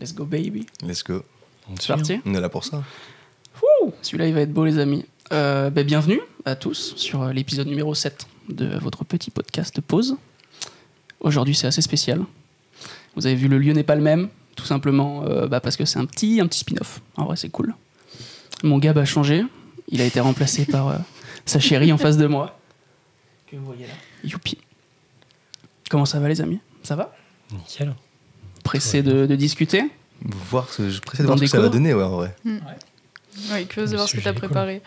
Let's go baby. Let's go. C'est parti. On est là pour ça. Ouh, celui-là, il va être beau, les amis. Bienvenue à tous sur l'épisode numéro 7 de votre petit podcast Pause. Aujourd'hui, c'est assez spécial. Vous avez vu, le lieu n'est pas le même, tout simplement parce que c'est un petit spin-off. En vrai, c'est cool. Mon gab a changé. Il a été remplacé par sa chérie en face de moi. Que vous voyez là. Youpi. Comment ça va, les amis? Ça va? Nickel. Pressé de discuter? Je pressé de voir ce que ça va donner, ouais, en vrai. Ouais, curieuse de voir ce que tu as préparé.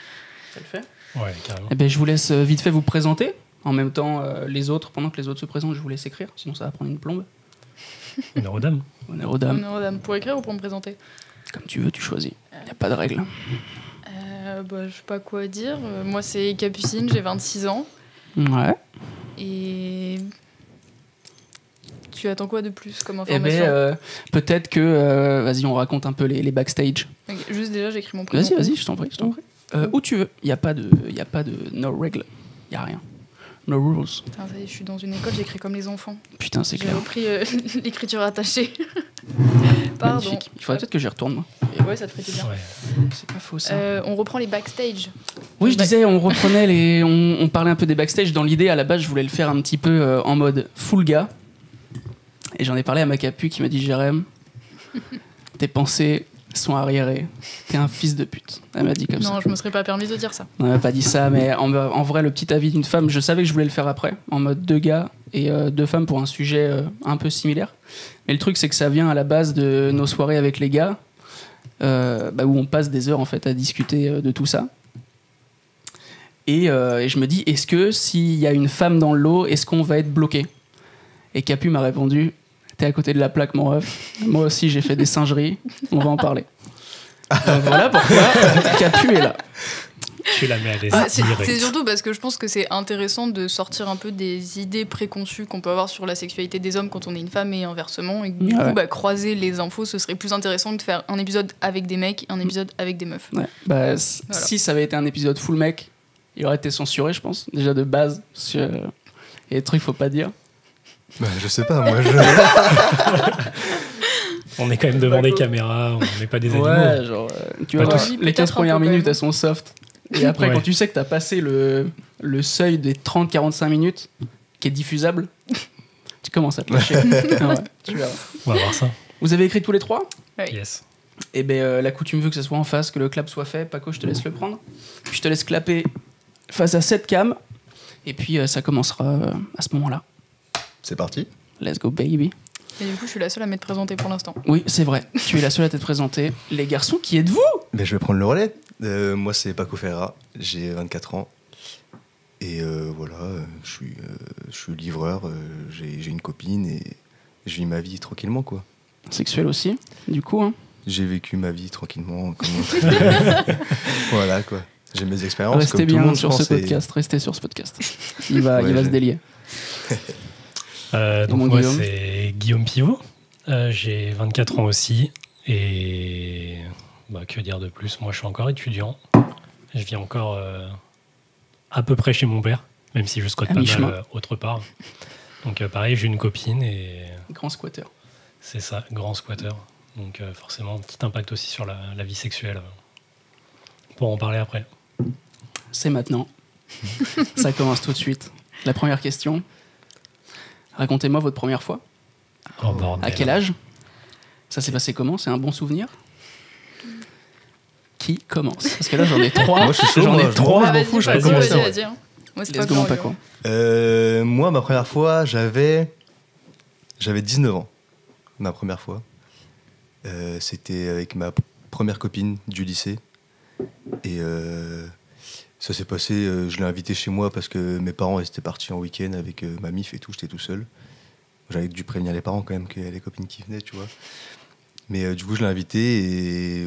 Ça le fait? Ouais, carrément. Eh ben, je vous laisse vite fait vous présenter. En même temps, les autres, pendant que les autres se présentent, je vous laisse écrire. Sinon, ça va prendre une plombe. Honneur aux dames. Honneur aux dames. Honneur aux dames. Pour écrire ou pour me présenter? Comme tu veux, tu choisis. Il n'y a pas de règle. Je sais pas quoi dire. Moi, c'est Capucine, j'ai 26 ans. Ouais. Et... Tu attends quoi de plus comme Eh information? peut-être que... vas-y, on raconte un peu les backstage. Ok, juste déjà, j'écris mon prénom. Vas-y, je t'en prie. Où tu veux. Il n'y a pas de no règle. Il n'y a rien. No rules. Putain, ça y est, je suis dans une école, j'écris comme les enfants. Putain, c'est J'ai clair. repris l'écriture attachée. Pardon. Magnifique. Il faudrait peut-être que j'y retourne, moi. Et ouais, ça te ferait du bien. Ouais. C'est pas faux, ça. On reprend les backstage. Oui, je disais, on reprenait on parlait un peu des backstage. Dans l'idée, à la base, je voulais le faire un petit peu en mode full gars. Et j'en ai parlé à ma capu qui m'a dit: Jérém, tes pensées sont arriérées. T'es un fils de pute. Elle m'a dit comme ça. Non, je me serais pas permis de dire ça. On m'a pas dit ça, mais en vrai, le petit avis d'une femme, je savais que je voulais le faire après, en mode 2 gars et 2 femmes pour un sujet un peu similaire. Mais le truc, c'est que ça vient à la base de nos soirées avec les gars, où on passe des heures en fait à discuter de tout ça. Et je me dis, est-ce que s'il y a une femme dans le lot, est-ce qu'on va être bloqué? Et Capu m'a répondu: t'es à côté de la plaque, mon ref. Moi aussi, j'ai fait des singeries. On va en parler. Donc voilà pourquoi Capu est là. Tu la mets à l'aise C'est direct. surtout parce que je pense que c'est intéressant de sortir un peu des idées préconçues qu'on peut avoir sur la sexualité des hommes quand on est une femme et inversement. Et que, du coup, croiser les infos, ce serait plus intéressant que de faire un épisode avec des mecs et un épisode avec des meufs. Ouais. Si ça avait été un épisode full mec, il aurait été censuré, je pense. Déjà de base. Parce que, il y a des trucs qu'il faut pas dire. Je sais pas, moi On est quand même devant des caméras, on n'est pas des animaux. Ouais, genre, tu vois, Pas tous. les 15 premières Un peu, quand minutes, même. elles sont soft. Et après, Ouais. quand tu sais que t'as passé le seuil des 30-45 minutes, qui est diffusable, tu commences à te lâcher. Ah ouais, tu verras. On va voir ça. Vous avez écrit tous les 3? Ouais. Yes. Et la coutume veut que ça soit en face, que le clap soit fait. Paco, je te laisse le prendre. Puis je te laisse clapper face à cette cam. Et puis ça commencera à ce moment-là. C'est parti. Let's go, baby. Et du coup, je suis la seule à m'être présentée pour l'instant. Oui, c'est vrai. Tu es la seule à t'être présentée. Les garçons, qui êtes-vous? Je vais prendre le relais. Moi, c'est Paco Ferra. J'ai 24 ans. Et voilà, je suis livreur. J'ai une copine et je vis ma vie tranquillement, quoi. Sexuel aussi, du coup. Hein. J'ai vécu ma vie tranquillement. Voilà, quoi. J'ai mes expériences. Restez comme tout le bien monde, sur je ce pense, et- podcast. Restez sur ce podcast. Il va Ouais, se délier. Donc mon moi, Guillaume. c'est Guillaume Pivot. J'ai 24 ans aussi. Et que dire de plus? Moi, je suis encore étudiant. Je vis encore à peu près chez mon père, même si je squatte À pas mi-chemin. mal autre part. Donc pareil, j'ai une copine et Grand squatter. c'est ça, grand squatter. Donc forcément, un petit impact aussi sur la vie sexuelle. Pour en parler après. C'est maintenant. Ça commence tout de suite. La première question. Racontez-moi votre première fois. Oh, bordel. À quel âge? Ça s'est passé comment? C'est un bon souvenir? Qui commence? Parce que là, j'en ai 3. Moi, je suis chaud, J'en moi, ai je 3. m'en Je m'en fous, je peux vas-y, commencer. vas-y, vas-y. Hein. Moi, c'est Let's pas go, mon grand, Paco. Moi, ma première fois, j'avais 19 ans. Ma première fois. C'était avec ma première copine du lycée. Et ça s'est passé, je l'ai invitée chez moi parce que mes parents étaient partis en week-end avec ma mif et tout, j'étais tout seul. J'avais dû prévenir les parents quand même qu'il y avait les copines qui venaient, tu vois. Mais du coup, je l'ai invitée et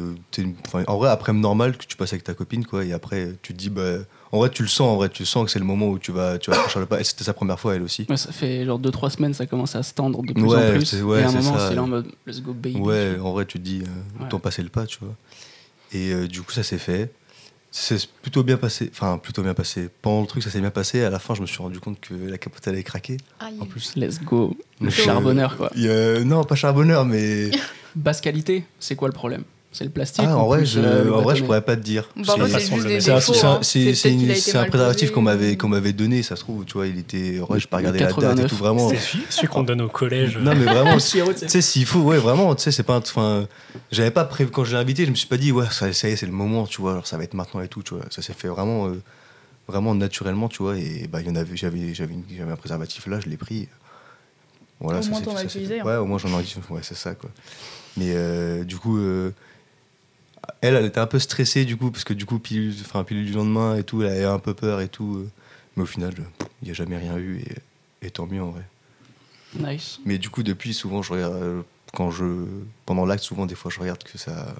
en vrai, après normal que tu passes avec ta copine, quoi. Et après, tu te dis, en vrai, tu le sens, que c'est le moment où tu vas franchir le pas. Et c'était sa première fois, elle aussi. Ouais, ça fait genre 2-3 semaines, ça commence à se tendre de plus Ouais, en plus. c'est- ouais, et à un c'est moment, ça. c'est là en mode let's go, baby. Ouais, en vrai, tu te dis, Ouais. autant passer le pas, tu vois. Et du coup, ça s'est fait. C'est plutôt bien passé. Enfin, plutôt bien passé. Pendant le truc, ça s'est bien passé. À la fin, je me suis rendu compte que la capote, elle avait craqué. Aïe. En plus. Let's go. Le Donc, charbonneur, quoi. Non, pas charbonneur, mais basse qualité, c'est quoi le problème? C'est le plastique? En ou vrai, plus, je pourrais pas te dire. Bah, moi, c'est juste des C'est défauts, hein. c'est un préservatif qu'on m'avait m'avait donné, ça se trouve, tu vois, il était. Ouais, je peux regarder la date et 89. tout, vraiment. C'est celui qu'on donne au collège. Non, mais vraiment, Sirop, tu sais, s'il faut, ouais, vraiment, tu sais, c'est pas. Enfin, j'avais pas prévu, quand je l'ai invité, je me suis pas dit, ouais, ça y est, c'est le moment, tu vois, alors ça va être maintenant et tout, tu vois. Ça s'est fait vraiment, vraiment naturellement, tu vois, et bah, il y en avait, j'avais un préservatif là, je l'ai pris. Voilà, Au ça moins, s'est- t'en as ça s'est utilisé, fait. hein. Ouais, au moins j'en ai utilisé, ouais, c'est ça, quoi. Mais du coup. Elle était un peu stressée du coup, parce que du coup, pilule du lendemain et tout, elle avait un peu peur et tout. Mais au final, il n'y a jamais rien eu et tant mieux en vrai. Nice. Mais du coup, depuis, souvent, je regarde, pendant l'acte, souvent, des fois, je regarde que ça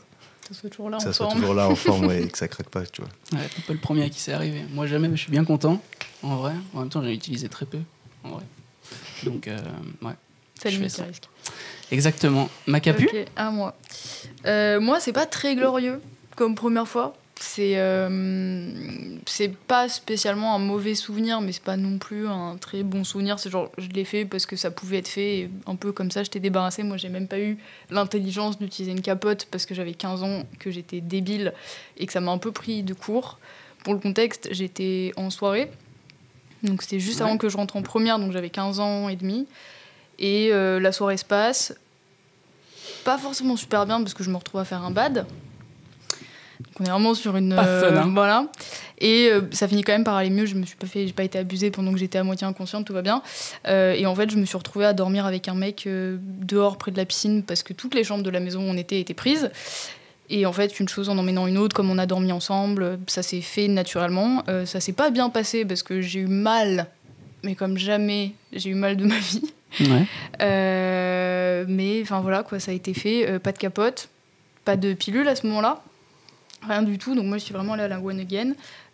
soit toujours là en soit forme. toujours là en forme ouais, et que ça craque pas, tu vois. Ouais, t'es pas le premier à qui c'est arrivé. Moi, jamais, mais je suis bien content, en vrai. En même temps, j'en ai utilisé très peu, en vrai. Donc, ouais. Ça Je limite fais ça. les risques. Exactement. Macapu? Ok, à moi. Moi, c'est pas très glorieux comme première fois. C'est pas spécialement un mauvais souvenir, mais c'est pas non plus un très bon souvenir. C'est genre, je l'ai fait parce que ça pouvait être fait, et un peu comme ça, je t'ai débarrassé. Moi, j'ai même pas eu l'intelligence d'utiliser une capote parce que j'avais 15 ans, que j'étais débile et que ça m'a un peu pris de court. Pour le contexte, j'étais en soirée, donc c'était juste avant que je rentre en première, donc j'avais 15 ans et demi. Et la soirée se passe pas forcément super bien parce que je me retrouve à faire un bad. Donc on est vraiment sur une Pas fun, hein. voilà. Et ça finit quand même par aller mieux. J'ai pas été abusée pendant que j'étais à moitié inconsciente, tout va bien. Et en fait, je me suis retrouvée à dormir avec un mec dehors près de la piscine parce que toutes les chambres de la maison où on était étaient prises. Et en fait, une chose en emmenant une autre, comme on a dormi ensemble, ça s'est fait naturellement. Ça s'est pas bien passé parce que j'ai eu mal, mais comme jamais j'ai eu mal de ma vie. Ouais. Mais enfin voilà, quoi, ça a été fait. Pas de capote, pas de pilule à ce moment-là, rien du tout. Donc moi, je suis vraiment allée à la one again.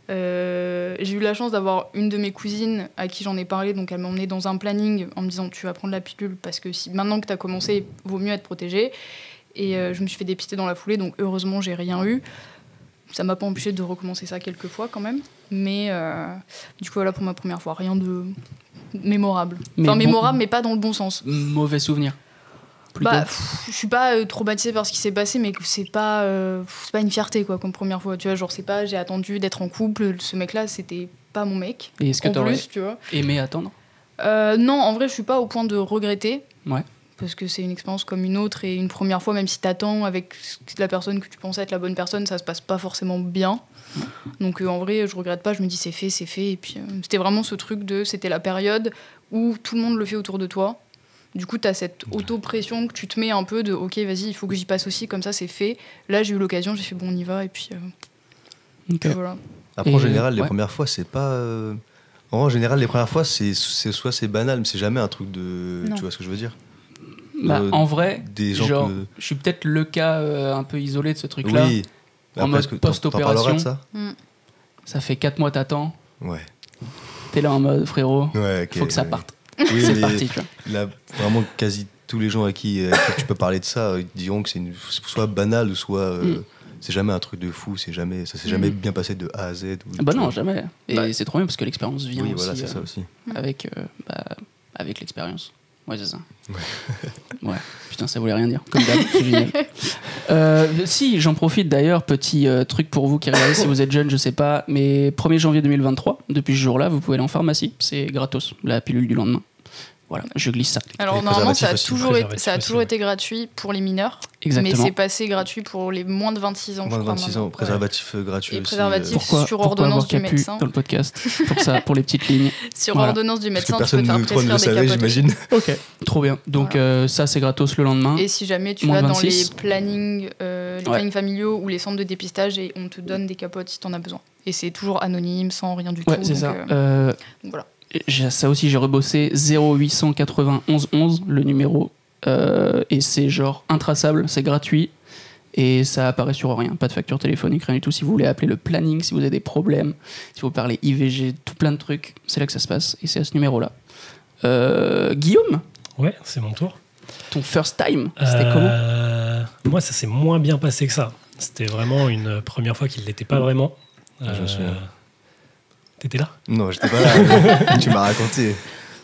J'ai eu la chance d'avoir une de mes cousines à qui j'en ai parlé, donc elle m'a emmenée dans un planning en me disant tu vas prendre la pilule parce que maintenant que tu as commencé, vaut mieux être protégée. Et je me suis fait dépister dans la foulée, donc heureusement j'ai rien eu. Ça m'a pas empêché de recommencer ça quelques fois quand même, mais du coup voilà pour ma première fois, rien de mémorable. Mais Enfin bon- mémorable, mais pas dans le bon sens. Mauvais souvenir. Plutôt. Bah, je suis pas traumatisée par ce qui s'est passé, mais c'est pas une fierté quoi comme première fois. Tu vois, genre c'est pas j'ai attendu d'être en couple. Ce mec-là, c'était pas mon mec. Et est-ce que En t'aurais plus, tu vois. aimé attendre? Non, en vrai, je suis pas au point de regretter. Ouais. Parce que c'est une expérience comme une autre et une première fois, même si t'attends avec la personne que tu pensais être la bonne personne, ça se passe pas forcément bien. Donc en vrai, je regrette pas, je me dis c'est fait. Et puis c'était vraiment ce truc c'était la période où tout le monde le fait autour de toi. Du coup, t'as cette auto-pression que tu te mets un peu de ok, vas-y, il faut que j'y passe aussi, comme ça c'est fait. Là, j'ai eu l'occasion, j'ai fait bon, on y va, et puis Ok. voilà. Après, Et, en général, les ouais. premières fois, c'est pas. En général, les premières fois, c'est soit c'est banal, mais c'est jamais un truc de. Non. Tu vois ce que je veux dire? Bah, Euh, en vrai, Des gens genre, que. je suis peut-être le cas un peu isolé de ce truc-là. Oui. En Après, mode est-ce que t'en post-opération. parleras de ça? Ça fait 4 mois t'attends, Ouais. t'es là en mode frérot, Ouais, ok, faut que ça ouais. parte. Oui, C'est mais parti, tu vois. là, vraiment, quasi tous les gens à qui tu peux parler de ça, ils te diront que c'est soit banal, soit. C'est jamais un truc de fou, ça s'est jamais bien passé de A à Z. Ah bah tu non, vois. jamais. Et Bah, c'est trop bien parce que l'expérience vient Oui, aussi voilà, c'est ça aussi. avec, avec l'expérience. Ouais, c'est ça. Ouais. Putain, ça voulait rien dire. Comme d'hab, c'est génial. Si, j'en profite d'ailleurs, petit truc pour vous qui regardez, si vous êtes jeune, je sais pas, mais 1er janvier 2023, depuis ce jour-là, vous pouvez aller en pharmacie, c'est gratos, la pilule du lendemain. Voilà, je glisse ça. Alors Les normalement, ça a préservatifs aussi. toujours été, Préservatifs ça a aussi, toujours ouais. été gratuit pour les mineurs, Exactement. mais c'est passé gratuit pour les moins de 26 ans. Moins je de crois, 26 maintenant. ans, préservatif gratuit Et aussi. préservatif. Pourquoi, sur pourquoi ordonnance avoir du Capu médecin. dans le podcast? Pour ça, pour les petites lignes. Sur Voilà. ordonnance du Parce que médecin, tu peux personne te faire ne trop ne le prescrire des savait, capotes. j'imagine. Ok, trop bien. Donc ça, c'est gratos le lendemain. Et si jamais tu Moins vas dans 26. les plannings familiaux ou les centres de dépistage, et on te donne des capotes si t'en as besoin. Et c'est toujours anonyme, sans rien du Ouais, tout. c'est donc, ça. donc voilà. Ça aussi, j'ai rebossé 0880 11 11, le numéro. Et c'est genre intraçable, c'est gratuit. Et ça apparaît sur rien, pas de facture téléphonique, rien du tout. Si vous voulez appeler le planning, si vous avez des problèmes, si vous parlez IVG, tout plein de trucs, c'est là que ça se passe. Et c'est à ce numéro-là. Guillaume, Ouais, c'est mon tour. ton first time, c'était comment? Moi, ça s'est moins bien passé que ça. C'était vraiment une première fois qu'il ne l'était pas vraiment. Je me souviens. T'étais là? Non, j'étais pas là. Tu m'as raconté.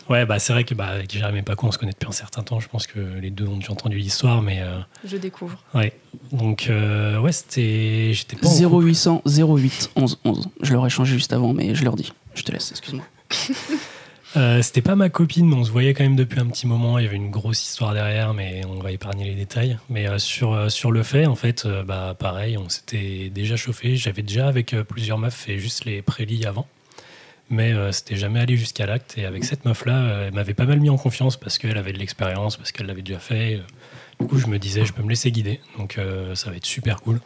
Ouais, bah c'est vrai que avec Jérémy et Paco, on se connaît depuis un certain temps. Je pense que les deux ont déjà entendu l'histoire, mais Je découvre. ouais. Donc ouais, j'étais pas en couple. 0800 08 11 11. Je leur ai changé juste avant, mais je leur dis. Je te laisse, excuse-moi. C'était pas ma copine, mais on se voyait quand même depuis un petit moment. Il y avait une grosse histoire derrière, mais on va épargner les détails. Mais sur le fait, en fait, pareil, on s'était déjà chauffé. J'avais déjà avec plusieurs meufs fait juste les prélits avant. Mais c'était jamais allé jusqu'à l'acte. Et avec cette meuf-là, elle m'avait pas mal mis en confiance parce qu'elle avait de l'expérience, parce qu'elle l'avait déjà fait. Du coup, je me disais, je peux me laisser guider. Donc ça va être super cool.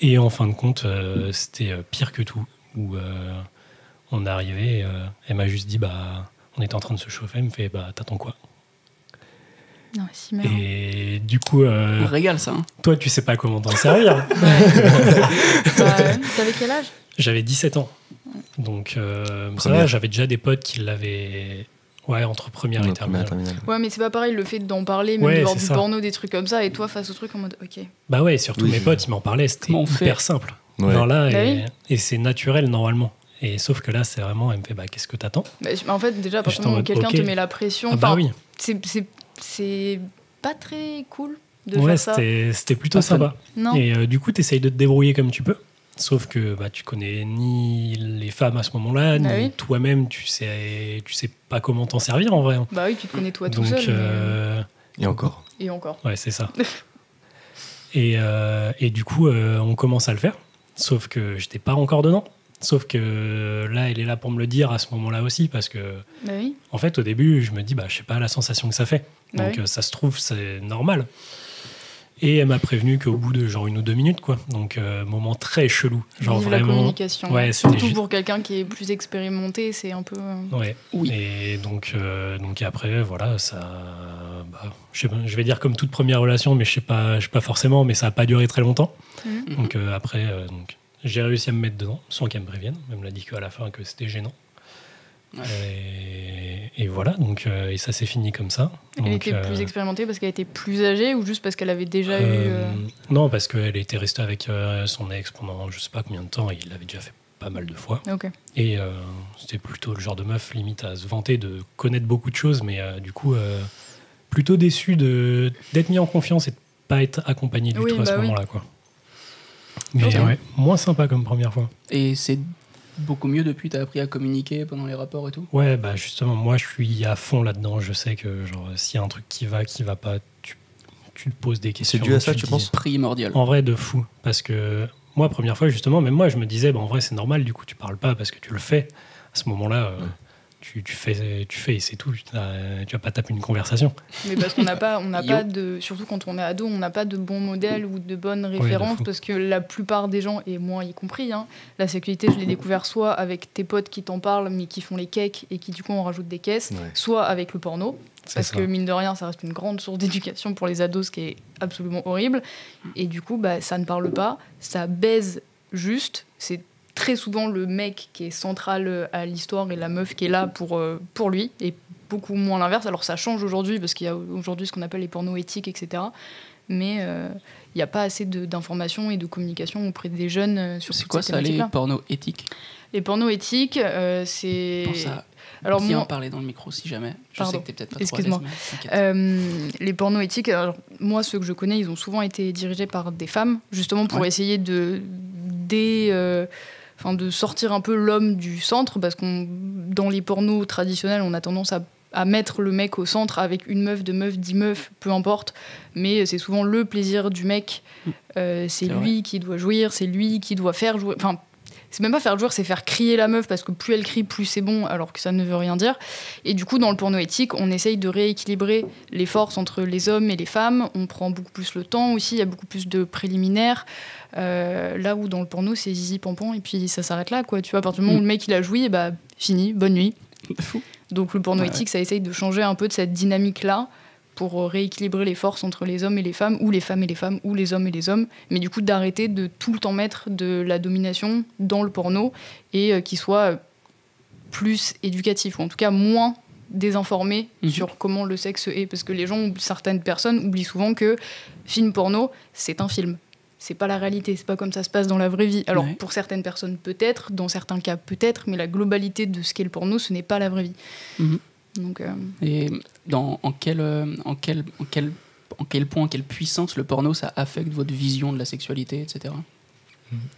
Et en fin de compte, c'était pire que tout. Où on est arrivé, elle m'a juste dit, on était en train de se chauffer. Elle me fait, t'attends quoi? Non, si merde. Et du coup, On régale ça. Hein. toi, tu sais pas comment t'en servir. T'avais quel âge? J'avais 17 ans. Donc, ça va, j'avais déjà des potes qui l'avaient. Ouais, entre première et terminale. Ouais, mais c'est pas pareil le fait d'en parler, même de voir du porno, des trucs comme ça, et toi face au truc en mode ok. Bah ouais, surtout mes potes, ils m'en parlaient, c'était hyper simple. Ouais. Genre là, et c'est naturel normalement. Et sauf que là, c'est vraiment, elle me fait, qu'est-ce que t'attends? En fait, déjà, à partir du moment où quelqu'un te met la pression, oui. c'est pas très cool de faire ça. C'était plutôt sympa. Non. Et du coup, t'essayes de te débrouiller comme tu peux. Sauf que tu connais ni les femmes à ce moment-là, ni toi-même, tu sais pas comment t'en servir en vrai. Bah oui, tu te connais toi tout seul. Et encore. Et encore. Ouais, c'est ça. et du coup, on commence à le faire. Sauf que j'étais pas encore dedans. Sauf que là, elle est là pour me le dire à ce moment-là aussi, parce que en fait, au début, je me dis, je sais pas la sensation que ça fait. Donc ça se trouve, c'est normal. Et elle m'a prévenu qu'au bout de genre 1 ou 2 minutes, quoi. Donc, moment très chelou. Genre vive vraiment. La communication. Ouais, surtout pour quelqu'un qui est plus expérimenté, c'est un peu. Ouais. Oui. Et donc après, voilà, ça. Je vais dire comme toute première relation, mais je sais pas forcément, mais ça a pas duré très longtemps. Donc après, j'ai réussi à me mettre dedans, sans qu'elle me prévienne. Elle me l'a dit qu'à la fin que c'était gênant. Et voilà, donc et ça s'est fini comme ça. Elle était plus expérimentée parce qu'elle était plus âgée ou juste parce qu'elle avait déjà eu... Non, parce qu'elle était restée avec son ex pendant je sais pas combien de temps et il l'avait déjà fait pas mal de fois. Okay. Et c'était plutôt le genre de meuf limite à se vanter de connaître beaucoup de choses, mais du coup plutôt déçu d'être mis en confiance et de pas être accompagné du tout à ce moment-là, quoi. Mais moins sympa comme première fois. Et c'est beaucoup mieux depuis, t'as appris à communiquer pendant les rapports et tout? Ouais, justement, moi je suis à fond là-dedans. Je sais que genre s'il y a un truc qui va pas, tu te poses des questions. C'est dû à ça, tu penses? Primordial. En vrai, de fou. Parce que moi, première fois, justement, même moi, je me disais, en vrai, c'est normal, du coup, tu parles pas parce que tu le fais. À ce moment-là, tu fais et c'est tout. Tu vas pas taper une conversation. Mais parce qu'on n'a pas de... Surtout quand on est ado, on n'a pas de bons modèles ou de bonnes références parce que la plupart des gens, et moi y compris, la sexualité, je l'ai découvert soit avec tes potes qui t'en parlent mais qui font les cakes et qui du coup en rajoutent des caisses, soit avec le porno. Parce que mine de rien, ça reste une grande source d'éducation pour les ados, ce qui est absolument horrible. Et du coup, ça ne parle pas, ça baise juste, c'est très souvent le mec qui est central à l'histoire et la meuf qui est là pour lui, et beaucoup moins l'inverse. Alors ça change aujourd'hui, parce qu'il y a aujourd'hui ce qu'on appelle les pornos éthiques, etc. Mais il n'y a pas assez d'informations et de communication auprès des jeunes sur c'est quoi ça, les pornos éthiques? Les pornos éthiques, c'est... Pense à alors, bien en parler dans le micro si jamais. Je sais que t'es peut-être pas excuse-moi. trop à l'aise, les pornos éthiques, alors, moi ceux que je connais, ils ont souvent été dirigés par des femmes, justement pour essayer de sortir un peu l'homme du centre, parce qu'on dans les pornos traditionnels, on a tendance à mettre le mec au centre avec une meuf, 2 meufs, 10 meufs, peu importe, mais c'est souvent le plaisir du mec. C'est lui qui doit jouir, c'est lui qui doit faire jouer... Enfin, c'est même pas faire jouir, c'est faire crier la meuf, parce que plus elle crie, plus c'est bon, alors que ça ne veut rien dire. Et du coup, dans le porno éthique, on essaye de rééquilibrer les forces entre les hommes et les femmes. On prend beaucoup plus le temps aussi, il y a beaucoup plus de préliminaires. Là où dans le porno, c'est zizi pampan, et puis ça s'arrête là, quoi. Tu vois, à partir du moment où le mec il a joui, et fini, bonne nuit. Donc le porno éthique, ça essaye de changer un peu de cette dynamique-là, pour rééquilibrer les forces entre les hommes et les femmes, ou les femmes et les femmes, ou les hommes et les hommes, mais du coup d'arrêter de tout le temps mettre de la domination dans le porno, et qu'il soit plus éducatif, ou en tout cas moins désinformé sur comment le sexe est, parce que certaines personnes oublient souvent que film porno, c'est un film. C'est pas la réalité, c'est pas comme ça se passe dans la vraie vie. Alors pour certaines personnes peut-être, dans certains cas peut-être, mais la globalité de ce qu'est le porno, ce n'est pas la vraie vie. Donc, Et en quel point, en quelle puissance le porno ça affecte votre vision de la sexualité, etc.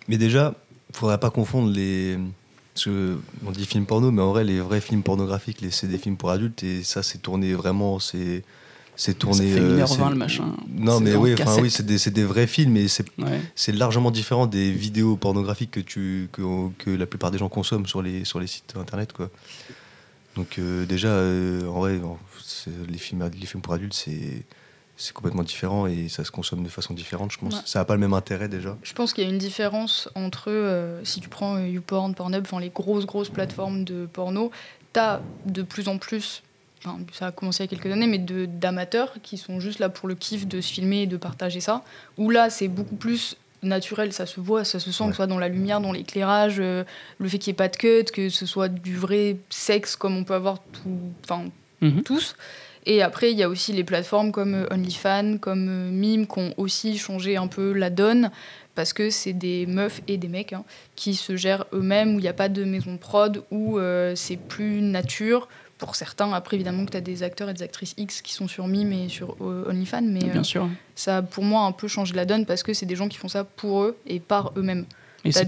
Mais déjà, faudrait pas confondre les. Parce qu'on dit films porno, mais en vrai, les vrais films pornographiques, c'est des films pour adultes, et ça, c'est tourné vraiment. C'est tourné. Ça fait 1h20 le machin. Non, mais en oui, cassette. c'est des vrais films, et Ouais. c'est largement différent des vidéos pornographiques que la plupart des gens consomment sur les sites internet, quoi. Donc, déjà, en vrai, les films pour adultes, c'est complètement différent et ça se consomme de façon différente, je pense. Ouais. Ça n'a pas le même intérêt déjà. je pense qu'il y a une différence entre, si tu prends YouPorn, Pornhub, enfin les grosses plateformes de porno, t'as de plus en plus, enfin, ça a commencé il y a quelques années, mais d'amateurs qui sont juste là pour le kiff de se filmer et de partager ça, où là c'est beaucoup plus naturel, ça se voit, ça se sent, que ce soit dans la lumière, dans l'éclairage, le fait qu'il n'y ait pas de cut, que ce soit du vrai sexe comme on peut avoir tous. Et après, il y a aussi les plateformes comme OnlyFans, comme Mime, qui ont aussi changé un peu la donne, parce que c'est des meufs et des mecs qui se gèrent eux-mêmes, où il n'y a pas de maison de prod, où c'est plus nature. Pour certains, après, évidemment, que tu as des acteurs et des actrices X qui sont sur Mime et sur OnlyFans, mais Bien sûr. ça a pour moi un peu changé la donne, parce que c'est des gens qui font ça pour eux et par eux-mêmes. Et T'as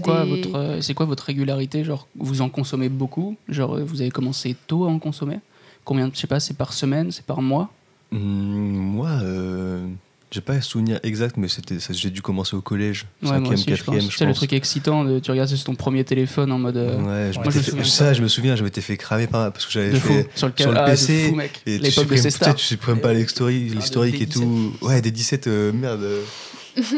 c'est quoi votre régularité? Genre, vous en consommez beaucoup? Genre, vous avez commencé tôt à en consommer? Combien, je sais pas, c'est par semaine, c'est par mois? Moi, j'ai pas un souvenir exact, mais j'ai dû commencer au collège, Ouais, moi 5e, aussi, 4e, je c'est le pense. truc excitant, tu regardes sur ton premier téléphone en mode... Ouais, moi, je me souviens, je m'étais fait cramer parce que j'avais de fou, fait sur le PC. de fou, mec. Et L'époque de ces stars. tu supprimes pas l'historique et tout. Ouais, des 17, merde.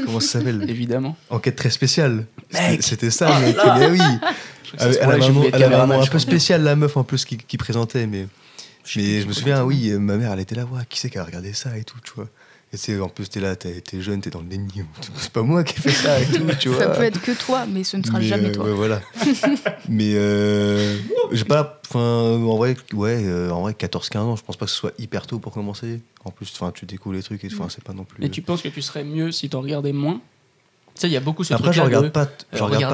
Comment ça s'appelle? Évidemment. Enquête très spéciale. Mec. C'était ça, mec. Mais oui. Elle avait vraiment un peu spécial, la meuf en plus qui présentait, mais je me souviens, oui, ma mère, elle était là, ouais, qui c'est qui a regardé ça et tout, tu vois. Et c'est en plus, t'es là, t'es jeune, t'es dans le déni. C'est pas moi qui ai fait ça et tout, tu vois. Ça peut être que toi, mais ce ne sera jamais toi. Ouais, voilà. Mais j'ai pas. En vrai, 14-15 ans, je pense pas que ce soit hyper tôt pour commencer. En plus, tu découvres les trucs et c'est pas non plus. Et tu penses que tu serais mieux si t'en regardais moins? Tu sais, il y a beaucoup ce Après, je truc-là regarde pas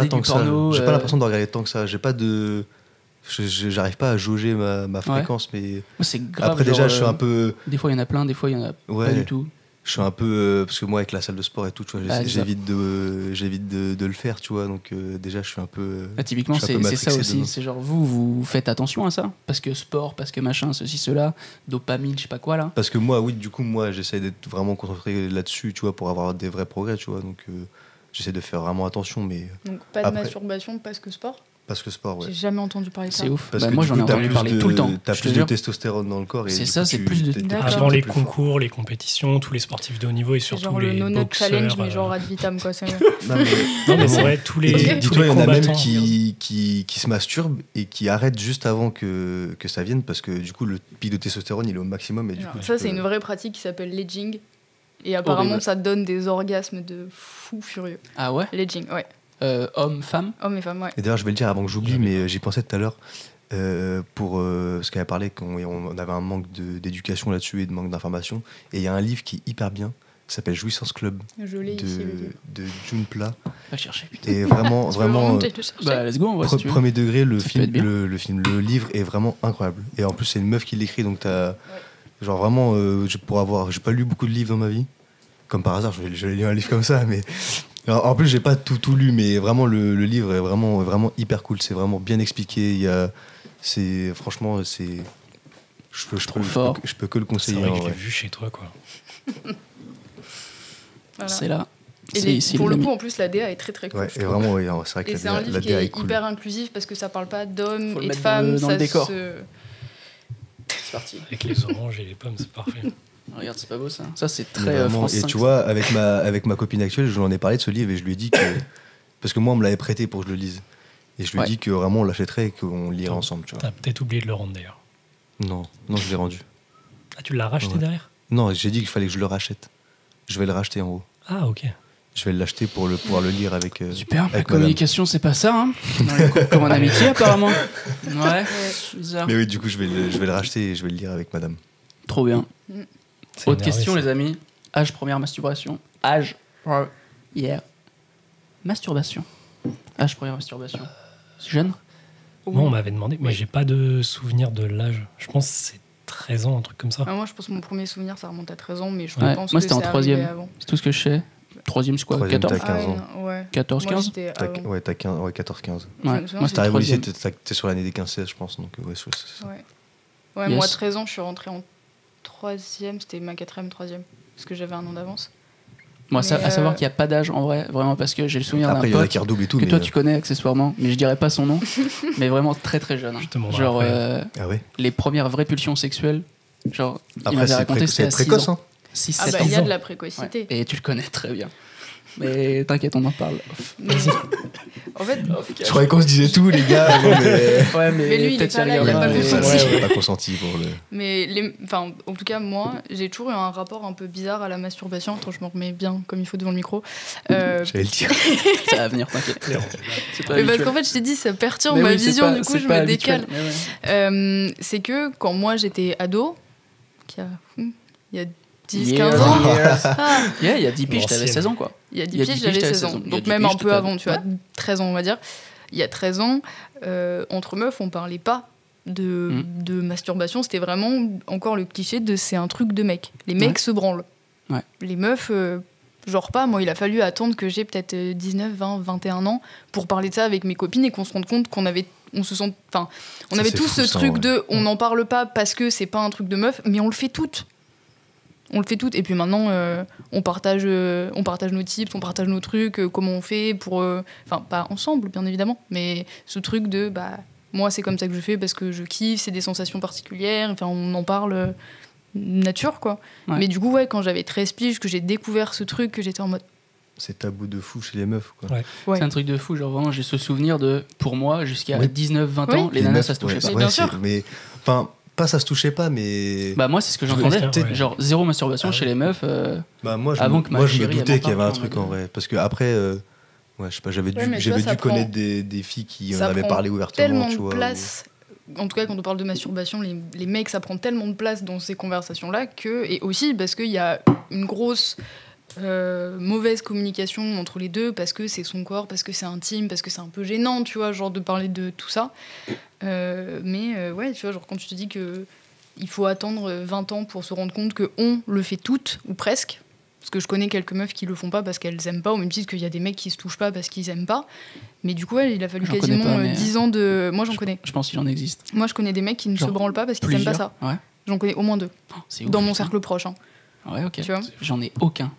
tant que ça. porno, J'ai pas l'impression de regarder tant que ça. J'ai pas de. J'arrive pas à jauger ma fréquence, mais. Moi, c'est grave. Après, déjà, je suis un peu. Des fois, il y en a plein, des fois, il y en a pas du tout. Je suis un peu. Parce que moi, avec la salle de sport et tout, tu vois, j'évite de le faire, tu vois. Donc, déjà, je suis un peu. Typiquement, c'est ça aussi. C'est genre, vous faites attention à ça? Parce que sport, parce que machin, ceci, cela, dopamine, je sais pas quoi, là. Parce que moi, oui, du coup, j'essaie d'être vraiment concentré là-dessus, tu vois, pour avoir des vrais progrès, tu vois. Donc, j'essaie de faire vraiment attention, mais. Donc, pas de masturbation parce que sport? Parce que sport, ouais. J'ai jamais entendu parler de ça. C'est ouf. Parce que moi, j'en ai entendu parler tout le temps. T'as plus de testostérone dans le corps. C'est ça, c'est plus de. Avant les concours, les compétitions, tous les sportifs de haut niveau et surtout genre les le boxeurs. challenge, mais genre ad vitam, quoi. Non, mais c'est vrai, tous les. Dis-toi, il y en a même qui qui se masturbent et qui arrêtent juste avant que ça vienne parce que du coup, le pic de testostérone, il est au maximum. Et du coup, ça, c'est une vraie pratique qui s'appelle l'edging. Et apparemment, ça donne des orgasmes de fou furieux. Ah ouais? L'edging, ouais. Hommes, femmes? Hommes et femmes, ouais. Et d'ailleurs, je vais le dire avant que j'oublie, mais j'y pensais tout à l'heure. Parce qu'elle a parlé qu'on avait un manque d'éducation là-dessus et de manque d'information. Et il y a un livre qui est hyper bien, qui s'appelle Jouissance Club Je l'ai ici, de June Pla. Va chercher, putain. Et vraiment, let's go, on voit si tu veux. Premier degré, le livre est vraiment incroyable. Et en plus, c'est une meuf qui l'écrit, donc t'as. Genre vraiment, j'ai pas lu beaucoup de livres dans ma vie. Comme par hasard, je vais lire un livre comme ça, mais. Alors, en plus, j'ai pas tout lu, mais vraiment, le livre est vraiment hyper cool. C'est vraiment bien expliqué. Franchement, c'est. Je peux que le conseiller. C'est vrai que je l'ai vu chez toi, quoi. Voilà. C'est là. Et pour le coup, en plus, la DA est très très cool. Ouais, et vraiment, c'est vrai que c'est un livre qui est cool. hyper inclusif parce que ça parle pas d'hommes et de mettre femmes. dans le décor. C'est parti. Avec les oranges et les pommes, c'est parfait. Regarde, c'est pas beau ça. Ça, c'est très France 5. Et tu vois, avec ma copine actuelle, je lui en ai parlé de ce livre et je lui ai dit que. Parce que moi, on me l'avait prêté pour que je le lise. Et je lui ai dit que vraiment, on l'achèterait et qu'on lirait ensemble. Tu vois. T'as peut-être oublié de le rendre d'ailleurs. Non, je l'ai rendu. Ah, tu l'as racheté derrière? Non, j'ai dit qu'il fallait que je le rachète. Je vais le racheter en haut. Ah, ok. Je vais l'acheter pour pouvoir le lire avec. Super, avec la communication, c'est pas ça, hein. Dans les cours comme en amitié, apparemment. Ouais, bizarre. Mais oui, du coup, je vais le racheter et je vais le lire avec madame. Trop bien. Autre question, ça. les amis. Âge première masturbation. Âge première masturbation. Âge première masturbation. C'est jeune? Moi, on m'avait demandé, mais j'ai pas de souvenir de l'âge. Je pense que c'est 13 ans, un truc comme ça. Moi, je pense que mon premier souvenir, ça remonte à 13 ans, mais je Ouais. pense Moi, que c'était en c'est troisième. arrivé avant. C'est tout ce que je sais. Troisième, c'est quoi? Troisième, 14? t'as 15 ans. Ouais. 14, Moi, 15? j'étais avant. Ouais, t'as 15, ouais, 14-15. Je me Ouais. souviens, Moi, Si c'était t'arrives au lycée, troisième. t'es sur l'année des 15-16, je pense. Donc, ouais, c'est ça. Ouais, Yes. moi, 13 ans, je suis rentrée en troisième, c'était ma 4e, 3e, parce que j'avais un an d'avance. Moi, Mais, à savoir qu'il n'y a pas d'âge en vrai, vraiment, parce que j'ai le souvenir d'un Après, il y en a pote qui redoublent et tout. que mais, toi tu connais accessoirement, mais je dirais pas son nom, mais vraiment très très jeune. Hein. Je te demanderai Genre après. Ah ouais. les premières vraies pulsions sexuelles, genre il Après, m'avait c'est raconté c'était à 6 précoce, ans. hein. 6, Ah 7 bah, ans. il y a de la Ouais. précocité. Et tu le connais très bien. Mais t'inquiète, on en parle. Mais- en fait, Je croyais qu'on se disait tout, les gars. Non, mais... Ouais, Mais lui, il est peut-être pas là, il a regardera, pas mais- consenti. Ouais, j'ai pas consenti pour le. mais en tout cas, moi, j'ai toujours eu un rapport un peu bizarre à la masturbation. Attends, je me remets bien comme il faut devant le micro. J'allais le dire. Ça va venir, t'inquiète. C'est pas Mais parce habituel. qu'en fait, je t'ai dit, ça perturbe Mais ma oui, c'est vision, pas- du coup, c'est je pas me habituel, décale. mais ouais. C'est que quand moi j'étais ado, il y a 10, Yeah. 15 ans, Yeah, il y a 10 piges, t'avais L'ancienne. 16 ans quoi. il y a 10 Il y a piges, 10 j'avais piges, t'avais 16 ans. 16 ans. Il y a Donc 10 même piges, un peu t'avais- avant, tu vois, 13 ans on va dire. Il y a 13 ans, entre meufs, on parlait pas de masturbation. C'était vraiment encore le cliché de c'est un truc de mec. Les mecs Ouais. se branlent. Ouais. Les meufs, genre pas. Moi, il a fallu attendre que j'ai peut-être 19, 20, 21 ans pour parler de ça avec mes copines et qu'on se rende compte qu'on avait... On se sent, on Ça, avait c'est tous fou, ce ça, truc ouais. de on n'en parle pas parce que c'est pas un truc de meuf, mais on le fait toutes. On le fait toutes. Et puis maintenant, on partage nos tips, on partage nos trucs, comment on fait pour. Enfin, pas ensemble, bien évidemment, mais ce truc de moi, c'est comme ça que je fais parce que je kiffe, c'est des sensations particulières. Enfin, on en parle nature, quoi. Ouais. Mais du coup, ouais, quand j'avais 13 piges, que j'ai découvert ce truc, que j'étais en mode. C'est tabou de fou chez les meufs, quoi. Ouais. Ouais. C'est un truc de fou, genre vraiment j'ai ce souvenir de, pour moi, jusqu'à Oui. 19-20 Oui. ans, les nanas ça se touchait ouais, pas. Mais ouais, bien c'est- sûr. Mais, enfin, pas ça se touchait pas, mais. Bah moi c'est ce que Je j'entendais, vois, ouais. genre zéro masturbation Ah chez oui. les meufs. Bah, moi, je Avant me, que ma moi, je me chérie, elle doutais m'en qu'il y avait un parle, truc en en mode, vrai. Parce que après, ouais, je sais pas, j'avais Ouais, mais tu vois, dû ça connaître prend des filles qui en ça avaient prend parlé ouvertement, tellement tu de vois. place. En tout cas, quand on parle de masturbation, les mecs, ça prend tellement de place dans ces conversations-là que. Et aussi parce qu'il y a une grosse. Mauvaise communication entre les deux parce que c'est son corps, parce que c'est intime, parce que c'est un peu gênant, tu vois, genre de parler de tout ça. Mais ouais, tu vois, genre quand tu te dis que il faut attendre 20 ans pour se rendre compte que on le fait toutes, ou presque, parce que je connais quelques meufs qui le font pas parce qu'elles aiment pas, au même titre qu'il y a des mecs qui se touchent pas parce qu'ils aiment pas. Mais du coup, ouais, il a fallu J'en connais quasiment pas, mais 10 ans de... Moi, j'en connais. Je pense qu'il en existe. Moi, je connais des mecs qui ne Genre se branlent pas parce qu'ils aiment pas ça. Ouais. J'en connais au moins 2, Oh, c'est ouf, dans mon putain. cercle proche. Hein. Ouais, ok. Tu vois. J'en ai aucun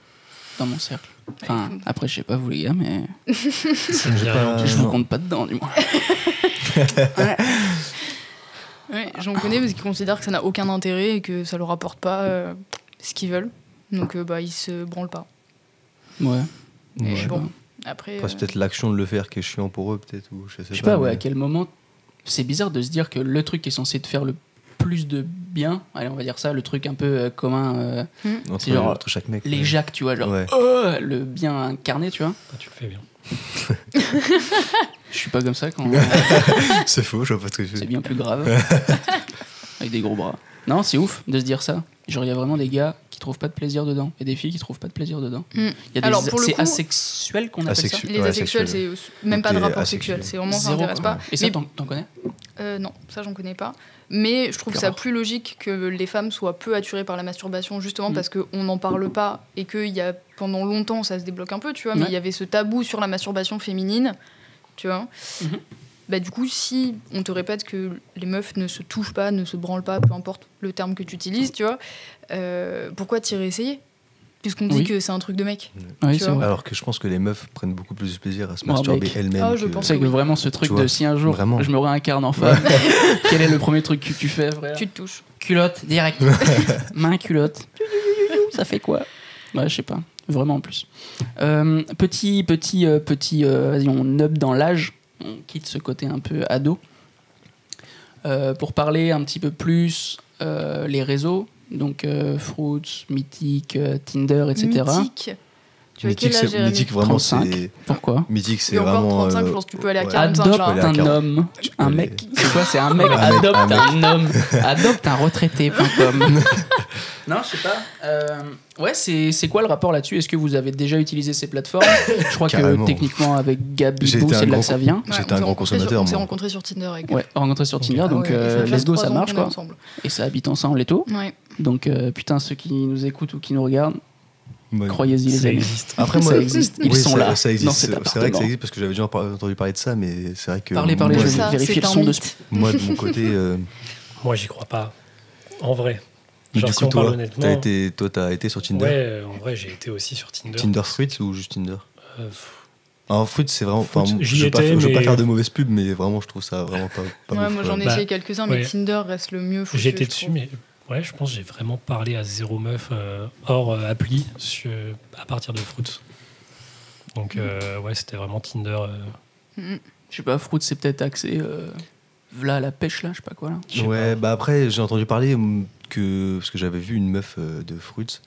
dans mon cercle. Enfin, après, je sais pas vous les gars, mais Ça me dit rien. pas- je vous non. compte pas dedans, du moins. Ouais, j'en connais parce qu'ils considèrent que ça n'a aucun intérêt et que ça leur apporte pas ce qu'ils veulent. Donc, ils se branlent pas. Ouais. Et Ouais. bon, après... Après, c'est peut-être l'action de le faire qui est chiant pour eux, peut-être, ou je sais Je sais pas, ouais, mais- à quel moment. C'est bizarre de se dire que le truc qui est censé te faire le plus de bien, allez, on va dire ça, le truc un peu commun, Entre, c'est genre entre chaque mec. les ouais. jacks, tu vois, genre Ouais. le bien incarné, tu vois. Ah, tu le fais bien. Je suis pas comme ça quand C'est faux, je vois pas ce que tu c'est veux. bien plus grave. Avec des gros bras. Non, c'est ouf de se dire ça. Genre, il y a vraiment des gars qui trouvent pas de plaisir dedans et des filles qui trouvent pas de plaisir dedans. Mm. Il y a des Alors, pour le c'est coup- asexuel qu'on appelle Asexuel. Les Ouais, asexuels, c'est asexuel. même pas de Donc, rapport asexuel. sexuel. C'est vraiment, ça Zéro, m'intéresse quoi. pas. Et ça, Mais- t'en connais Non, ça j'en connais pas. Mais je trouve Plus ça rare. plus logique que les femmes soient peu attirées par la masturbation, justement Mm. parce qu'on n'en parle pas et que y a, pendant longtemps ça se débloque un peu, tu vois, mais Ouais. il y avait ce tabou sur la masturbation féminine, tu vois. Mhm. Bah, du coup, si on te répète que les meufs ne se touchent pas, ne se branlent pas, peu importe le terme que tu utilises, tu vois, pourquoi t'irais essayer puisqu'on dit Oui. que c'est un truc de mec. Oui, Tu c'est vois. vrai. Alors que je pense que les meufs prennent beaucoup plus de plaisir à se Moi, masturber mec. elles-mêmes. Ah, je que- pense C'est que oui. vraiment ce truc Tu vois, de si un jour vraiment. je me réincarne en femme, quel est le premier truc que tu fais, frère Tu te touches. Culotte, direct. Main culotte. Ça fait quoi? Ouais, je sais pas. Vraiment en plus. Petit, vas-y, on up dans l'âge. On quitte ce côté un peu ado. Pour parler un petit peu plus les réseaux. Donc Fruits, Mythic, Tinder, etc. Mythique. Tu as quel âge, Jérémy? Mythique, vraiment, 35. c'est. Pourquoi? Mythique, c'est Et encore vraiment. 35, je pense que tu peux aller à ouais. 45. Adopte genre. aller à un 40. homme, Tu peux un aller- mec. C'est quoi? C'est un mec. Un mec, Adopte un mec. un homme. Adopte un retraité.com. Non, je sais pas. Ouais, c'est quoi le rapport là-dessus? Est-ce que vous avez déjà utilisé ces plateformes? Je crois que Carrément. techniquement avec J'ai Gabibou, été un c'est de là grand- que ça vient. Ouais, J'étais on un s'est grand rencontrés consommateur, On s'est moi. rencontrés sur Tinder avec. Ouais, rencontré sur Tinder, Ah donc Ouais, et ça fait let's go, 3 ça ans marche qu'on est quoi. ensemble. Et ça habite ensemble et tout. Ouais. Donc putain, ceux qui nous écoutent ou qui nous regardent, Ouais. croyez-y les Ça amis. existe. Après, moi, Ça existe. Ils oui, sont là, Ça dans existe. cet C'est vrai que appartement. ça existe parce que j'avais déjà entendu parler de ça, mais c'est vrai que. Parlez, moi, je vais Ça, vérifier c'est le un son de mythe. Moi, de mon côté. Moi, j'y crois pas. En vrai. Du Genre, si coup, on parle toi, honnêtement. t'as été sur Tinder. Ouais, en vrai, j'ai été aussi sur Tinder. Tinder Fruits ou juste Tinder? Euh, Alors, Fruits, c'est vraiment. Fruits, enfin, j'y je veux pas, étais, je veux pas mais- faire de mauvaise pub, mais vraiment, je trouve ça vraiment pas Ouais, ouf, moi j'en ai Bah, essayé quelques-uns, mais ouais. Tinder reste le mieux foutu. J'étais je dessus, trouve. mais ouais, je pense que j'ai vraiment parlé à zéro meuf hors appli à partir de Fruits. Donc, ouais, c'était vraiment Tinder. Mhm. Je sais pas, Fruit, c'est peut-être axé v'là la pêche là, je sais pas quoi là. Je sais Ouais, pas. bah après, j'ai entendu parler parce que j'avais vu une meuf de Fruits.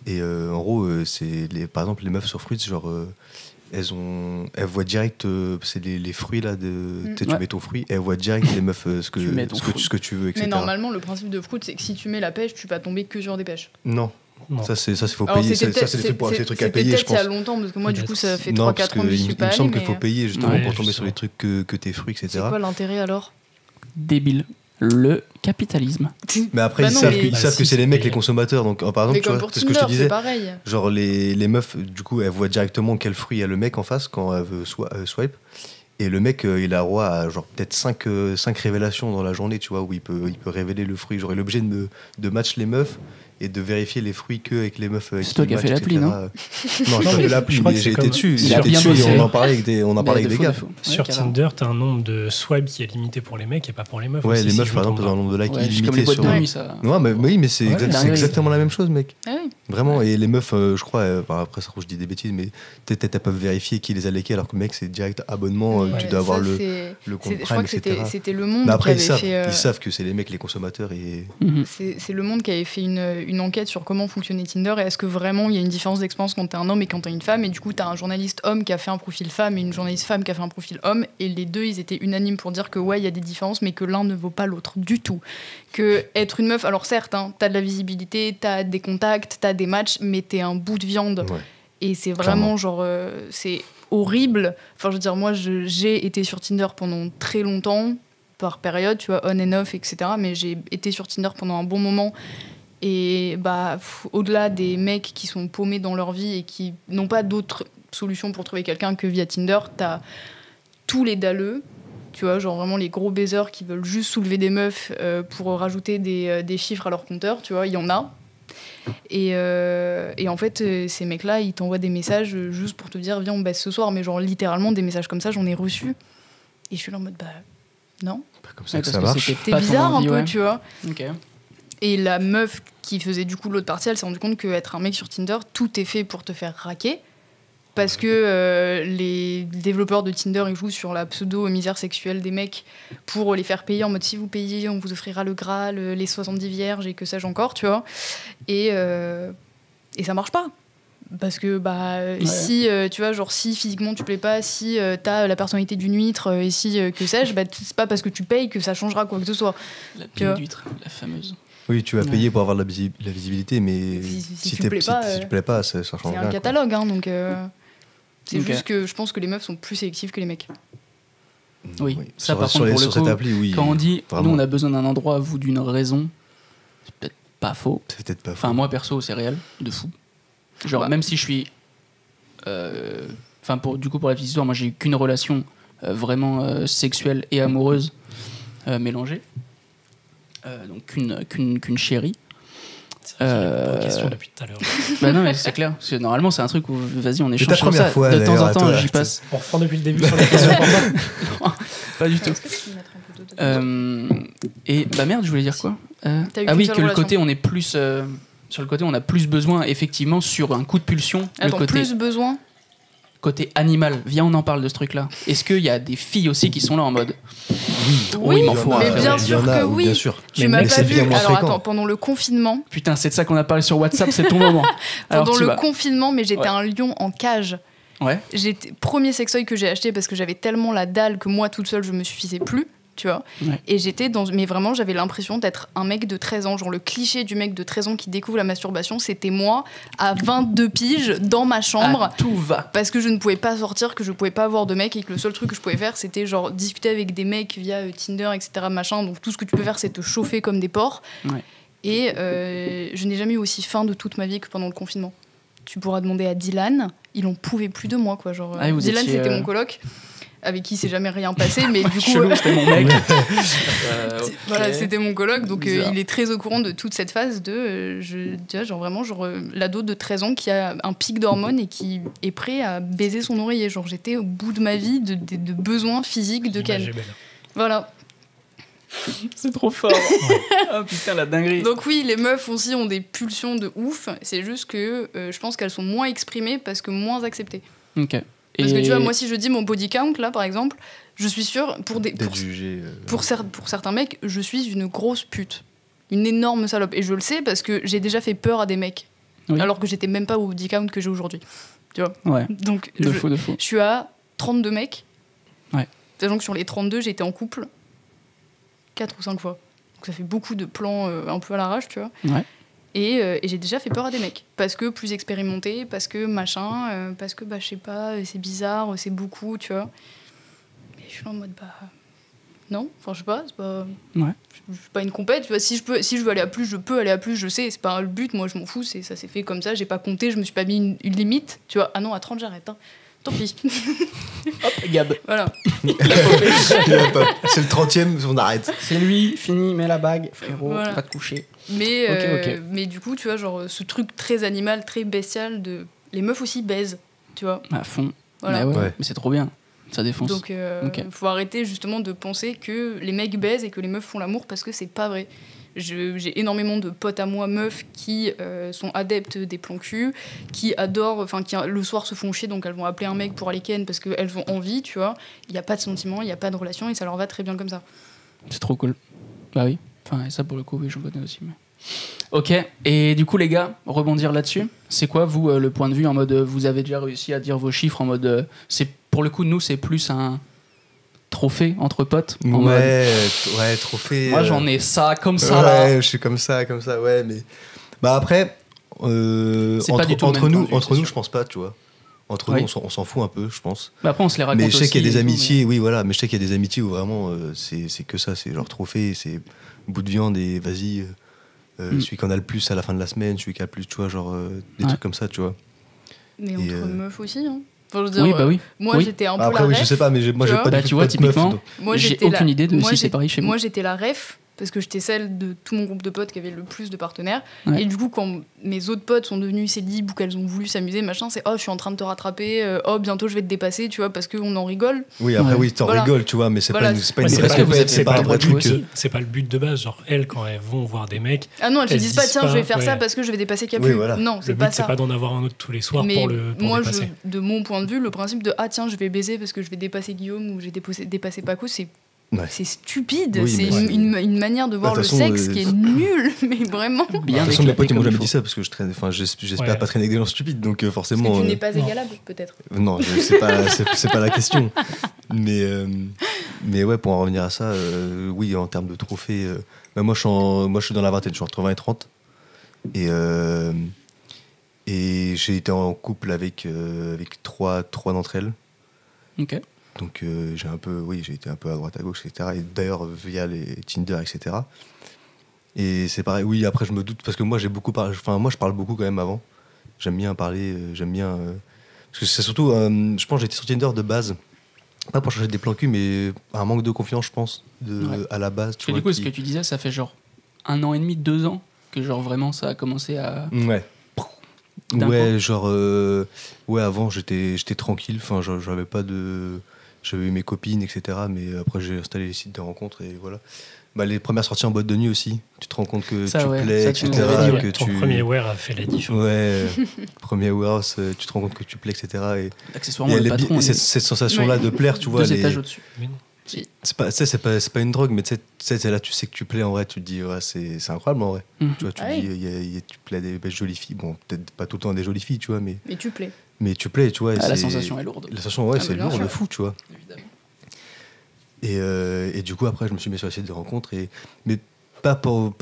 Et en gros, par exemple, les meufs sur Fruits, genre, elles voient direct, c'est les fruits là, tu sais, tu Ouais. mets ton fruit, elles voient direct les meufs Tu mets ton fruit. ce que tu veux, etc. Mais normalement, le principe de Fruit, c'est que si tu mets la pêche, tu vas tomber que sur des pêches. Non, Non. ça c'est faut Alors, payer. c'était Ça c'est des trucs peut-être- c'est des trucs à c'était payer, je peut-être il y a pense. longtemps, parce que moi, du coup, ça fait Non, 3-4 ans que j'y suis il pas me allée. semble qu'il mais faut payer justement Ouais, pour tomber sur justement. les trucs que tes fruits, C'est etc. quoi l'intérêt alors? Débile. Le capitalisme. Mais après, Bah ils non, savent mais- que, ils Bah savent si, que c'est les c'est mecs, payé. les consommateurs. Donc, par exemple, Mais tu vois, comme pour c'est ce que je te Tinder, c'est disais. pareil. Genre les meufs, du coup, elles voient directement quel fruit a le mec en face quand elle veut swipe. Et le mec, il a droit à genre peut-être 5 révélations dans la journée, tu vois, où il peut révéler le fruit. Genre, il est obligé de match les meufs et de vérifier les fruits que avec les meufs. C'est toi qui as fait l'appli, non? Non, j'ai pas fait l'appli, je crois mais que j'ai c'est été comme- dessus. Il a J'étais bien dessus et bossé. on en parlait avec des gars. Sur carrément. Tinder, t'as un nombre de swipes qui est limité pour les mecs et pas pour les meufs. Ouais, aussi, les si meufs, je par me exemple, trompe ont un nombre de likes Ouais, comme les illimité boîtes sur. de Ouais. nuit, ça. Ouais, mais oui, mais c'est Ouais, c'est dingue. exactement la même chose, mec. Ah oui. Vraiment, et les meufs, je crois, après ça, je dis des bêtises, mais peut-être elles peuvent vérifier qui les a likés, alors que le mec, c'est direct abonnement, Ouais, tu dois avoir ça, le c'est- compte je crois Prime, que etc. c'était Le Monde Mais après, qui avait fait. ils savent que c'est les mecs, les consommateurs, et Mhm. C'est Le Monde qui avait fait une enquête sur comment fonctionnait Tinder et est-ce que vraiment il y a une différence d'expérience quand t'es un homme et quand t'es une femme. Et du coup, t'as un journaliste homme qui a fait un profil femme et une journaliste femme qui a fait un profil homme. Et les deux, ils étaient unanimes pour dire que ouais, il y a des différences, mais que l'un ne vaut pas l'autre du tout. Que être une meuf, alors certes, hein, t'as de la visibilité, t'as des contacts, t'as des matchs, mais t'es un bout de viande. ouais. Et c'est vraiment genre, c'est horrible. Enfin, je veux dire, moi, j'ai été sur Tinder pendant très longtemps, par période, tu vois, on and off, etc. Mais j'ai été sur Tinder pendant un bon moment. Et bah, au-delà des mecs qui sont paumés dans leur vie et qui n'ont pas d'autre solution pour trouver quelqu'un que via Tinder, t'as tous les dalleux. Tu vois, genre vraiment les gros baisers qui veulent juste soulever des meufs pour rajouter des chiffres à leur compteur, tu vois, il y en a. Et en fait, ces mecs-là, ils t'envoient des messages juste pour te dire viens, on baisse ce soir. Mais genre littéralement, des messages comme ça, j'en ai reçu. Et je suis là en mode bah non. Pas comme ça Ouais, que parce ça que marche. c'était C'est pas ton bizarre envie, un peu, ouais. tu vois. Ok. Et la meuf qui faisait du coup l'autre partie, elle s'est rendue compte qu'être un mec sur Tinder, tout est fait pour te faire raquer. Parce que les développeurs de Tinder, ils jouent sur la pseudo-misère sexuelle des mecs pour les faire payer en mode si vous payez, on vous offrira le Graal, les 70 vierges et que sais-je encore, tu vois. Et ça marche pas. Parce que si tu vois, genre si physiquement tu plais pas, si t'as la personnalité d'une huître et si que sais-je, c'est pas parce que tu payes que ça changera quoi que ce soit. La Tu vois. pile d'huître, la fameuse. Oui, tu vas Ouais. payer pour avoir la visibilité, mais Si tu t'es- plais pas, si tu plais pas, ça change C'est rien. un quoi. catalogue, hein, donc c'est Ok. juste que je pense que les meufs sont plus sélectives que les mecs. Oui, ça, Sur- par sur contre, les- pour le sur cette coup, appli, oui. Quand on dit vraiment. nous on a besoin d'un endroit, vous d'une raison, c'est peut-être pas faux. C'est peut-être pas faux. Enfin, moi perso, c'est réel, de fou. Genre, Ouais. même si je suis. Enfin, pour la petite histoire, moi j'ai eu qu'une relation vraiment sexuelle et amoureuse mélangée. Donc qu'une chérie. C'est une question depuis tout à l'heure. Bah non, mais c'est clair. Parce que normalement, c'est un truc où, vas-y, on ta échange sur première ça. fois, de temps d'ailleurs, en à temps, toi, j'y tu- passe. On reprend depuis le début sur la question pendant. Pas du tout. Est-ce que tu peux mettre un peu d'eau dedans Et bah merde, je voulais dire quoi T'as eu Ah qu'une oui, seule que le relation. côté, on est plus. Sur le côté, on a plus besoin, effectivement, sur un coup de pulsion. Attends, le côté. plus besoin côté animal, viens, on en parle de ce truc-là. Est-ce qu'il y a des filles aussi qui sont là en mode Oui, il m'en faut un, mais frère. bien sûr que oui. Bien sûr. Tu m'as Mais pas c'est vu. bien moins Alors fréquent. attends, pendant le confinement, Putain, c'est de ça qu'on a parlé sur WhatsApp, c'est ton moment. Alors, pendant tu le vas. confinement, mais j'étais Ouais. un lion en cage. Ouais. J'étais premier sextoy que j'ai acheté parce que j'avais tellement la dalle que moi toute seule je me suffisais plus, tu vois. Ouais. Et j'étais dans, mais vraiment j'avais l'impression d'être un mec de 13 ans, genre le cliché du mec de 13 ans qui découvre la masturbation, c'était moi à 22 piges dans ma chambre. Ah, tout va. Parce que je ne pouvais pas sortir, que je pouvais pas avoir de mec et que le seul truc que je pouvais faire c'était genre discuter avec des mecs via Tinder, etc. machin. Donc tout ce que tu peux faire c'est te chauffer comme des porcs. Ouais. Et je n'ai jamais eu aussi faim de toute ma vie que pendant le confinement. Tu pourras demander à Dylan, il en pouvait plus de moi quoi. Genre, Ah, vous Dylan étiez, c'était mon coloc avec qui s'est jamais rien passé, mais du coup Chelou, c'était mon mec. voilà, ok. c'était mon coloc, donc Bizarre. il est très au courant de toute cette phase de tu vois, genre vraiment l'ado de 13 ans qui a un pic d'hormones et qui est prêt à baiser son oreiller. Genre j'étais au bout de ma vie de besoins physiques de L'image Ken. est belle. Voilà. C'est trop fort. Ah putain, la dinguerie. Donc oui, les meufs aussi ont des pulsions de ouf. C'est juste que je pense qu'elles sont moins exprimées parce que moins acceptées. Ok. Parce que Et- tu vois, moi si je dis mon body count là par exemple, je suis sûre D'être jugé. pour certains mecs, je suis une grosse pute. Une énorme salope. Et je le sais parce que j'ai déjà fait peur à des mecs. Oui. Alors que j'étais même pas au body count que j'ai aujourd'hui. Tu vois. Ouais, Donc de je, fou, de fou. je suis à 32 mecs. Ouais. Sachant que sur les 32, j'ai été en couple 4 ou 5 fois. Donc ça fait beaucoup de plans un peu à l'arrache, tu vois. Ouais. Et j'ai déjà fait peur à des mecs. Parce que plus expérimenté, parce que machin, parce que, bah, je sais pas, c'est bizarre, c'est beaucoup, tu vois. Et je suis en mode, bah. Non, enfin, je sais pas, c'est pas. Ouais. Je suis pas une compète, tu vois. Si je veux aller à plus, je peux aller à plus, je sais, c'est pas le but, moi je m'en fous, ça s'est fait comme ça, j'ai pas compté, je me suis pas mis une limite, tu vois. Ah non, à 30, j'arrête, hein. Tant pis. Hop, Gab. Voilà. C'est le 30e, on arrête. C'est lui, fini, mets la bague, frérot, Voilà. va te coucher. Mais, Ok. mais du coup, tu vois, genre, ce truc très animal, très bestial de. Les meufs aussi baisent, tu vois. À fond. Voilà. Bah ouais, Ouais. mais c'est trop bien. Ça défonce. Donc, Ok. faut arrêter justement de penser que les mecs baisent et que les meufs font l'amour parce que c'est pas vrai. J'ai énormément de potes à moi, meufs, qui sont adeptes des plans cul, qui adorent, enfin, qui le soir se font chier, donc elles vont appeler un mec pour aller ken parce qu'elles ont envie, tu vois. Il n'y a pas de sentiment, il n'y a pas de relation et ça leur va très bien comme ça. C'est trop cool. Bah oui. Enfin, et ça pour le coup, oui, j'en connais aussi. Mais... Ok. Et du coup, les gars, rebondir là-dessus. C'est quoi, vous, le point de vue en mode, vous avez déjà réussi à dire vos chiffres en mode, c'est pour le coup, nous, c'est plus un trophée entre potes. En mode, Ouais, trophée. moi, j'en ai ça comme ça là. Ouais, je suis comme ça, ouais, mais. Bah après, C'est pas du tout le entre même nous, point de vue, entre c'est nous, sûr. je pense pas, tu vois. Entre Oui. nous, on s'en fout un peu, je pense. Bah après, on se les raconte Mais je sais qu'il y a aussi des et tout, amitiés, oui, voilà, mais je sais qu'il y a des amitiés où vraiment c'est que ça, c'est genre trophée, c'est bout de viande et vas-y, celui qui en a le plus à la fin de la semaine, celui qui a le plus, tu vois, genre des Ouais. trucs comme ça, tu vois. Mais Et, entre meufs aussi, hein. Enfin, je veux dire, Oui, bah oui. moi, Oui. j'étais un peu Après, la oui, ref. je sais pas, mais moi, tu j'ai vois. pas Bah, du tu tout vois, de meuf, typiquement, donc- Moi, J'ai j'étais aucune idée de moi, si c'est j'ai- pareil chez vous. Moi, j'étais la ref parce que j'étais celle de tout mon groupe de potes qui avait le plus de partenaires. Ouais. Et du coup, quand mes autres potes sont devenus célibes ou qu'elles ont voulu s'amuser, machin, c'est oh, je suis en train de te rattraper, oh, bientôt je vais te dépasser, tu vois, parce qu'on en rigole. Oui, après, Ouais. oui, t'en Voilà. rigoles, tu vois, mais c'est Voilà. pas une Ouais, vraie c'est parce que vous compète, êtes c'est pas un séparés vrai de vous truc. aussi. C'est pas le but de base. Genre, elles, quand elles vont voir des mecs, Ah non, elles se Elles disent pas, disent tiens, pas, je vais faire ça ouais. parce que je vais dépasser Capu. Oui, voilà. Non, le c'est but, pas c'est ça. pas d'en avoir un autre tous les soirs Mais pour moi, dépasser. de mon point de vue, le principe de ah tiens, je vais baiser parce que je vais dépasser Guillaume ou j'ai dépassé Paco, Ouais. c'est stupide. Oui, c'est mais une manière de voir de le toute façon, sexe qui est nulle, mais vraiment. Bien De toute façon, mes éclaté potes, ils m'ont comme jamais il dit faut. ça parce que je traîne, enfin, j'espère Ouais. pas traîner avec des gens stupides, donc Parce forcément. que tu n'es pas non. égalable, peut-être. Non, c'est pas la question. Mais ouais, pour en revenir à ça, oui, en termes de trophées, bah, moi, je suis dans la vingtaine, je suis entre 20 et 30. Et j'ai été en couple avec trois d'entre elles. Ok. Donc j'ai été un peu à droite à gauche, etc. Et d'ailleurs, via les Tinder, etc. Et c'est pareil, oui, après, je me doute, parce que moi, moi, je parle beaucoup quand même avant. J'aime bien parler, parce que c'est surtout, je pense que j'étais sur Tinder de base, pas pour chercher des plans cul, mais un manque de confiance, je pense, Ouais. à la base. Parce que du coup, ce que tu disais, ça fait genre 1 an et demi, 2 ans que genre vraiment ça a commencé à. Ouais. D'un Ouais, genre, ouais, avant, j'étais tranquille, enfin, j'avais pas de. J'avais eu mes copines, etc. Mais après, j'ai installé les sites de rencontres et voilà. Bah, les premières sorties en boîte de nuit aussi. Tu te rends compte que Ça, tu ouais. plais, Ça, tu etc. nous avais dit, ouais. que Ton tu... premier wear a fait la diff. Ouais, premier warehouse, tu te rends compte que tu plais, etc. Et Accessoirement, le patron, cette sensation-là de plaire, tu vois. 2 étages au-dessus. Mais non. C'est pas une drogue, mais tu sais, là, tu sais que tu plais en vrai. Tu te dis, ouais, c'est incroyable en vrai. Mhm. Tu vois, tu Ah dis, oui. tu plais à des belles jolies filles. Bon, peut-être pas tout le temps à des jolies filles, tu vois, mais Mais tu plais. tu plais, tu vois. et Ah, la c'est- sensation est lourde. La sensation, ouais, Ah, c'est mais bien lourd de sûr. fou, tu vois. Évidemment. Et du coup, après, je me suis mis sur les sites de rencontres. Mais pas pour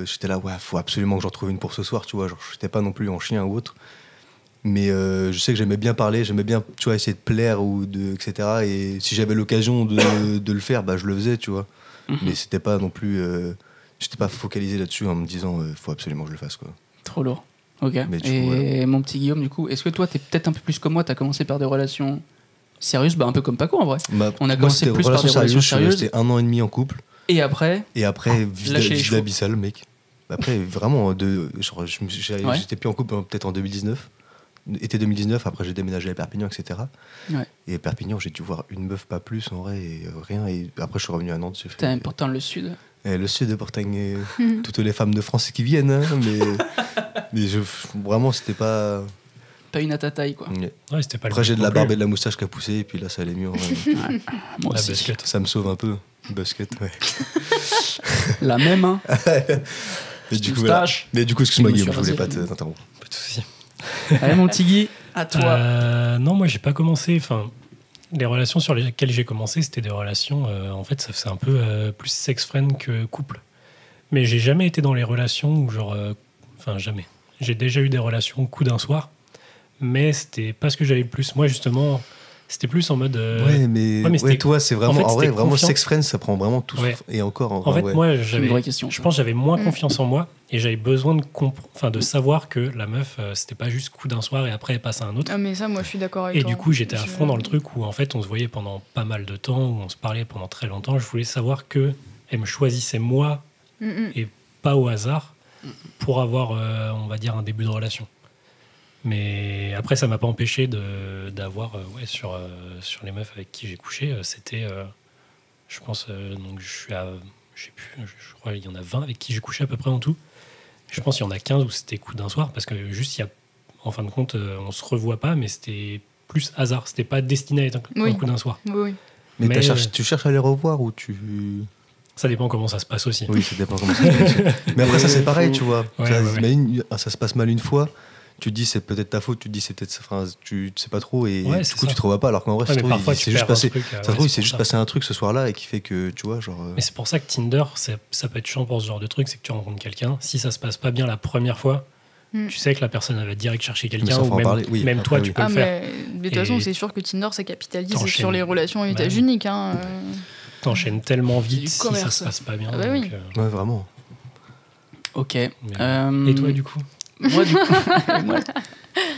j'étais là, ouais, faut absolument que j'en trouve une pour ce soir, tu vois. Genre, j'étais pas non plus en chien ou autre. Mais je sais que j'aimais bien parler, j'aimais bien, tu vois, essayer de plaire, etc. Et si j'avais l'occasion de le faire, bah, je le faisais, tu vois. Mhm. Mais c'était pas non plus. J'étais pas focalisé là-dessus en me disant, faut absolument que je le fasse, quoi. Trop lourd. Ok. Mais du coup, Et mon petit Guillaume, du coup, est-ce que toi, t'es peut-être un peu plus comme moi, t'as commencé par des relations sérieuses, bah un peu comme Paco en vrai. On a commencé c'était plus par des relations Je suis sérieuses. resté 1 an et demi en couple. Et après, Et après, lâcher les vide chevaux. abyssal, mec. Après, vraiment, j'étais Ouais. plus en couple peut-être en 2019. Été 2019, après j'ai déménagé à Perpignan, etc. Ouais. Et à Perpignan, j'ai dû voir une meuf, pas plus en vrai, et rien. Et après, je suis revenu à Nantes. J'ai fait, t'as pourtant le sud. le sud de Portagne, toutes les femmes de France qui viennent, hein, mais vraiment, c'était pas. Pas une à ta taille, quoi. Ouais, c'était pas le Après, j'ai but de la non barbe plus. et de la moustache qui a poussé, et puis là, ça allait mieux. En vrai. Moi La aussi. basket. Ça me sauve un peu. Basket, ouais. La même, hein. Mais du coup, voilà. Moustache. Mais du coup, excuse-moi, Je me Guillaume, je suis voulais rasé. pas t'interrompre. Pas de soucis. Allez, mon petit Guy, à toi. Non, moi, j'ai pas commencé. Enfin, les relations sur lesquelles j'ai commencé, c'était des relations. En fait, ça faisait un peu plus sex-friend que couple. Mais j'ai jamais été dans les relations où, genre. Enfin, jamais. J'ai déjà eu des relations coup d'un soir. Mais c'était pas ce que j'avais le plus. Moi, justement, c'était plus en mode. Ouais, mais c'était- toi, c'est vraiment. en fait, En vrai, c'était vraiment, confiant. sex friend, ça prend vraiment tout. Ouais. Et encore, en En vrai, fait, ouais. moi, C'est une j'avais. vraie question. Je pense que j'avais moins Mm. confiance en moi et j'avais besoin de savoir que la meuf, c'était pas juste coup d'un soir et après elle passe à un autre. Ah, mais ça, moi, je suis d'accord avec Et toi. du coup, j'étais à Je- fond dans le truc où en fait, on se voyait pendant pas mal de temps, où on se parlait pendant très longtemps. Je voulais savoir que elle me choisissait moi, Mm, mm. pas au hasard, pour avoir, on va dire, un début de relation. Mais après, ça m'a pas empêché d'avoir, sur les meufs avec qui j'ai couché, c'était, je pense, donc je suis à, je sais plus, je crois qu'il y en a 20 avec qui j'ai couché à peu près en tout. Je pense qu'il y en a 15 où c'était coup d'un soir, parce que juste, en fin de compte, on se revoit pas, mais c'était plus hasard. C'était pas destiné à être un Oui. coup d'un soir. Oui, oui. Mais Mais- tu cherches à les revoir ou tu. Ça dépend comment ça se passe aussi. Oui, ça dépend comment ça se passe. Mais après, ça, c'est pareil, tu vois. Ouais, ça, ouais. imagine, ça se passe mal une fois. Tu te dis c'est peut-être ta faute, tu te dis c'est peut-être, enfin, tu sais pas trop et Ouais, du c'est coup ça. tu te revois pas alors qu'en vrai Ouais, ça se mais trouve, parfois, il tu s'est juste perds un passé, truc, ça ouais, se trouve il c'est s'est pour juste ça. passé un truc ce soir-là et qui fait que tu vois genre. Mais c'est pour ça que Tinder, ça peut être chiant pour ce genre de truc, c'est que tu rencontres quelqu'un, si ça se passe pas bien la première fois, Mm. tu sais que la personne elle va direct chercher Mais quelqu'un, ça, faut ou en même, parler. Oui, même après, toi oui. tu peux Ah, le faire. mais de toute façon, Et c'est sûr que Tinder, ça capitalise t'enchaînes. sur les relations à Bah usage oui. unique. Hein. T'enchaînes tellement C'est du vite si ça commerce. se passe pas bien. Ah bah donc, oui. Ouais, vraiment. Ok. mais- Euh, Et toi du coup Moi, du coup, moi,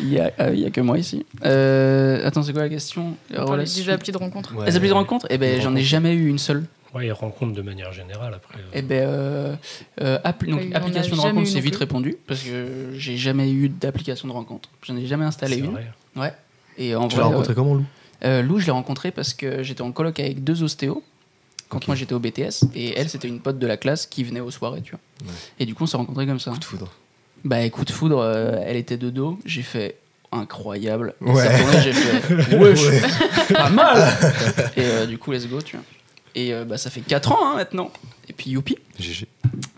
il y a que moi ici. Attends, c'est quoi la question? Les On parlait relations- des applis de rencontre. Ouais. Les applis de rencontre? Eh ben, Les j'en ai rencontres. jamais eu une seule. Ouais, et rencontre de manière générale après. Eh ben, donc, Oui, on application de n'a jamais rencontre, eu c'est non vite plus. répondu parce que j'ai jamais eu d'application de rencontre. J'en ai jamais installé C'est une. vrai. Ouais. Et en Tu vrai, l'as rencontré comment, Lou? Lou, je l'ai rencontrée parce que j'étais en coloc avec 2 ostéos quand Ok. moi j'étais au BTS et elle c'était une pote de la classe qui venait aux soirées, tu vois. Ouais. Et du coup on s'est rencontrés comme ça. Coup de foudre. Bah coup de foudre, elle était de dos, j'ai fait incroyable. Et Ouais. ça tournait, j'ai fait wesh, pas mal. Et du coup let's go, tu vois. Et bah ça fait 4 ans hein, maintenant. Et puis youpi. GG.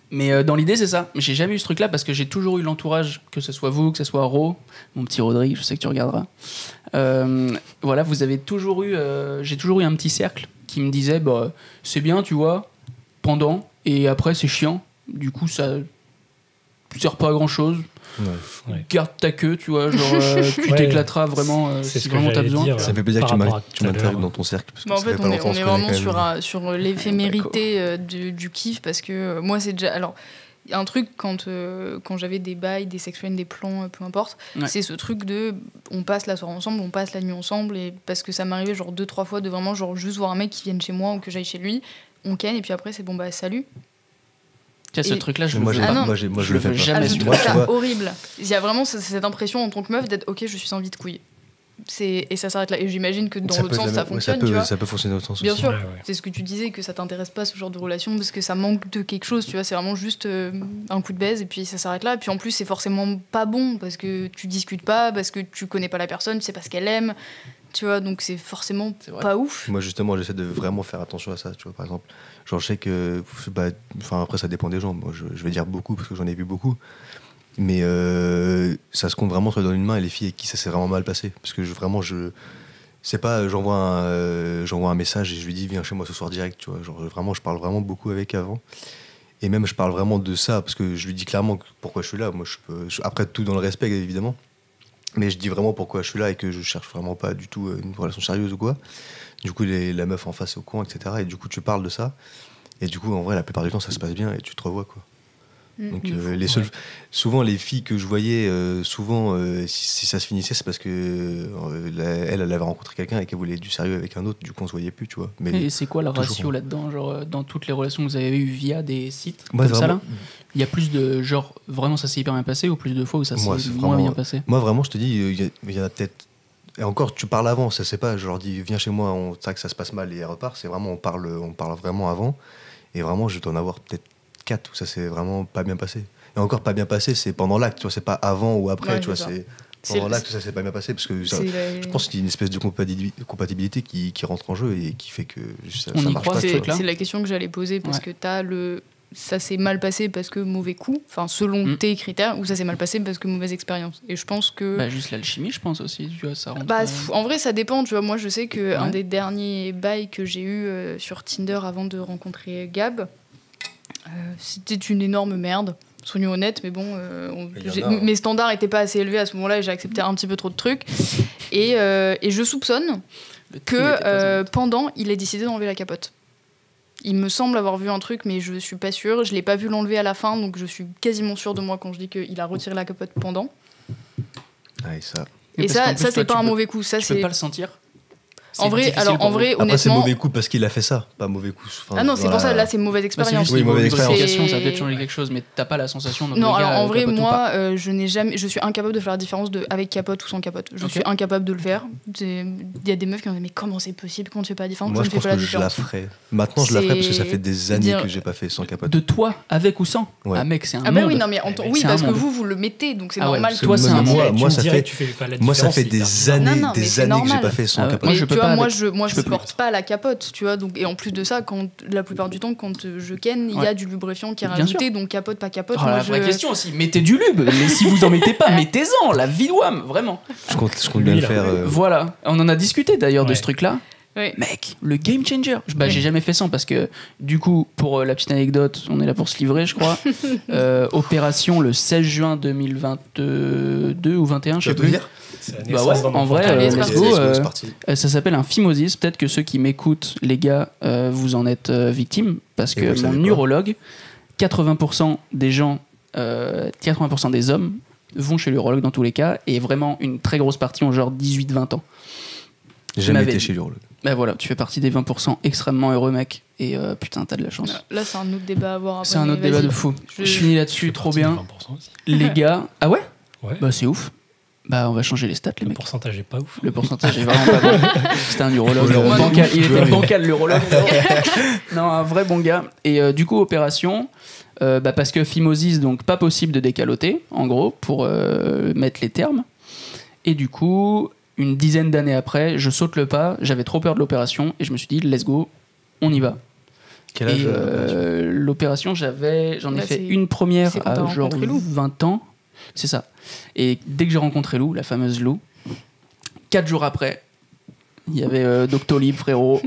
Mais dans l'idée, c'est ça. J'ai jamais eu ce truc-là parce que j'ai toujours eu l'entourage, que ce soit vous, que ce soit Ro, mon petit Rodrigue, je sais que tu regarderas. Voilà, vous avez toujours eu. J'ai toujours eu un petit cercle qui me disait bah, c'est bien, tu vois, pendant, et après, c'est chiant. Du coup, ça sert pas à grand-chose. Ouais. Ouais. Garde ta queue, tu vois, genre, tu Ouais. t'éclateras vraiment C'est si ce que vraiment t'as j'allais besoin. dire. Ça me fait plaisir que Par rapport à tu tout à m'intègres l'heure. dans ton cercle. Parce que Bah, en ça fait, fait pas on est, longtemps on se est connaît vraiment quand même. sur l'éphémérité du kiff parce que moi, c'est déjà. Alors, il y a un truc quand j'avais des bails, des sex friends, des plans, peu importe, Ouais. c'est ce truc de on passe la soirée ensemble, on passe la nuit ensemble, et parce que ça m'arrivait genre 2-3 fois de vraiment genre juste voir un mec qui vienne chez moi ou que j'aille chez lui, on ken et puis après c'est bon bah salut. Tu sais, ce Et- truc-là, je Moi, le j'ai fais Ah pas. non. moi, je le fais pas. jamais je su. trouve Moi, tu ça vois, horrible. Il y a vraiment cette impression en tant que meuf d'être ok, je suis envie de couille. Et ça s'arrête là. Et j'imagine que dans l'autre sens, ça fonctionne, tu vois. Ça peut fonctionner dans l'autre sens Bien aussi. sûr, Ouais. c'est ce que tu disais, que ça t'intéresse pas, ce genre de relation, parce que ça manque de quelque chose, tu vois. C'est vraiment juste un coup de baise, et puis ça s'arrête là. Et puis en plus, c'est forcément pas bon, parce que tu discutes pas, parce que tu connais pas la personne, tu sais pas ce qu'elle aime, tu vois. Donc c'est forcément pas ouf. Moi, justement, j'essaie de vraiment faire attention à ça, tu vois, par exemple. Genre, je sais que... après, ça dépend des gens. Moi, je vais dire beaucoup, parce que j'en ai vu beaucoup. Mais ça se compte vraiment sur les doigts d'une main, et les filles avec qui ça s'est vraiment mal passé. Parce que c'est pas, j'envoie un message et je lui dis viens chez moi ce soir direct, tu vois. Genre vraiment, je parle vraiment beaucoup avec avant. Et même je parle vraiment de ça parce que je lui dis clairement pourquoi je suis là. Moi, après tout dans le respect évidemment, mais je dis vraiment pourquoi je suis là et que je cherche vraiment pas du tout une relation sérieuse ou quoi. Du coup, la meuf en face est au courant, etc. Et du coup, tu parles de ça. Et du coup, en vrai, la plupart du temps, ça se passe bien et tu te revois, quoi. Donc souvent les filles que je voyais si ça se finissait c'est parce que elle avait rencontré quelqu'un et qu'elle voulait du sérieux avec un autre, du coup on se voyait plus, tu vois. Mais et c'est quoi le ratio là-dedans, genre dans toutes les relations que vous avez eues via des sites moi, comme ça vraiment, là, il y a plus de genre vraiment ça s'est hyper bien passé ou plus de fois où ça s'est moins bien passé? Moi vraiment je te dis il y en a peut-être, et encore tu parles avant, ça c'est pas je leur dis viens chez moi, ça que ça se passe mal et elle repart, c'est vraiment on parle vraiment avant, et vraiment je dois en avoir peut-être 4 où ça s'est vraiment pas bien passé. Et encore pas bien passé, c'est pendant l'acte, tu vois, c'est pas avant ou après, tu vois, c'est pendant l'acte que ça s'est pas bien passé, parce que je pense qu'il y a une espèce de compatibilité qui rentre en jeu et qui fait que ça marche pas. C'est la question que j'allais poser, parce que t'as ça s'est mal passé parce que mauvais coup, enfin selon tes critères, ou ça s'est mal passé parce que mauvaise expérience. Et je pense que juste l'alchimie, je pense aussi, tu vois, ça rentre. En vrai, ça dépend, tu vois. Moi, je sais que un des derniers bails que j'ai eu sur Tinder avant de rencontrer Gab, c'était une énorme merde, soyons honnêtes, mais bon, mes standards n'étaient pas assez élevés à ce moment-là et j'ai accepté un petit peu trop de trucs. Et je soupçonne que pendant, il ait décidé d'enlever la capote. Il me semble avoir vu un truc, mais je suis pas sûre. Je l'ai pas vu l'enlever à la fin, donc je suis quasiment sûre de moi quand je dis qu'il a retiré la capote pendant. Et ça, c'est pas un mauvais coup. Ça, tu peux pas le sentir. En vrai, honnêtement. Après, c'est mauvais coup parce qu'il a fait ça, pas mauvais coup. Ah non, c'est pour ça, là, c'est mauvaise expérience. Oui, mauvaise expérience. Ça peut être changer quelque chose, mais t'as pas la sensation. Non, alors en vrai, moi, je suis incapable de faire la différence avec capote ou sans capote. Je suis incapable de le faire. Il y a des meufs qui me disent mais comment c'est possible, comment tu fais pas la différence? Moi, je pense que je la ferai. Maintenant, je la ferai parce que ça fait des années que j'ai pas fait sans capote. De toi, avec ou sans? Ah mec, c'est un monde. Ah bah oui, non mais oui, parce que vous le mettez, donc c'est normal. Toi, c'est un monde. Moi, ça fait des années que j'ai pas fait sans capote. Moi, je supporte pas la capote, tu vois. Donc, et en plus de ça, la plupart du temps, quand je ken, il y a du lubrifiant qui est rajouté, donc capote, pas capote. La vraie question aussi, mettez du lube, mais si vous en mettez pas, mettez-en, la vie d'ouam, vraiment. Je compte bien le faire. Voilà, on en a discuté d'ailleurs de ce truc-là. Oui. Mec, le game changer. J'ai jamais fait ça parce que du coup, pour la petite anecdote, on est là pour se livrer, je crois. Opération le 16 juin 2022 ou 21, je sais plus. En vrai, ça s'appelle un phimosis. Peut-être que ceux qui m'écoutent, les gars, vous en êtes victimes parce que mon urologue, 80% des gens, 80% des hommes vont chez l'urologue dans tous les cas, et vraiment une très grosse partie ont genre 18-20 ans. J'ai jamais été chez l'urologue. Ben voilà, tu fais partie des 20% extrêmement heureux, mec. Et putain, t'as de la chance. Là, c'est un autre débat à avoir. C'est un autre débat de fou. Je finis là-dessus, trop bien. Les gars. Ah ouais? Bah, c'est ouf. Bah, on va changer les stats, les mecs. Le pourcentage est pas ouf. Le pourcentage est vraiment pas bon. C'était un urologue. Il était bancal, l'urologue. Non, un vrai bon gars. Et du coup, opération. Parce que phimosis, donc pas possible de décaloter, en gros, pour mettre les termes. Et du coup, une dizaine d'années après, je saute le pas. J'avais trop peur de l'opération et je me suis dit, let's go, on y va. Quel âge l'opération, j'en ai fait une première à genre 20 ans. C'est ça. Et dès que j'ai rencontré Lou, la fameuse Lou, 4 jours après, il y avait Doctolib, frérot,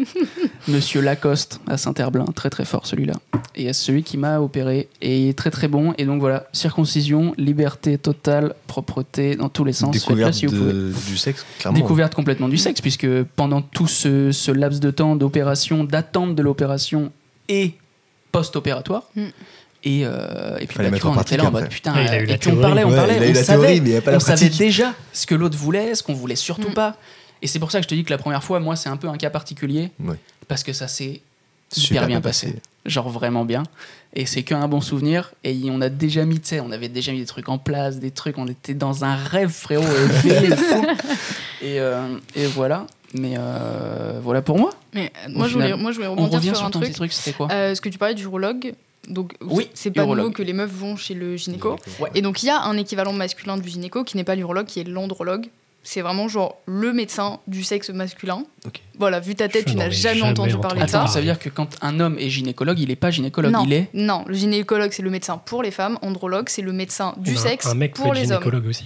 Monsieur Lacoste à Saint-Herblain, très très fort celui-là. Et celui qui m'a opéré est très très bon. Et donc voilà, circoncision, liberté totale, propreté dans tous les sens. Découverte du sexe, clairement. Découverte complètement du sexe, puisque pendant tout ce laps de temps d'opération, d'attente de l'opération et post-opératoire, et puis on était là en mode putain, et puis on parlait, on savait déjà ce que l'autre voulait, ce qu'on voulait surtout pas. Et c'est pour ça que je te dis que la première fois, moi, c'est un peu un cas particulier, parce que ça s'est super bien passé. Genre vraiment bien. Et c'est qu'un bon souvenir. Et on a déjà mis, tu sais, on avait déjà mis des trucs en place, des trucs, on était dans un rêve, frérot, fou. Et voilà. Mais voilà pour moi. Mais moi, je voulais On rebondir revient sur un ton truc. petit truc, c'était quoi? Ce que tu parlais d'urologue. Donc, Oui, c'est pas urologue. nouveau que les meufs vont chez le gynéco. Ouais. Et donc, il y a un équivalent masculin du gynéco qui n'est pas l'urologue, qui est l'andrologue. C'est vraiment genre le médecin du sexe masculin. Ok. Voilà, vu ta tête, Je tu n'en n'as ai jamais jamais entendu entendu parler de Attends, ça. ça veut dire que quand un homme est gynécologue, il est pas gynécologue, Non, il est. non, le gynécologue, c'est le médecin pour les femmes. Andrologue, c'est le médecin du sexe Un mec peut pour être les hommes. gynécologue aussi.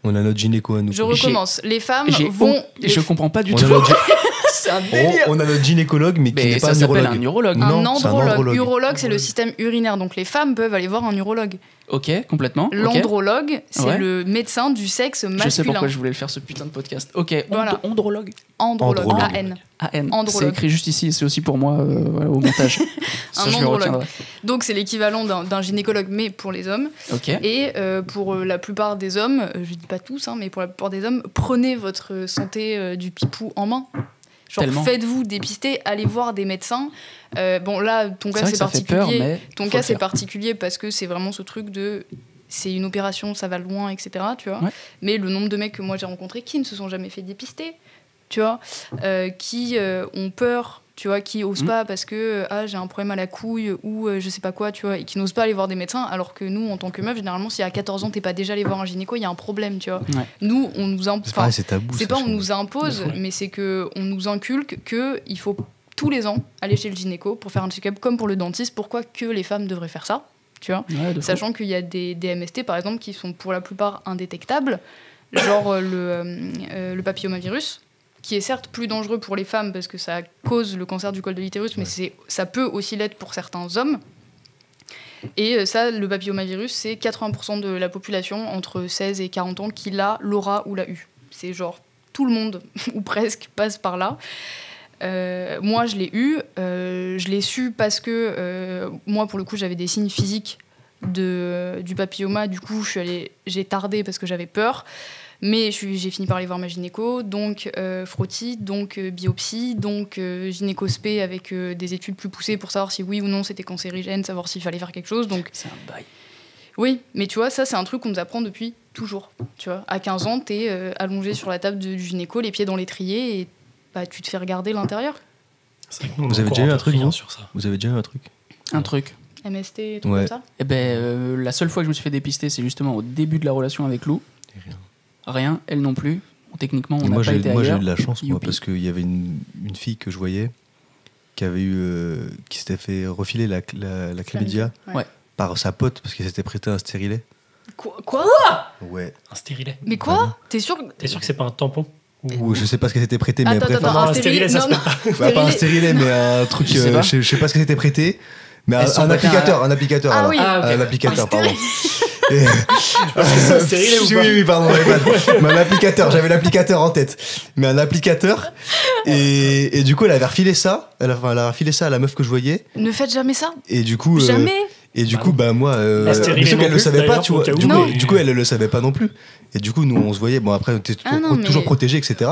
On a notre gynéco à nous. Je recommence. Les femmes vont. Je comprends pas du On tout. a notre, C'est un on a notre gynécologue, mais qui Mais n'est pas ça un s'appelle urologue. un urologue. Non, Un c'est un andrologue. andrologue. Urologue, c'est le système urinaire. Donc les femmes peuvent aller voir un urologue. Ok, complètement. ok. L'andrologue, c'est Ouais. le médecin du sexe Je sais masculin. pourquoi je voulais le faire ce putain de podcast. Ok, Voilà. andrologue. Andrologue. Andrologue. AN. AN. C'est Andrologue. écrit juste ici, c'est aussi pour moi voilà, au montage. Ça, Un je le andrologue. retiendrai. Donc c'est l'équivalent d'un gynécologue, mais pour les hommes. Ok. Et pour la plupart des hommes, je dis pas tous, hein, mais pour la plupart des hommes, prenez votre santé du pipou en main. Genre, Tellement. faites-vous dépister, allez voir des médecins. Bon, là, ton C'est cas, vrai c'est que ça fait peur, particulier. mais Ton faut cas, le c'est faire. particulier parce que c'est vraiment ce truc de. C'est une opération, ça va loin, etc. Tu vois. Ouais. Mais le nombre de mecs que moi j'ai rencontrés qui ne se sont jamais fait dépister, tu vois, qui ont peur, tu vois, qui osent pas parce que j'ai un problème à la couille ou je sais pas quoi, tu vois, et qui n'osent pas aller voir des médecins, alors que nous, en tant que meufs, généralement, si à 14 ans t'es pas déjà allé voir un gynéco, il y a un problème, tu vois. Ouais. Nous, on nous C'est pareil, c'est tabou. c'est ça, pas je on nous impose, De fou. mais c'est que on nous inculque que il faut tous les ans aller chez le gynéco pour faire un check-up comme pour le dentiste. Pourquoi que les femmes devraient faire ça, tu vois? Ouais, de fou. Sachant qu'il y a des MST par exemple qui sont pour la plupart indétectables, genre le papillomavirus, qui est certes plus dangereux pour les femmes parce que ça cause le cancer du col de l'utérus, mais ça peut aussi l'être pour certains hommes. Et ça, le papillomavirus, c'est 80% de la population entre 16 et 40 ans qui l'aura ou l'a eu. C'est genre tout le monde, ou presque, passe par là. Moi, je l'ai eu. Je l'ai su parce que moi, pour le coup, j'avais des signes physiques du papilloma. Du coup, j'ai tardé parce que j'avais peur. Mais j'ai fini par aller voir ma gynéco, donc frottis, donc biopsie, donc gynécospé avec des études plus poussées pour savoir si oui ou non c'était cancérigène, savoir s'il fallait faire quelque chose. Donc C'est un bail. oui, mais tu vois, ça c'est un truc qu'on nous apprend depuis toujours. Tu vois, à 15 ans, t'es allongé sur la table du gynéco, les pieds dans l'étrier, et bah, tu te fais regarder l'intérieur. C'est vrai que nous, on Vous a avez encore déjà eu un entendu truc, rien vous sur ça. Vous avez déjà eu un truc Un truc. MST, tout Ouais. comme ça. Eh ben, la seule fois que je me suis fait dépister, c'est justement au début de la relation avec Lou. Et rien. Rien, elle non plus. Bon, techniquement, on Et n'a moi, pas été j'ai ailleurs. eu de la chance, moi, Youpi. parce qu'il y avait une fille que je voyais qui avait eu, qui s'était fait refiler la chlamydia Ouais. par sa pote parce qu'elle s'était prêtée un stérilet. Quoi Ouais. Un stérilet. Mais quoi? T'es sûr que... T'es sûr que c'est pas un tampon? Ou je sais pas ce qu'elle s'était prêtée, mais Attends, bref. attends, non, un un stérilet, ça se non, fait non. Bah, pas un stérilet, mais un truc, Je sais pas. je sais pas ce qu'elle s'était prêtée. Mais Elles sont un prêtées applicateur, un applicateur. Ah alors. oui. Ah, ok. Un applicateur, Un pardon. c'est un stérilet ou Oui, pas oui, pardon. Mais un applicateur, j'avais l'applicateur en tête. Mais un applicateur. Et du coup, elle avait refilé ça. Elle a refilé ça à la meuf que je voyais. Ne faites jamais ça. Et du coup. Jamais. Et du Bah coup, non. bah moi, La stérilet mais sauf non qu'elle le plus, savait pas, d'ailleurs, tu vois. au cas où, Du coup, mais- du coup, elle le savait pas non plus. Et du coup, nous, on se voyait. Bon, après, on était Ah non, mais- toujours protégés, etc.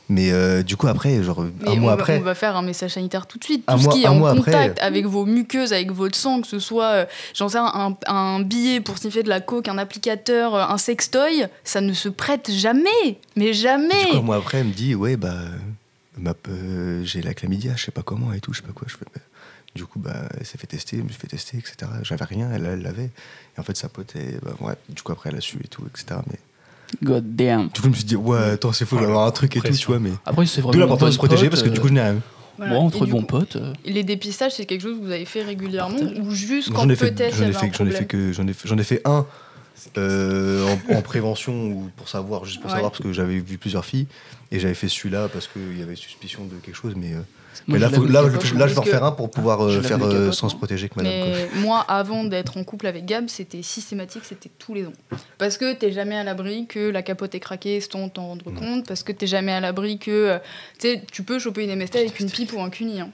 Mais du coup, après, genre, Mais un mois on après. va faire un message sanitaire tout de suite. Un Tout mois- ce qui est un en mois contact après. avec vos muqueuses, avec votre sang, que ce soit, j'en sais rien, un billet pour sniffer de la coke, un applicateur, un sextoy, ça ne se prête jamais. Mais jamais. Du coup, un mois après, elle me dit, ouais, bah, j'ai la chlamydia, je sais pas comment et tout, je sais pas quoi. Du coup, bah, elle s'est fait tester, je me suis fait tester, etc. J'avais rien, elle l'avait. Et en fait, sa pote, bah, ouais, du coup, après, elle a su et tout, etc. Mais God damn. du coup, je me suis dit, ouais, attends, c'est fou, je vais avoir un truc et tout, tu vois. Mais Après, c'est vraiment. d'où l'important de bon se protéger pote, parce que du coup, je n'ai rien. Voilà. Bon, entre Et du bons coup, potes. les dépistages, c'est quelque chose que vous avez fait régulièrement Partage. ou juste quand J'en ai fait, peut-être il y avait un problème. j'en ai fait un en prévention ou pour savoir, juste pour Ouais. savoir, parce que j'avais vu plusieurs filles et j'avais fait celui-là parce qu'il y avait suspicion de quelque chose, mais. Moi, Mais là, je lave mes là, capotes, je moi. vais en faire un pour pouvoir je lave faire mes capotes, sans moi. se protéger avec madame. quoi. Mais moi, avant d'être en couple avec Gab, c'était systématique, c'était tous les ans. Parce que t'es jamais à l'abri que la capote est craquée sans t'en rendre compte, parce que t'es jamais à l'abri que... tu sais, tu peux choper une MST avec une pipe ou un cuni. Hein.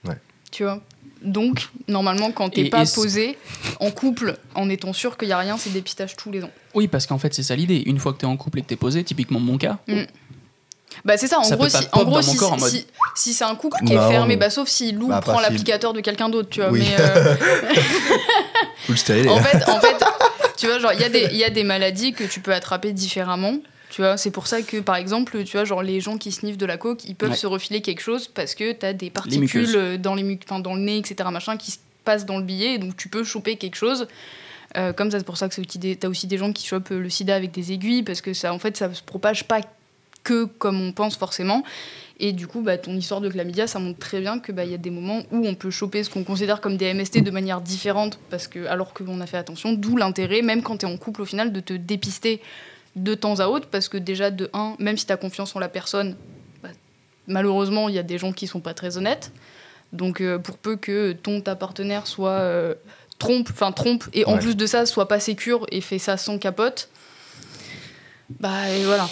Ouais. Tu vois. Donc, normalement, quand t'es Et pas ce- posé en couple, en étant sûr qu'il y a rien, c'est dépistage tous les ans. Oui, parce qu'en fait, c'est ça l'idée. Une fois que t'es en couple et que t'es posé, typiquement mon cas, Bah c'est ça, en Ça gros, peut pas si, pop en gros, dans si, mon corps en mode- si c'est un couple qui est Non. fermé, bah sauf si Lou Bah, prend pas si- l'applicateur de quelqu'un d'autre, tu vois. Oui. Mais Ou le stérilet. en fait, tu vois, genre, il y a des maladies que tu peux attraper différemment, Tu vois, c'est pour ça que, par exemple, tu vois, genre les gens qui sniffent de la coke, ils peuvent se refiler quelque chose parce que t'as des particules dans le nez, etc., machin, qui se passent dans le billet, et donc tu peux choper quelque chose. Comme ça, c'est pour ça que t'as aussi des gens qui chopent le sida avec des aiguilles, parce que ça, en fait, ça se propage pas que comme on pense forcément. Et du coup, ton histoire de chlamydia, ça montre très bien que y a des moments où on peut choper ce qu'on considère comme des MST de manière différente, parce que, alors qu'on a fait attention, d'où l'intérêt, même quand t'es en couple au final, de te dépister de temps à autre, parce que déjà, de un, même si t'as confiance en la personne, malheureusement, il y a des gens qui sont pas très honnêtes. Donc, pour peu que ta partenaire soit... trompe, et en plus de ça, soit pas sécure et fait ça sans capote, et voilà.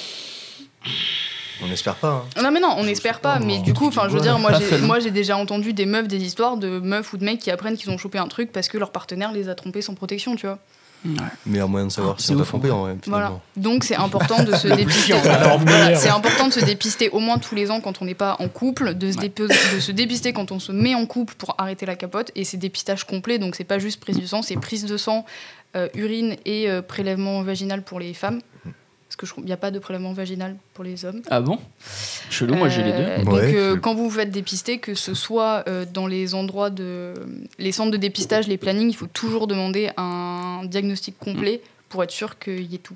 On n'espère pas. Hein. Non mais non, on n'espère pas, mais du coup, je veux dire, moi j'ai déjà entendu des histoires de meufs ou de mecs qui apprennent qu'ils ont chopé un truc parce que leur partenaire les a trompés sans protection, tu vois. Ouais. Meilleur moyen de savoir si on t'a trompé en vrai. Voilà. Donc c'est important de se dépister. C'est important de se dépister au moins tous les ans quand on n'est pas en couple, de se dépister quand on se met en couple pour arrêter la capote. Et c'est dépistage complet, donc c'est pas juste prise du sang, c'est prise de sang, urine et prélèvement vaginal pour les femmes. Parce qu'il n'y a pas de prélèvement vaginal pour les hommes. Ah bon ? Chelou, moi j'ai les deux. Donc quand vous vous faites dépister, que ce soit dans les endroits les centres de dépistage, les plannings, il faut toujours demander un diagnostic complet pour être sûr qu'il y ait tout.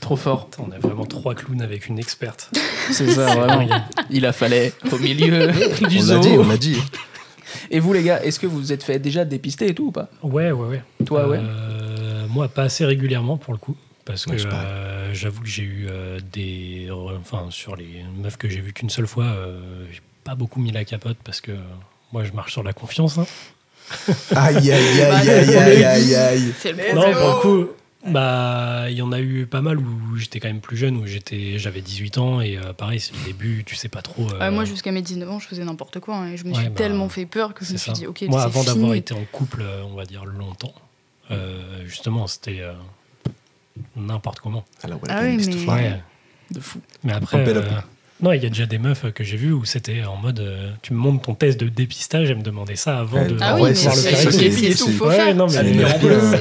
Trop fort. On a vraiment 3 clowns avec une experte. C'est ça, vraiment. Il a fallu au milieu du zoo. On l'a dit. Et vous les gars, est-ce que vous vous êtes fait déjà dépister et tout ou pas ? Ouais. Toi, ouais. Moi, pas assez régulièrement pour le coup. Parce que j'avoue que j'ai eu sur les meufs que j'ai vues qu'une seule fois, j'ai pas beaucoup mis la capote parce que moi je marche sur la confiance. Hein. Aïe. C'est le non, pour le coup, il y en a eu pas mal où j'étais quand même plus jeune, où j'avais 18 ans et pareil, c'est le début, tu sais pas trop. Moi jusqu'à mes 19 ans, je faisais n'importe quoi et je me suis tellement fait peur que je me suis dit, ok, moi, c'est avant fini. d'avoir été en couple, on va dire longtemps, justement, c'était. N'importe comment. De fou. Mais après, non, il y a déjà des meufs que j'ai vues où c'était en mode tu me montres ton test de dépistage et me demander ça avant de pouvoir le faire. C'est tout, faut faire.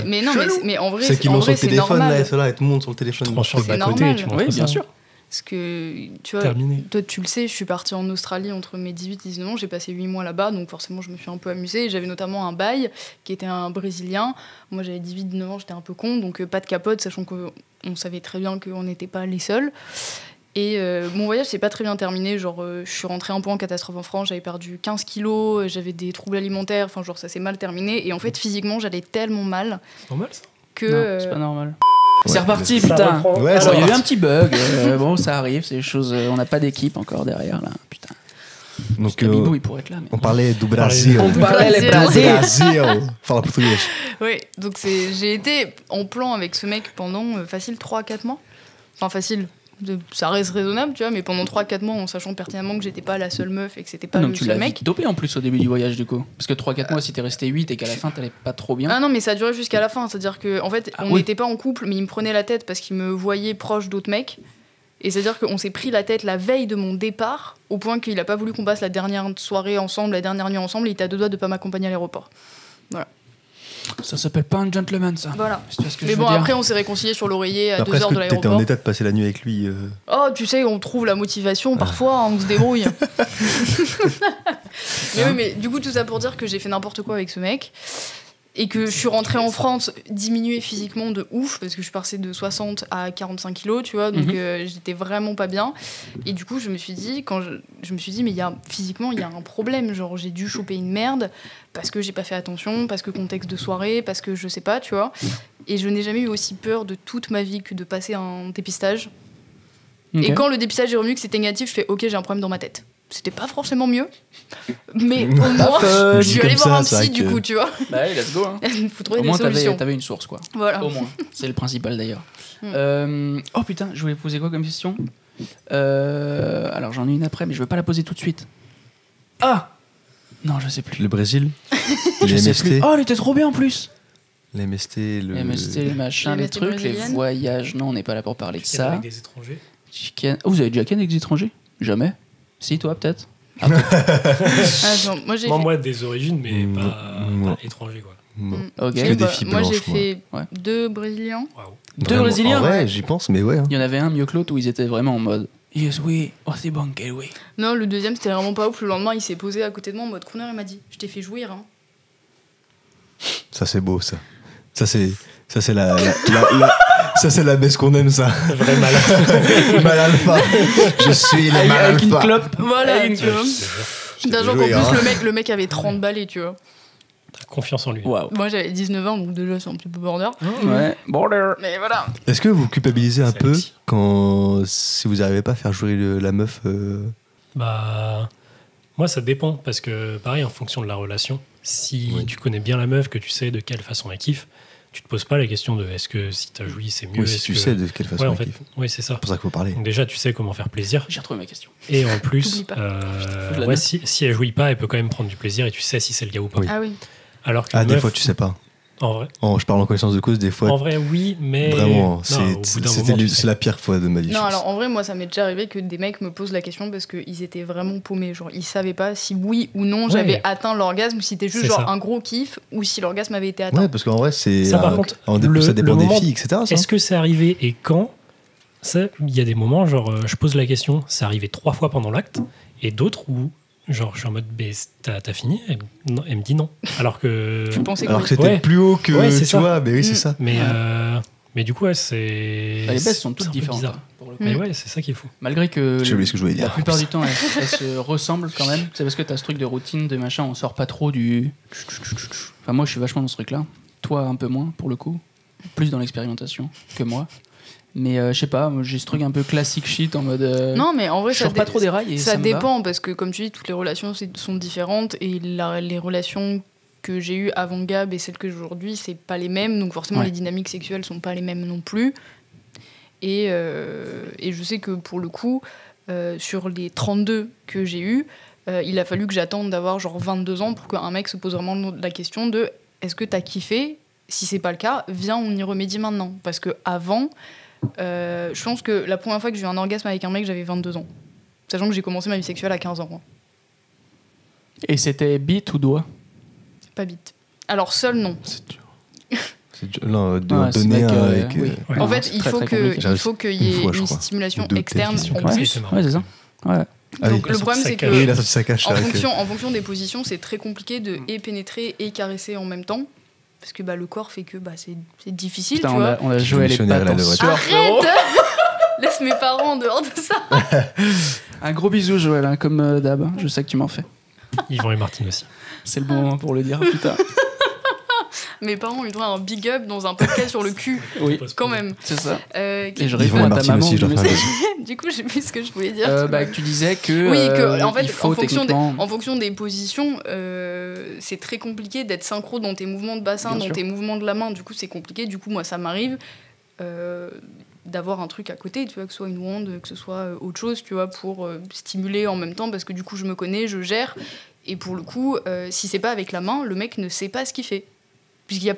Mais en vrai, c'est qu'ils l'ont sur le téléphone, là, et tout le monde sur le téléphone. Tu prends sur le bas-côté et tu montres ça. Oui, bien sûr. Parce que, tu vois, toi, tu le sais, je suis partie en Australie entre mes 18 et 19 ans, j'ai passé 8 mois là-bas, donc forcément, je me suis un peu amusée. J'avais notamment un bail qui était un Brésilien. Moi, j'avais 18-19 ans, j'étais un peu con, donc pas de capote, sachant qu'on savait très bien qu'on n'était pas les seuls. Et mon voyage s'est pas très bien terminé. Genre, je suis rentrée un peu en catastrophe en France, j'avais perdu 15 kilos, j'avais des troubles alimentaires, enfin, genre, ça s'est mal terminé. Et en fait, physiquement, j'allais tellement mal. C'est normal, ça ? Non, c'est pas normal. C'est reparti, putain. Ouais, alors, il y a eu un petit bug. Bon, ça arrive, c'est des choses. On n'a pas d'équipe encore derrière, là. Putain. Donc, Bibou, il pourrait être là. Mais... On parlait du Brasil. On parlait du Brasil. Fala portugais. Oui, donc j'ai été en plan avec ce mec pendant facile 3-4 mois. Enfin, facile. Ça reste raisonnable, tu vois, mais pendant 3-4 mois, en sachant pertinemment que j'étais pas la seule meuf et que c'était pas le seul mec. Tu l'as dopé en plus au début du voyage, du coup. Parce que 3-4 mois, si t'es resté 8 et qu'à la fin, t'allais pas trop bien. Ah non, mais ça a duré jusqu'à la fin. C'est-à-dire qu'en fait, on n'était pas en couple, mais il me prenait la tête parce qu'il me voyait proche d'autres mecs. Et c'est-à-dire qu'on s'est pris la tête la veille de mon départ, au point qu'il a pas voulu qu'on passe la dernière soirée ensemble, la dernière nuit ensemble, et il était à 2 doigts de pas m'accompagner à l'aéroport. Voilà. Ça s'appelle pas un gentleman, ça. Voilà. Si tu vois ce que mais je bon, veux dire. après, on s'est réconciliés sur l'oreiller à 2 heures de l'aéroport. T'étais en état de passer la nuit avec lui Oh, tu sais, on trouve la motivation, parfois, on se débrouille. Mais oui, mais du coup, tout ça pour dire que j'ai fait n'importe quoi avec ce mec. Et que je suis rentrée en France diminuée physiquement de ouf, parce que je suis passée de 60 à 45 kilos, tu vois, donc j'étais vraiment pas bien. Et du coup, je me suis dit, mais physiquement, il y a un problème. Genre, j'ai dû choper une merde, parce que j'ai pas fait attention, parce que contexte de soirée, parce que je sais pas, tu vois. Et je n'ai jamais eu aussi peur de toute ma vie que de passer un dépistage. Okay. Et quand le dépistage est revenu, que c'était négatif, je fais OK, j'ai un problème dans ma tête. C'était pas forcément mieux, mais au moins, je suis allée voir un psy du coup, tu vois. Bah ouais, let's go. Hein. Faut trouver au des moins, solutions. T'avais une source, quoi. Voilà. Au moins, c'est le principal d'ailleurs. Oh putain, je voulais poser quoi comme question alors j'en ai une après, mais je veux pas la poser tout de suite. Ah non, je sais plus. Le Brésil. Je sais plus. Oh, elle était trop bien en plus. Les MST, les machins, les trucs, les voyages. Non, on n'est pas là pour parler de ça. Avec des étrangers. Oh, vous avez déjà ken avec des étrangers? Jamais. Si, toi, peut-être. Moi, des origines, mais pas étrangers, quoi. Ok. Que des filles moi, j'ai blanches, moi. fait Ouais. 2 Brésiliens. Waouh. Deux Vraiment. Brésiliens, Ouais, ouais. j'y pense, mais ouais. Hein. Il y en avait un mieux que l'autre où ils étaient vraiment en mode Yes, oui, oh, c'est bon, quel oui. Non, le deuxième, c'était vraiment pas ouf. Le lendemain, il s'est posé à côté de moi en mode crooner. Il m'a dit je t'ai fait jouir. Hein. Ça, c'est beau, ça. Ça, c'est ça, c'est la baisse qu'on aime, ça. Vrai malin. Mal alpha. Je suis le mal Avec une alpha. clope. Voilà, Avec tu vois. Sachant qu'en joué, hein. plus, le mec avait 30 balais, tu vois. T'as confiance en lui. Waouh. Moi, j'avais 19 ans, donc déjà, c'est un petit peu border. Ouais, border. Mais voilà. Est-ce que vous culpabilisez un C'est peu petit. quand si vous n'arrivez pas à faire jouer la meuf Bah, moi, ça dépend. Parce que, pareil, en fonction de la relation, si Oui. tu connais bien la meuf, que tu sais de quelle façon elle kiffe, tu te poses pas la question de est-ce que si t'as joui, c'est mieux. Oui, si est-ce tu que- sais de quelle façon Ouais, en elle fait, kiffe. oui, c'est ça. C'est pour ça qu'il faut parler. Donc déjà, tu sais comment faire plaisir. J'ai retrouvé ma question. Et en plus, T'oublies pas. Je la ouais, note. si elle jouit pas, elle peut quand même prendre du plaisir et tu sais si c'est le gars ou pas. Oui. Ah oui. Alors que Ah, des fois, tu sais pas. En vrai, Je parle en connaissance de cause, des fois, en vrai, oui, mais vraiment, non, c'est au bout d'un c'était moment, tu c'est sais. la pire fois de ma vie. je Non, pense. alors en vrai, moi, ça m'est déjà arrivé que des mecs me posent la question parce qu'ils étaient vraiment paumés. Genre, ils savaient pas si oui ou non Ouais. j'avais atteint l'orgasme, ou si c'était juste C'est genre ça. un gros kiff, ou si l'orgasme avait été atteint. Ouais, parce qu'en vrai, c'est. Ça, par contre, ça le dépend des moment- filles, etc. ça. Est-ce que c'est arrivé et quand Ça, il y a des moments, genre, je pose la question, c'est arrivé 3 fois pendant l'acte, et d'autres où, genre, je suis en mode, t'as fini non, elle me dit non. Alors que. Tu pensais Alors que que c'était Ouais. plus haut que. Ouais, c'est tu ça. vois, mais oui, c'est ça. Mais du coup, ouais, c'est. Bah, les baisses sont c'est toutes un peu différentes. bizarre. hein, pour le coup. Mais ouais, c'est ça qui est fou. Malgré que J'ai oublié ce que je voulais la dire. plupart du temps, elles se ressemblent quand même. C'est parce que t'as ce truc de routine, de machin, on sort pas trop du. Enfin, moi, je suis vachement dans ce truc-là. Toi, un peu moins, pour le coup. Plus dans l'expérimentation que moi. Mais je sais pas, moi, j'ai ce truc un peu classique shit en mode. Non, mais en vrai, je ça, sors pas trop des rails et ça me va. dépend parce que, comme tu dis, toutes les relations sont différentes et les relations que j'ai eues avant Gab et celles que j'ai aujourd'hui, c'est pas les mêmes. Donc, forcément, Ouais. les dynamiques sexuelles sont pas les mêmes non plus. Et je sais que pour le coup, sur les 32 que j'ai eus, il a fallu que j'attende d'avoir genre 22 ans pour qu'un mec se pose vraiment la question de est-ce que t'as kiffé? Si c'est pas le cas, viens, on y remédie maintenant. Parce que avant, je pense que la première fois que j'ai eu un orgasme avec un mec, j'avais 22 ans. Sachant que j'ai commencé ma vie sexuelle à 15 ans. Hein. Et c'était bite ou doigt? Pas bite. Alors seul, non. C'est dur. C'est dur. Non, Ouais, c'est donner vrai que, un avec. oui. Ouais. En Non, fait, c'est il très, faut très que compliqué. J'ai il faut qu'il y ait une fois, je une crois. stimulation Ou deux, externe peut-être en comme ça, plus. c'était marrant. Ouais, c'est ça. Ouais. Ah oui. Donc le problème, c'est que Oui, là, ça cache. en c'est vrai que- fonction des positions, c'est très compliqué de et pénétrer et caresser en même temps. Parce que le corps fait que c'est difficile, Putain, tu vois. on a joué les Missionnaire, pattes là, en le vrai. sueur, frérot. Arrête Laisse mes parents en dehors de ça. Un gros bisou, Joël, hein, comme d'hab. hein. Je sais que tu m'en fais. Yvan et Martine aussi. C'est le bon moment pour le dire, putain. Mes parents ont eu droit à un big up dans un podcast sur le cul, Oui, quand même. c'est ça. Euh, Et je Yvan réponds et à ta Martine maman. aussi, je du leur fais un message. du coup, j'ai vu ce que je voulais dire. Que tu disais que, Oui, que en fait, il faut en fonction techniquement... des positions, c'est très compliqué d'être synchro dans tes mouvements de bassin, Bien dans sûr. tes mouvements de la main. Du coup, c'est compliqué. Du coup, moi, ça m'arrive d'avoir un truc à côté, tu vois, que ce soit une wand, que ce soit autre chose, tu vois, pour stimuler en même temps, parce que du coup, je me connais, je gère. Et pour le coup, si c'est pas avec la main, le mec ne sait pas ce qu'il fait. Puisqu'il n'y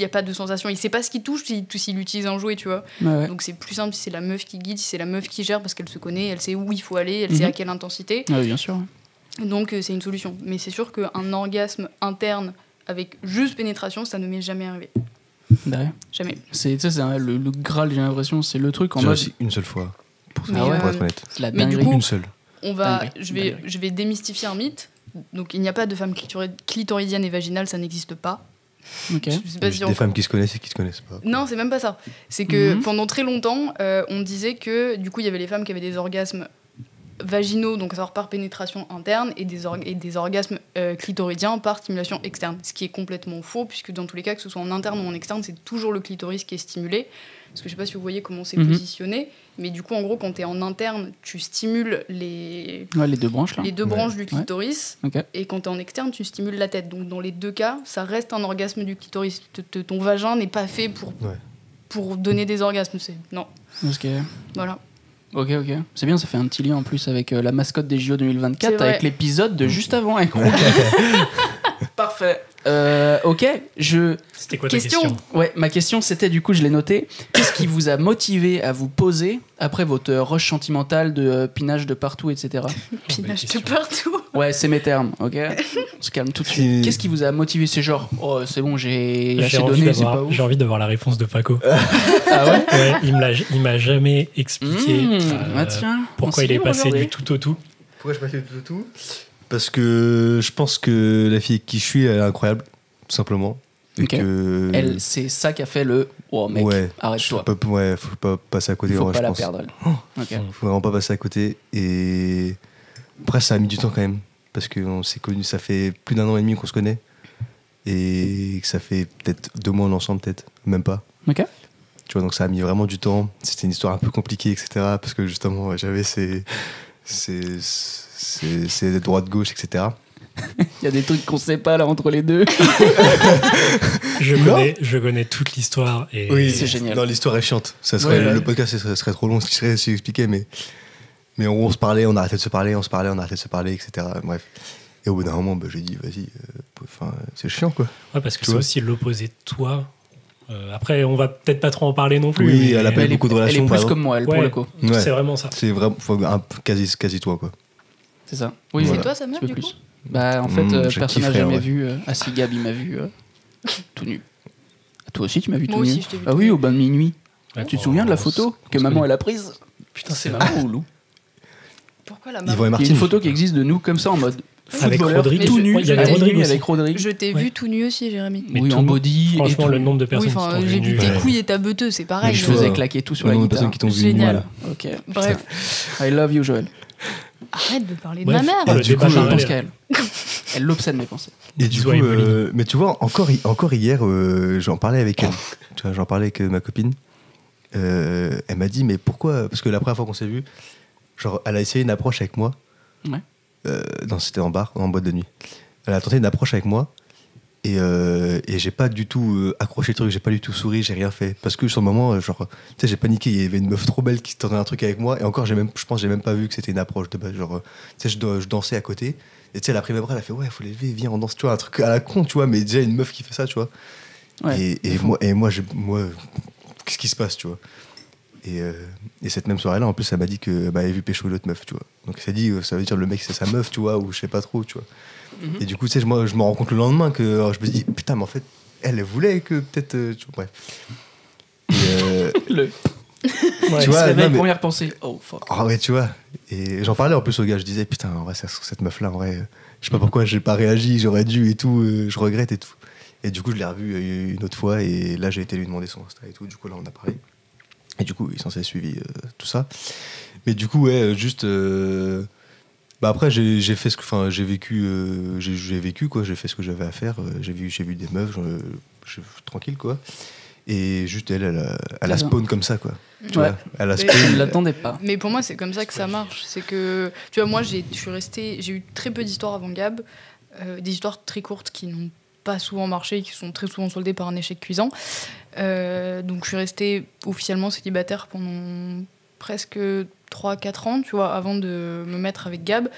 a pas de sensation. Il sait pas ce qu'il touche s'il utilise un jouet, tu vois. Ouais. Donc c'est plus simple si c'est la meuf qui guide, si c'est la meuf qui gère, parce qu'elle se connaît, elle sait où il faut aller, elle sait à quelle intensité. Ouais, bien sûr. Donc c'est une solution. Mais c'est sûr qu'un orgasme interne avec juste pénétration, ça ne m'est jamais arrivé. Ouais. Jamais. C'est le Graal, j'ai l'impression. C'est le truc en J'ai mode... réussi une seule fois. Pour Mais, pour être honnête. C'est la Mais du dinguerie. coup, Une seule. Dinguerie. Je vais démystifier un mythe. Donc il n'y a pas de femme clitoridienne et vaginale, ça n'existe pas. Ok. Je sais pas si Des on- femmes qui se connaissent et qui se connaissent pas. Non, c'est même pas ça. C'est que Mhm. pendant très longtemps, on disait que du coup, il y avait les femmes qui avaient des orgasmes vaginaux, donc à savoir par pénétration interne, et des orgasmes clitoridiens par stimulation externe. Ce qui est complètement faux, puisque dans tous les cas, que ce soit en interne ou en externe, c'est toujours le clitoris qui est stimulé. Parce que je sais pas si vous voyez comment c'est Mhm. positionné, mais du coup, en gros, quand tu es en interne, tu stimules les Ouais, les deux branches, là. deux Ouais. branches du clitoris. Ok. Et quand tu es en externe, tu stimules la tête. Donc dans les deux cas, ça reste un orgasme du clitoris. Ton vagin n'est pas fait Ouais. pour donner des orgasmes. Non, Ok. voilà. Ok. C'est bien, ça fait un petit lien en plus avec la mascotte des JO 2024, C'est vrai. avec l'épisode de juste avant avec Rocky. Parfait. Ok, C'était quoi Question. ta question Ouais, ma question c'était du coup, je l'ai noté. Qu'est-ce qui vous a motivé à vous poser après votre rush sentimental de pinage de partout, etc. Pinage de question. partout. Ouais, c'est mes termes, ok. On se calme tout de suite. Qu'est-ce qui vous a motivé? C'est genre, oh, c'est bon, j'ai assez donné, c'est pas ouf. J'ai envie d'avoir la réponse de Paco. Ah ouais? Ouais, il m'a jamais expliqué tiens, pourquoi il est passé du tout au tout. Pourquoi je passais du tout? Parce que je pense que la fille avec qui je suis, elle est incroyable, tout simplement. Et Ok. que... Elle, c'est ça qui a fait le oh mec, arrête-toi. Faut pas passer à côté. Faut ouais, pas je la pense. perdre. Elle. Ok. Faut vraiment pas passer à côté. Et après, ça a mis du temps quand même. Parce qu'on s'est connus, ça fait plus d'1 an et demi qu'on se connaît. Et que ça fait peut-être 2 mois ensemble, peut-être. Même pas. Ok. Tu vois, donc ça a mis vraiment du temps. C'était une histoire un peu compliquée, etc. Parce que justement, j'avais ces droite-gauche, etc. Il y a des trucs qu'on sait pas là entre les deux. Je connais toute l'histoire. Et Oui, c'est génial. Non, l'histoire est chiante. Ça serait, Ouais. le podcast serait trop long si je expliquais, mais on se parlait, on arrêtait de se parler, on arrêtait de se parler, etc. Bref. Et au bout d'un moment, j'ai dit, vas-y, c'est chiant, quoi. Ouais, parce que Tu c'est vois. aussi l'opposé de toi. Après, on va peut-être pas trop en parler non plus. Oui, mais elle a pas eu Elle est, beaucoup de elle relations, est par plus exemple. comme moi, elle, pour Ouais. le coup. Ouais. C'est vraiment ça. C'est vraiment quasi toi, quoi. C'est ça. Oui, Voilà. C'est toi, sa meuf, un petit peu du coup plus. Bah, en fait, je personne n'a kifferais, jamais ouais. vu. Ah si, Gab, il m'a vu tout nu. Toi aussi, tu m'as vu Moi tout nu. aussi, je t'ai vu Ah tout oui, nu. au bain de minuit. Ouais, Tu te souviens de la on photo s- que on se maman connaît. elle a prise? Putain, c'est maman ou Lou? Pourquoi la Yvan et maman Il y a Martine. une photo qui existe de nous comme ça en mode Avec footballeur, Rodrigue. tout Mais nu, Ouais, il y avait avec Rodrigue Rodrigue, aussi. avec Rodrigue. Je t'ai Ouais. vu tout nu aussi, Jérémy. Mais Oui, tout en le- body et Franchement, tout. le nombre de Oui, personnes qui enfin, sont j'ai vu venues. tes Ouais. couilles et ta beuteuse, c'est pareil. Je vois. faisais claquer tout sur Le la nombre de guitare. personnes qui t'ont vu. Génial. Voilà. Ok. Bref, I love you, Joël. arrête de parler de Bref. ma mère. Le Et du débat coup, Je parallèle. pense qu'elle. Elle l'obsède mes pensées. Et du Bisous coup, à Emeline. mais tu vois, encore hier, j'en parlais avec elle. Tu vois, j'en parlais avec ma copine. Elle m'a dit, mais pourquoi? Parce que la première fois qu'on s'est vu, genre, elle a essayé une approche avec moi. Ouais. C'était en bar, en boîte de nuit. Elle a tenté une approche avec moi. Et j'ai pas du tout accroché le truc, j'ai pas du tout souri, j'ai rien fait. Parce que sur le moment, genre, tu sais, j'ai paniqué. Il y avait une meuf trop belle qui tentait un truc avec moi. Et encore, je pense, j'ai même pas vu que c'était une approche de base. Genre, tu sais, je dansais à côté. Et tu sais, elle a pris mes bras, elle a fait, ouais, faut l'élever, viens, on danse, tu vois, un truc à la con, tu vois. Mais déjà, une meuf qui fait ça, tu vois. Ouais. Et moi, qu'est-ce qui se passe, tu vois. Et cette même soirée-là, en plus, elle m'a dit que elle avait vu pécho l'autre meuf, tu vois. Donc elle s'est dit, ça veut dire le mec c'est sa meuf, tu vois, ou je sais pas trop, tu vois. Et du coup, tu sais, moi, je me rends compte le lendemain que je me dis, putain, mais en fait, elle voulait que peut-être, tu vois, bref. Le. Ouais, Tu vois, C'est la non, mais- première pensée. Oh fuck. Ah ouais, tu vois. Et j'en parlais en plus au gars, je disais, putain, en vrai, cette meuf-là, en vrai, je sais pas pourquoi j'ai pas réagi, j'aurais dû et tout, je regrette et tout. Et du coup, je l'ai revu une autre fois, et là, j'ai été lui demander son Insta et tout, du coup, là, on a parlé. Et du coup, il s'en s'est suivi tout ça. Mais du coup, ouais, juste. Bah après, j'ai fait ce que. Enfin, j'ai vécu, quoi, j'ai fait ce que j'avais à faire, j'ai vu des meufs, tranquille, quoi. Et juste, elle a spawn comme ça, quoi. Tu Ouais. vois, elle a Mais- Je spawn. ne l'attendais pas. Mais pour moi, c'est comme ça que ça marche. C'est que, tu vois, moi, j'ai eu très peu d'histoires avant Gab, des histoires très courtes qui n'ont pas souvent marché, qui sont très souvent soldées par un échec cuisant. Donc, je suis restée officiellement célibataire pendant presque 3-4 ans, tu vois, avant de me mettre avec Gab.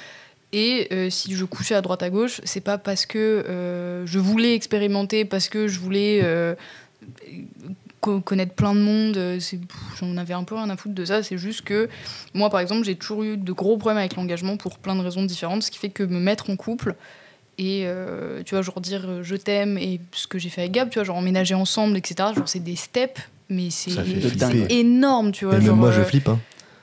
Et si je couchais à droite à gauche, c'est pas parce que je voulais expérimenter, parce que je voulais connaître plein de monde, j'en avais un peu rien à foutre de ça. C'est juste que moi, par exemple, j'ai toujours eu de gros problèmes avec l'engagement pour plein de raisons différentes, ce qui fait que me mettre en couple et tu vois, genre dire je t'aime, et ce que j'ai fait avec Gab, tu vois, genre emménager ensemble, etc. Genre c'est des steps, mais c'est Ça fait flipper. énorme, tu vois. Et même genre, moi, je flippe, hein.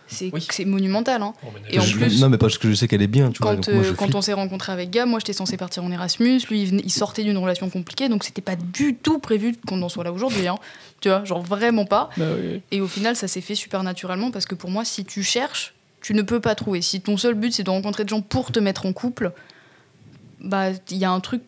c'est Oui. c'est monumental, hein. Et en Je- plus, non, mais parce que je sais qu'elle est bien, tu vois. quand, donc moi, je quand flippe. on s'est rencontré avec Gab, moi j'étais censée partir en Erasmus, lui il sortait d'une relation compliquée, donc c'était pas du tout prévu qu'on en soit là aujourd'hui, hein. Tu vois, genre vraiment pas. Bah oui. Et au final, ça s'est fait super naturellement parce que pour moi, si tu cherches, tu ne peux pas trouver. Si ton seul but c'est de rencontrer des gens pour te mettre en couple, bah il y a un truc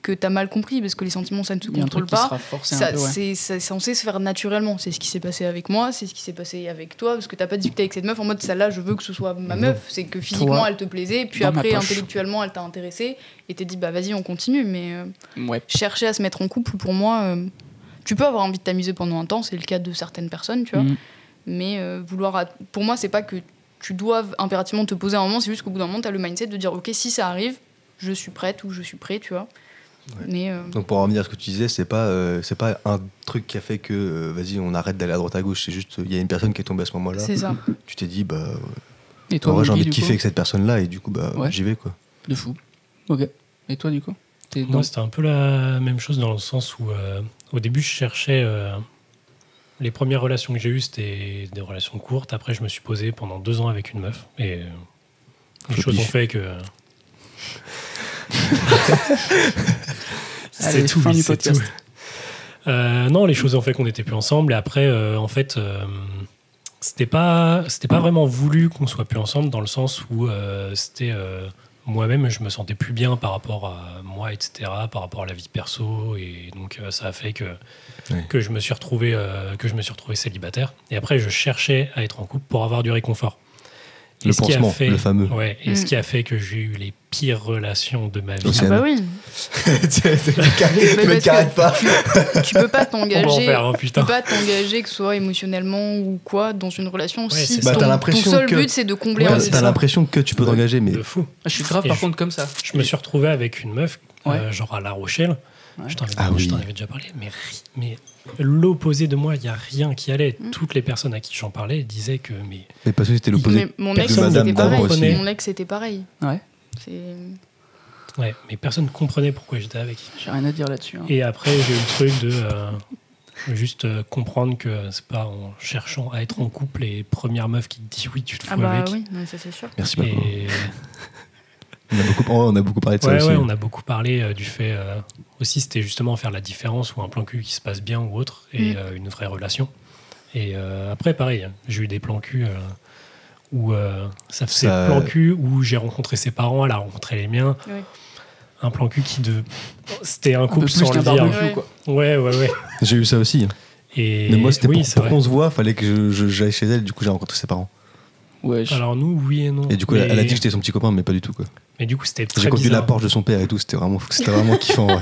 que t'as mal compris, parce que les sentiments ça ne se Il y a un contrôle truc qui pas. sera forcé un Ça, peu, ouais. c'est censé se faire naturellement. C'est ce qui s'est passé avec moi, c'est ce qui s'est passé avec toi, parce que t'as pas discuté avec cette meuf en mode celle-là, je veux que ce soit ma Non. meuf. C'est que physiquement Toi, elle te plaisait, puis dans ma après poche. intellectuellement elle t'a intéressé, et t'es dit bah vas-y on continue. Mais Ouais. chercher à se mettre en couple, pour moi, tu peux avoir envie de t'amuser pendant un temps, c'est le cas de certaines personnes, tu vois. Mhm. Mais pour moi, c'est pas que tu dois impérativement te poser un moment, c'est juste qu'au bout d'un moment, t'as le mindset de dire ok, si ça arrive, je suis prête ou je suis prêt, tu vois. Ouais. Mais Donc pour en revenir à ce que tu disais, c'est pas un truc qui a fait que vas-y on arrête d'aller à droite à gauche, c'est juste il y a une personne qui est tombée à ce moment-là. c'est ça. Tu t'es dit bah Et toi, en vrai, j'ai envie Wookie, de du kiffer coup avec cette personne-là et du coup bah Ouais. j'y vais quoi. De fou. Ok. Et toi, du coup Moi, c'était un peu la même chose dans le sens où, au début, je cherchais... les premières relations que j'ai eues, c'était des relations courtes. Après, je me suis posé pendant 2 ans avec une meuf. Et les choses ont fait que... Allez, fin du podcast. Non, les choses ont fait qu'on n'était plus ensemble. Et après, en fait, c'était pas vraiment voulu qu'on soit plus ensemble, dans le sens où c'était moi-même, je me sentais plus bien par rapport à moi, etc., par rapport à la vie perso. Et donc, ça a fait que je me suis retrouvé célibataire. Et après, je cherchais à être en couple pour avoir du réconfort. Le pansement, le fameux. Ouais, et ce qui a fait que j'ai eu les pires relations de ma vie. Ah bah oui. Tu t'arrêtes pas. Tu peux pas t'engager. On va en faire un, putain. Tu peux pas t'engager, que ce soit émotionnellement ou quoi, dans une relation si t'as ton l'impression seul que- but c'est de combler Ouais, un t'as l'impression que tu peux t'engager, mais De fou. Je suis grave, Et par je- contre, comme ça. Je me suis retrouvé avec une meuf, Ouais. genre à La Rochelle. Ouais. Je t'en avais, Ah je oui. t'en avais déjà parlé, mais l'opposé de moi, il n'y a rien qui allait. Toutes les personnes à qui j'en parlais disaient que... mais parce que c'était l'opposé. Mais mon ex de madame c'était d'avant pareil. aussi. Mon ex c'était pareil. Ouais. C'est- Ouais, mais personne ne comprenait pourquoi j'étais avec. J'ai rien à dire là-dessus. Hein. Et après, j'ai eu le truc de juste comprendre que c'est pas en cherchant à être en couple et première meuf qui te dit oui, tu te fous Ah bah avec. oui, non, ça c'est sûr. Merci beaucoup. Et On a beaucoup parlé de ça ouais, aussi. ouais, on a beaucoup parlé du fait aussi, c'était justement faire la différence ou un plan cul qui se passe bien ou autre et une vraie relation. Et après, pareil, j'ai eu des plans cul où ça faisait Ça- plan cul où j'ai rencontré ses parents, elle a rencontré les miens. Ouais. Un plan cul c'était un Un peu couple plus sans qu'un le dire. barbecue, Ouais. quoi. Ouais. J'ai eu ça aussi. Et Mais moi, c'était oui, pour c'est vrai. qu'on se voit, fallait que j'aille chez elle, du coup, j'ai rencontré ses parents. Ouais, Alors nous, oui et non. Et du coup, mais, elle a dit que j'étais son petit copain, mais pas du tout, quoi. mais du coup, c'était très J'ai conduit bizarre. la Porsche de son père et tout, c'était vraiment kiffant, ouais.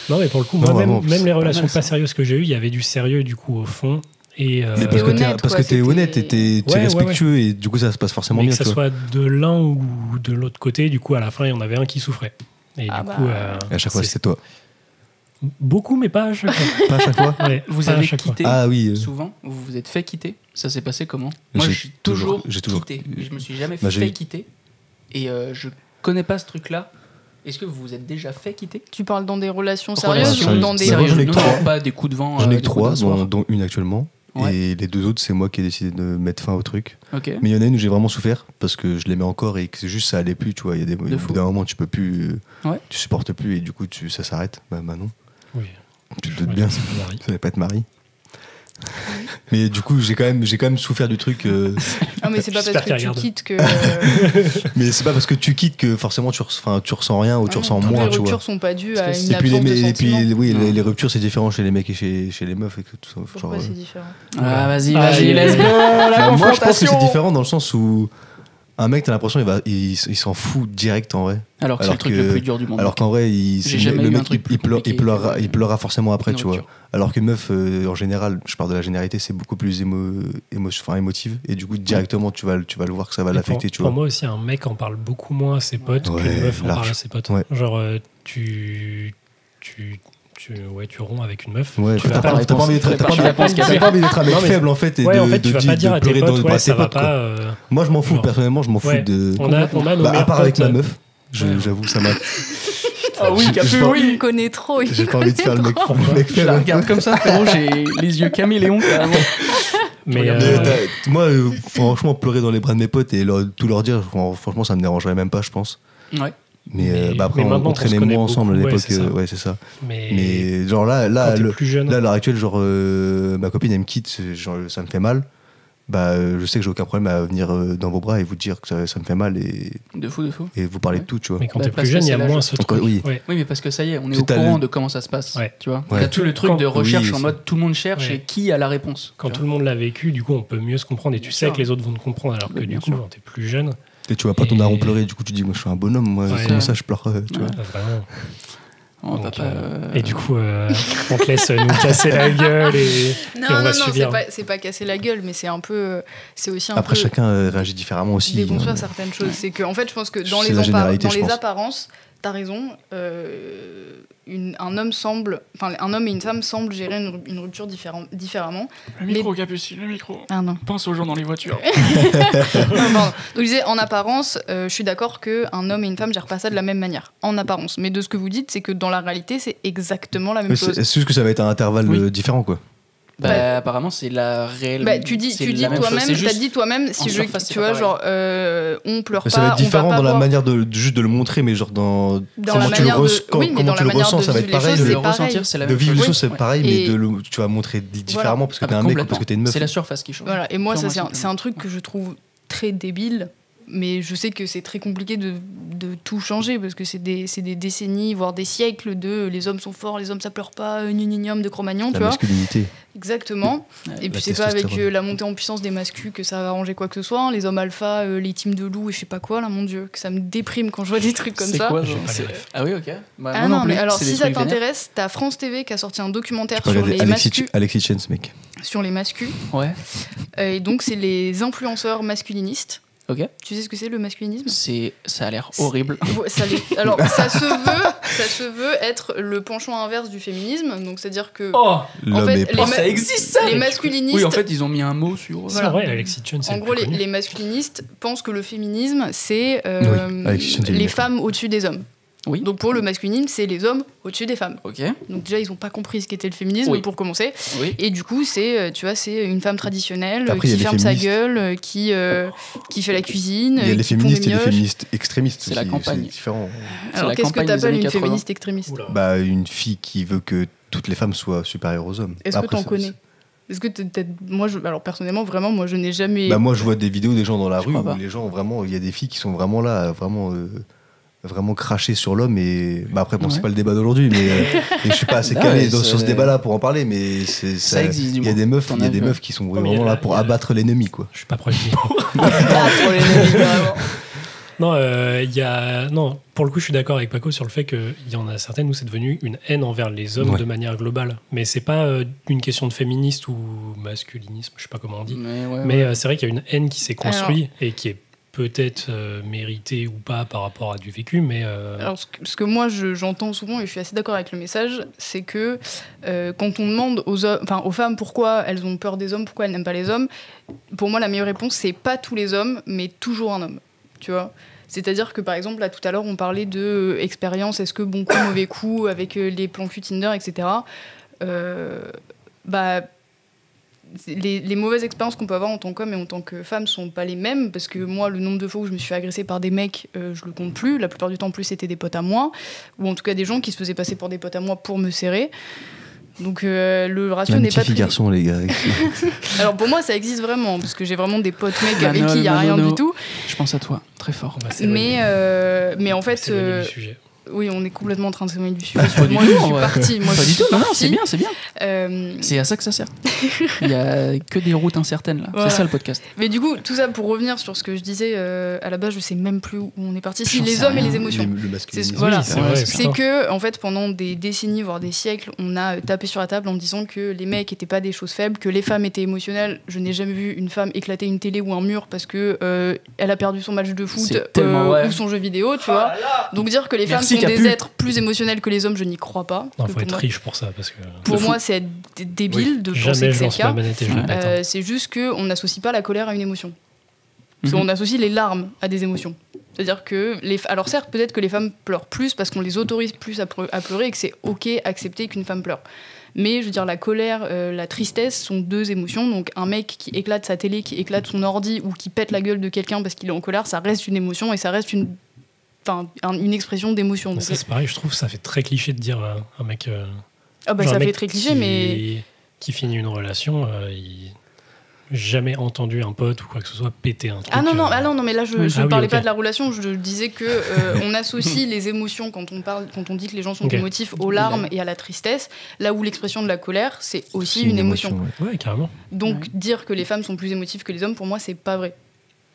Non, mais pour le coup, Non, moi, vraiment, même les relations mal, pas ça. sérieuses que j'ai eues, il y avait du sérieux du coup au fond. Et Mais parce que honnête, t'es quoi, c'était- honnête et t'es Ouais, respectueux et du coup, ça se passe forcément mais bien, que ça tu vois. soit de l'un ou de l'autre côté, du coup, à la fin, il y en avait un qui souffrait. Et Ah du bah. coup, Et à chaque fois, c'est- c'est toi. beaucoup, mais pas à chaque fois. Pas à chaque fois. Ouais, Vous pas à avez chaque fois. quitté Ah oui. souvent, vous vous êtes fait quitter. Ça s'est passé comment? Moi, J'ai je suis toujours toujours- quitté. Je me suis jamais Bah, j'ai fait eu- quitter. Et je connais pas ce truc-là. Est-ce que vous vous êtes déjà fait quitter? Tu parles dans des relations Relations sérieuses ou dans des. sérieuses. J'en ai Non, que trois. non, pas des coups de vent. J'en ai des que coups 3, d'un soir. dont une actuellement. Ouais. Et les 2 autres, c'est moi qui ai décidé de mettre fin au truc. Ok. Mais il y en a une où j'ai vraiment souffert parce que je l'aimais encore et que c'est juste ça allait plus, tu vois. Il y a au fou. bout d'un moment, tu peux plus. Ouais. Tu supportes plus et du coup, ça s'arrête. Bah non. Oui. Tu te doutes bien, ça ça arrive. n'allait pas être mari. Mais du coup, j'ai quand même souffert du truc. Ah, mais c'est pas J'espère parce que qu'il tu regarde. quittes que. Mais c'est pas parce que tu quittes que forcément tu ressens rien ou tu ressens Toutes moins, les tu vois. ruptures sont pas dues à Parce que une Et puis, absence de sentiments. oui, Non. les ruptures, c'est différent chez les mecs et chez les meufs. Et que tout ça, Pourquoi genre, c'est différent? Ah, vas-y, Ah, vas-y, il- let's go, la bah, moi, je pense que confrontation. c'est différent dans le sens où un mec, t'as l'impression il s'en fout direct en vrai. Alors que c'est Alors le truc que- le plus dur du monde. Alors qu'en vrai, J'ai jamais le eu un mec, truc plus il compliqué que- pleurera forcément après, une tu vois. rupture. Alors qu'une meuf, en général, je parle de la généralité, c'est beaucoup plus émotive. Et du coup, directement, tu vas le voir que ça va Et l'affecter, tu pour vois. moi aussi, un mec en parle beaucoup moins à ses potes Ouais, qu'une meuf en large. parle à ses potes. Ouais. Genre, tu romps avec une meuf. Ouais, tu vas t'as pas- pas envie d'être Prépare la réponse qu'il y a. t'as pas envie d'être un mec Non, mais- faible en fait et Ouais, de en fait, tu vas pas dire à tes pleurer dans potes, les bras ouais, de tes ça va potes, quoi. pas. Moi, je m'en fous, genre. personnellement, je m'en fous Ouais. de. On a nos Bah, à meilleurs part avec potes, ma meuf, ouais. j'avoue, ça m'a. Ah oui, J'ai Capu, pas- oui. Il connaît trop. J'ai pas envie de faire le mec Je faible. la regarde comme ça, frérot, j'ai les yeux caméléons. carrément. Mais regardes. Moi, franchement, pleurer dans les bras de mes potes et tout leur dire, franchement, ça me dérangerait même pas, je pense. Ouais. Mais Mais- après, mais maintenant on qu'on se traînait connaît moins ensemble à beaucoup, ouais, l'époque. c'est ça. Ouais, c'est ça. mais Mais genre là, quand t'es plus jeune, à l'heure actuelle, genre ma copine, elle me quitte, genre, ça me fait mal. Bah, je sais que j'ai aucun problème à venir dans vos bras et vous dire que ça me fait mal De fou, de fou. et vous parler de Ouais. tout, tu vois. mais quand Bah, t'es parce plus que jeune, il y a c'est moins l'âge. ce Donc, truc. oui. Ouais. Oui, mais parce que ça y est, on est C'est au ta- courant de comment ça se passe. Ouais. Tu vois. Ouais. T'as tout le truc de recherche Oui, en c'est- mode tout le monde cherche Ouais. et qui a la réponse. Quand tu tout le monde l'a vécu, du coup, on peut mieux se comprendre et tu Bien sais sûr. que les autres vont te comprendre. Alors que Bah, du bien coup, sûr. quand t'es plus jeune, Et tu vois pas ton Et- daron pleurer, du coup, tu dis, moi, je suis un bonhomme, moi, Ouais. comment ça, je pleure, tu vois. vraiment. vois. On va Donc, pas, Et du coup, on te laisse nous casser la gueule et Non, on va non, subir. c'est pas casser la gueule, mais c'est un peu. C'est aussi un Après, peu. chacun réagit différemment aussi. Déconstruire certaines choses. C'est que, en fait, je pense que dans C'est les, la généralité, dans je les pense. apparences, t'as raison. Un homme et une femme semblent gérer une rupture différemment. Le micro, Capucine, le micro. Ah non. Pense aux gens dans les voitures. Non, pardon. Donc je disais, en apparence, je suis d'accord qu'un homme et une femme gèrent pas ça de la même manière, en apparence. Mais de ce que vous dites, c'est que dans la réalité, c'est exactement la même chose. C'est juste que ça va être un intervalle différent, quoi. Apparemment, c'est la réelle. Tu dis toi-même, t'as dit toi-même, si tu vois, genre, on pleure pas. Ça va être différent dans la manière juste de le montrer, mais genre dans comment tu le ressens, ça va être pareil. De le ressentir, c'est la même chose. De vivre les choses, c'est pareil, mais tu vas montrer différemment parce que t'es un mec ou parce que t'es une meuf. C'est la surface qui change. Voilà, et moi, ça, c'est un truc que je trouve très débile. Mais je sais que c'est très compliqué de tout changer parce que c'est des décennies, voire des siècles de les hommes sont forts, les hommes ça pleure pas, homme de Cro-Magnon, tu vois. La masculinité. Exactement. Et puis c'est pas avec la montée en puissance des mascus que ça va arranger quoi que ce soit. Hein. Les hommes alpha, les teams de loups et je sais pas quoi, là, mon Dieu, que ça me déprime quand je vois des trucs comme ça. C'est quoi, Ah oui, ok. Ah non, mais alors si ça t'intéresse, t'as France TV qui a sorti un documentaire sur les mascus. Alexis Chance, mec. Sur les mascus. Ouais. Et donc c'est les influenceurs masculinistes. Ok. Tu sais ce que c'est le masculinisme ? Ça a l'air horrible. Alors ça se veut être le penchant inverse du féminisme, donc c'est-à-dire que en fait ça existe ça. Les masculinistes. Oui, en fait, ils ont mis un mot sur. Voilà. C'est vrai, Alexis Chun, c'est en gros, les masculinistes pensent que le féminisme c'est les femmes au-dessus des hommes. Oui. Donc pour le masculinisme, c'est les hommes au-dessus des femmes. Ok. Donc déjà, ils n'ont pas compris ce qu'était le féminisme pour commencer. Oui. Et du coup, c'est une femme traditionnelle qui ferme sa gueule, qui fait la cuisine. Il y a les féministes et les féministes extrémistes. C'est la campagne. C'est différent. Alors qu'est-ce que t'appelles une féministe extrémiste ? Une fille qui veut que toutes les femmes soient supérieures aux hommes. Est-ce que t'en connais ? Est-ce que alors personnellement, vraiment, moi je n'ai jamais. Moi je vois des vidéos des gens dans la rue où les gens vraiment, il y a des filles qui sont vraiment là, vraiment cracher sur l'homme et après c'est pas le débat d'aujourd'hui mais et je suis pas assez calé sur ce débat-là pour en parler mais ça existe. Il y a des meufs qui sont vraiment là pour abattre l'ennemi quoi. Je suis pas proche du micro. Abattre l'ennemi vraiment. Non, pour le coup, je suis d'accord avec Paco sur le fait qu'il y en a certaines où c'est devenu une haine envers les hommes de manière globale. Mais c'est pas une question de féministe ou masculinisme, je sais pas comment on dit. Mais c'est vrai qu'il y a une haine qui s'est construite et qui est peut-être mérité ou pas par rapport à du vécu, mais... Alors, ce que moi, j'entends souvent, et je suis assez d'accord avec le message, c'est que quand on demande aux femmes pourquoi elles ont peur des hommes, pourquoi elles n'aiment pas les hommes, pour moi, la meilleure réponse, c'est pas tous les hommes, mais toujours un homme, tu vois. C'est-à-dire que, par exemple, là, tout à l'heure, on parlait de expérience, est-ce que bon coup, mauvais coup, avec les plans cul Tinder, etc. Les mauvaises expériences qu'on peut avoir en tant qu'homme et en tant que femme sont pas les mêmes parce que moi le nombre de fois où je me suis fait agresser par des mecs je le compte plus, la plupart du temps en plus c'était des potes à moi ou en tout cas des gens qui se faisaient passer pour des potes à moi pour me serrer donc le ratio n'est pas très... garçon les gars. Alors pour moi ça existe vraiment parce que j'ai vraiment des potes mecs avec qui il y a rien du tout. Je pense à toi très fort. Mais en fait c'est du sujet. Oui, on est complètement en train de s'éloigner du sujet. Moi, je suis partie. Pas du tout. Non, c'est bien. C'est à ça que ça sert. Il y a que des routes incertaines là. Voilà. C'est ça le podcast. Mais du coup, tout ça pour revenir sur ce que je disais à la base, je sais même plus où on est parti. Si les hommes et les émotions. C'est que en fait, pendant des décennies voire des siècles, on a tapé sur la table en disant que les mecs étaient pas des choses faibles, que les femmes étaient émotionnelles. Je n'ai jamais vu une femme éclater une télé ou un mur parce que elle a perdu son match de foot ou son jeu vidéo, tu vois. Donc dire que les femmes sont des êtres plus émotionnels que les hommes, je n'y crois pas. Il faut être riche pour ça. Parce que pour moi, c'est débile de penser que c'est le cas. C'est juste qu'on n'associe pas la colère à une émotion. Parce qu'on associe les larmes à des émotions. C'est-à-dire que, alors certes, peut-être que les femmes pleurent plus parce qu'on les autorise plus à pleurer et que c'est ok, accepter qu'une femme pleure. Mais je veux dire, la colère, la tristesse sont deux émotions. Donc un mec qui éclate sa télé, qui éclate son ordi ou qui pète la gueule de quelqu'un parce qu'il est en colère, ça reste une émotion et ça reste une expression d'émotion. Ça, c'est pareil, je trouve ça fait très cliché de dire un mec. Ça fait très cliché, mais. Qui finit une relation, jamais entendu un pote ou quoi que ce soit péter un truc. Non, mais là, je ne parlais pas de la relation, je disais que on associe les émotions quand on dit que les gens sont émotifs aux larmes et à la tristesse, là où l'expression de la colère, c'est aussi une émotion. Ouais, carrément. Donc, dire que les femmes sont plus émotives que les hommes, pour moi, c'est pas vrai.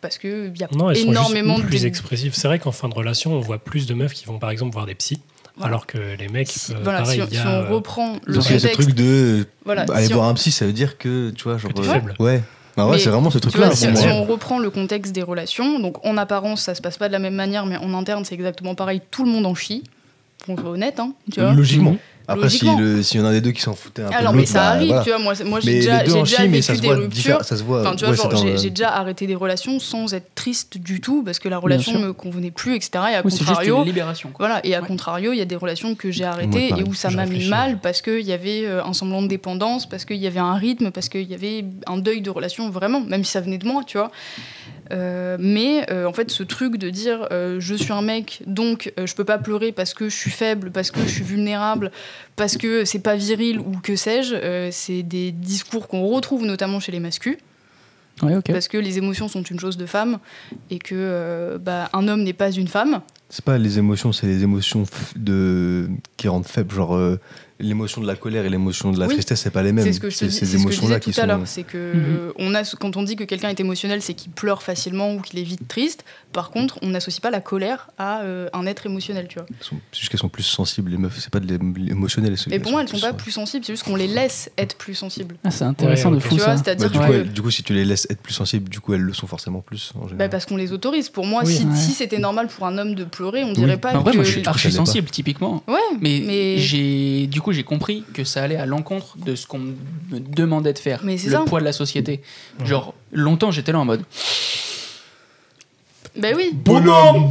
Parce qu'il y a elles énormément sont juste plus expressives. C'est vrai qu'en fin de relation, on voit plus de meufs qui vont par exemple voir des psys, alors que les mecs, pareil, si on reprend le contexte... Il y a ce truc de aller voir un psy, ça veut dire que, tu vois, genre... Que t'es faible. Ouais. Ah ouais, Mais c'est vraiment ce tu truc-là. vois, si pour moi. on reprend le contexte des relations, donc en apparence, ça se passe pas de la même manière, mais en interne, c'est exactement pareil. Tout le monde en chie. Qu'on soit honnête, hein, tu vois. Logiquement. Après, Logiquement. s'il y en a un des deux qui s'en foutait un peu Alors, de mais l'autre, ça bah, arrive, voilà. tu vois. Moi j'ai Mais déjà, les deux en j'ai déjà chient, mais ça vécu se des voit ruptures. ça se voit. Enfin, tu vois, Ouais, genre, c'est dans le- j'ai déjà arrêté des relations sans être triste du tout parce que la Bien relation sûr. me convenait plus, etc. Et à Oui, c'est juste contrario, une libération. Quoi. voilà, et à Ouais. contrario, il y a des relations que j'ai arrêtées pareil. et où ça Je m'a mis réfléchis. mal parce qu'il y avait un semblant de dépendance, parce qu'il y avait un rythme, parce qu'il y avait un deuil de relation, vraiment, même si ça venait de moi, tu vois. Mais en fait, ce truc de dire je suis un mec, donc je peux pas pleurer parce que je suis faible, parce que je suis vulnérable, parce que c'est pas viril ou que sais-je, c'est des discours qu'on retrouve notamment chez les masculins. Ouais, ok. Parce que les émotions sont une chose de femme et que un homme n'est pas une femme. C'est pas les émotions, c'est les émotions qui rendent faible. Genre, l'émotion de la colère et l'émotion de la Oui. tristesse, c'est pas les mêmes. C'est ce que je te dis, ces c'est ce que je émotions-là disais qui tout à sont. l'heure. C'est que quand on dit que quelqu'un est émotionnel, c'est qu'il pleure facilement ou qu'il est vite triste. Par contre, on n'associe pas la colère à un être émotionnel, tu vois. C'est juste qu'elles sont plus sensibles, les meufs. C'est pas de l'émotionnel. Et pour moi, elles sont pas plus sensibles, c'est juste qu'on les laisse être plus sensibles. Ah, c'est intéressant Ouais, de ok. fou Tu vois, ça. c'est-à-dire Du, que. coup, du coup, si tu les laisses être plus sensibles, du coup, elles le sont forcément plus. En général. Parce qu'on les autorise. Pour moi, Oui. si c'était normal pour un homme de pleurer, on dirait pas En vrai, que. moi je suis je archi savais pas. sensible, typiquement. Ouais, Mais du coup, j'ai compris que ça allait à l'encontre de ce qu'on me demandait de faire. Mais c'est le ça. poids de la société. Genre, longtemps, j'étais là en mode. Ben oui. Bonhomme,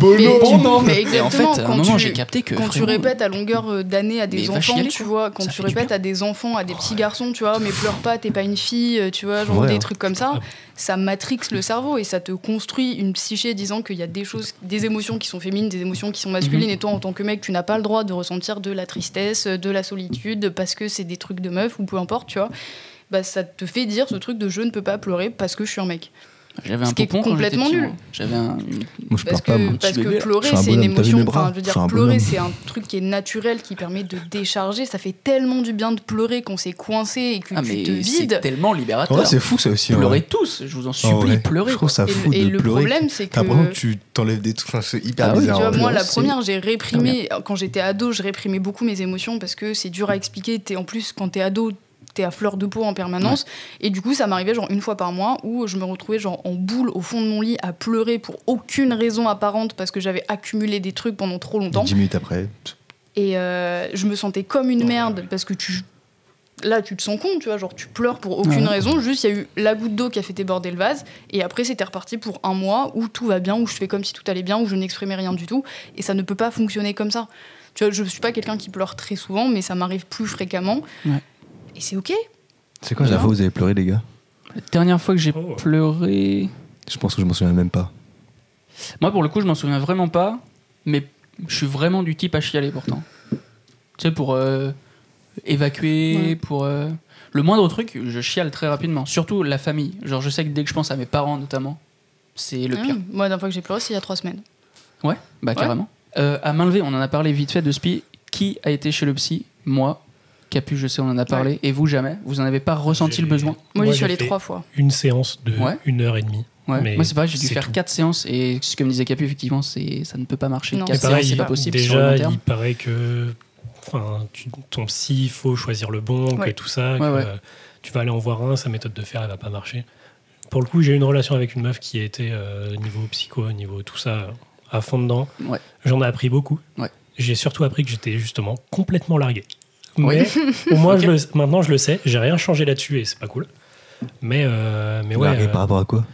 Mais Et en fait, exactement, à un quand moment, tu- j'ai capté que. Quand tu vraiment, répètes à longueur d'année à des mais va enfants, chialer, tu quoi. vois, quand Ça tu fait du répètes bien. à des enfants, à des petits garçons, tu vois, mais pleure pas, t'es pas une fille, tu vois, genre Ouais, des hein. trucs comme ça, ça matrixe le cerveau et ça te construit une psyché disant qu'il y a des choses, des émotions qui sont féminines, des émotions qui sont masculines, et toi, en tant que mec, tu n'as pas le droit de ressentir de la tristesse, de la solitude, parce que c'est des trucs de meuf ou peu importe, tu vois. Bah, ça te fait dire ce truc de je ne peux pas pleurer parce que je suis un mec. J'avais un Ce qui est pompon quand j'étais complètement petit, nul. moi. J'avais un. Moi, je Parce pleure pas. que, Moi. parce petit que bébé. Je pleurer, suis un c'est une bonhomme, t'as vu émotion. mes bras Enfin, je veux Je suis dire, un pleurer, bonhomme. c'est un truc qui est naturel, qui permet de décharger. Ça fait tellement du bien de pleurer qu'on s'est coincé et que Ah, tu te mais c'est vides. tellement libérateur. Ouais, c'est fou ça aussi. en Pleurez vrai. tous, je vous en En supplie, vrai. pleurez. Je trouve ça fou Et de le pleurer. problème, c'est que. T'as l'impression que tu t'enlèves des trucs. Enfin, c'est hyper Ah oui, bizarre. Tu vois, en moi, vrai. la c'est première, j'ai réprimé. Quand j'étais ado, je réprimais beaucoup mes émotions parce que c'est dur à expliquer. En plus, quand t'es ado, t'es à fleur de peau en permanence. Et du coup, ça m'arrivait genre une fois par mois où je me retrouvais genre en boule au fond de mon lit à pleurer pour aucune raison apparente parce que j'avais accumulé des trucs pendant trop longtemps. 10 minutes après. Et je me sentais comme une merde parce que là, tu te sens con, tu vois, genre tu pleures pour aucune Ouais. raison. Juste, il y a eu la goutte d'eau qui a fait déborder le vase. Et après, c'était reparti pour un mois où tout va bien, où je fais comme si tout allait bien, où je n'exprimais rien du tout. Et ça ne peut pas fonctionner comme ça. Tu vois, je suis pas quelqu'un qui pleure très souvent, mais ça m'arrive plus fréquemment. Ouais. Et c'est ok. C'est quoi la fois où vous avez pleuré, les gars? La dernière fois que j'ai Oh. pleuré. Je pense que je m'en souviens même pas. Moi, pour le coup, je m'en souviens vraiment pas, mais je suis vraiment du type à chialer pourtant. Tu sais, pour évacuer, Ouais. pour. Le moindre truc, je chiale très rapidement. Surtout la famille. Genre, je sais que dès que je pense à mes parents, notamment, c'est le pire. Moi, la dernière fois que j'ai pleuré, c'est il y a 3 semaines. Ouais, bah Ouais. carrément. À main levée, on en a parlé vite fait de spi. Qui a été chez le psy? Moi. Capu, je sais, on en a parlé. Et vous, jamais? Vous en avez pas ressenti le besoin? Moi, j'y suis j'ai allée fait 3 fois. Une séance de Ouais. 1h30. Ouais. Mais Moi, c'est pareil, j'ai dû c'est faire tout. 4 séances. Et ce que me disait Capu, effectivement, ça ne peut pas marcher. Non. 4 Et pareil, séances, c'est pas possible sur le déjà, long terme. il paraît que ton psy, il faut choisir le bon, Ouais. que tout ça, Ouais, que ouais. tu vas aller en voir un, sa méthode de faire, elle va pas marcher. Pour le coup, j'ai eu une relation avec une meuf qui était niveau psycho, niveau tout ça, à fond dedans. Ouais. J'en ai appris beaucoup. Ouais. J'ai surtout appris que j'étais justement complètement largué. Oui. Mais au moins, Ok. maintenant, je le sais. J'ai rien changé là-dessus et c'est pas cool. Mais ouais, Largué par rapport à quoi?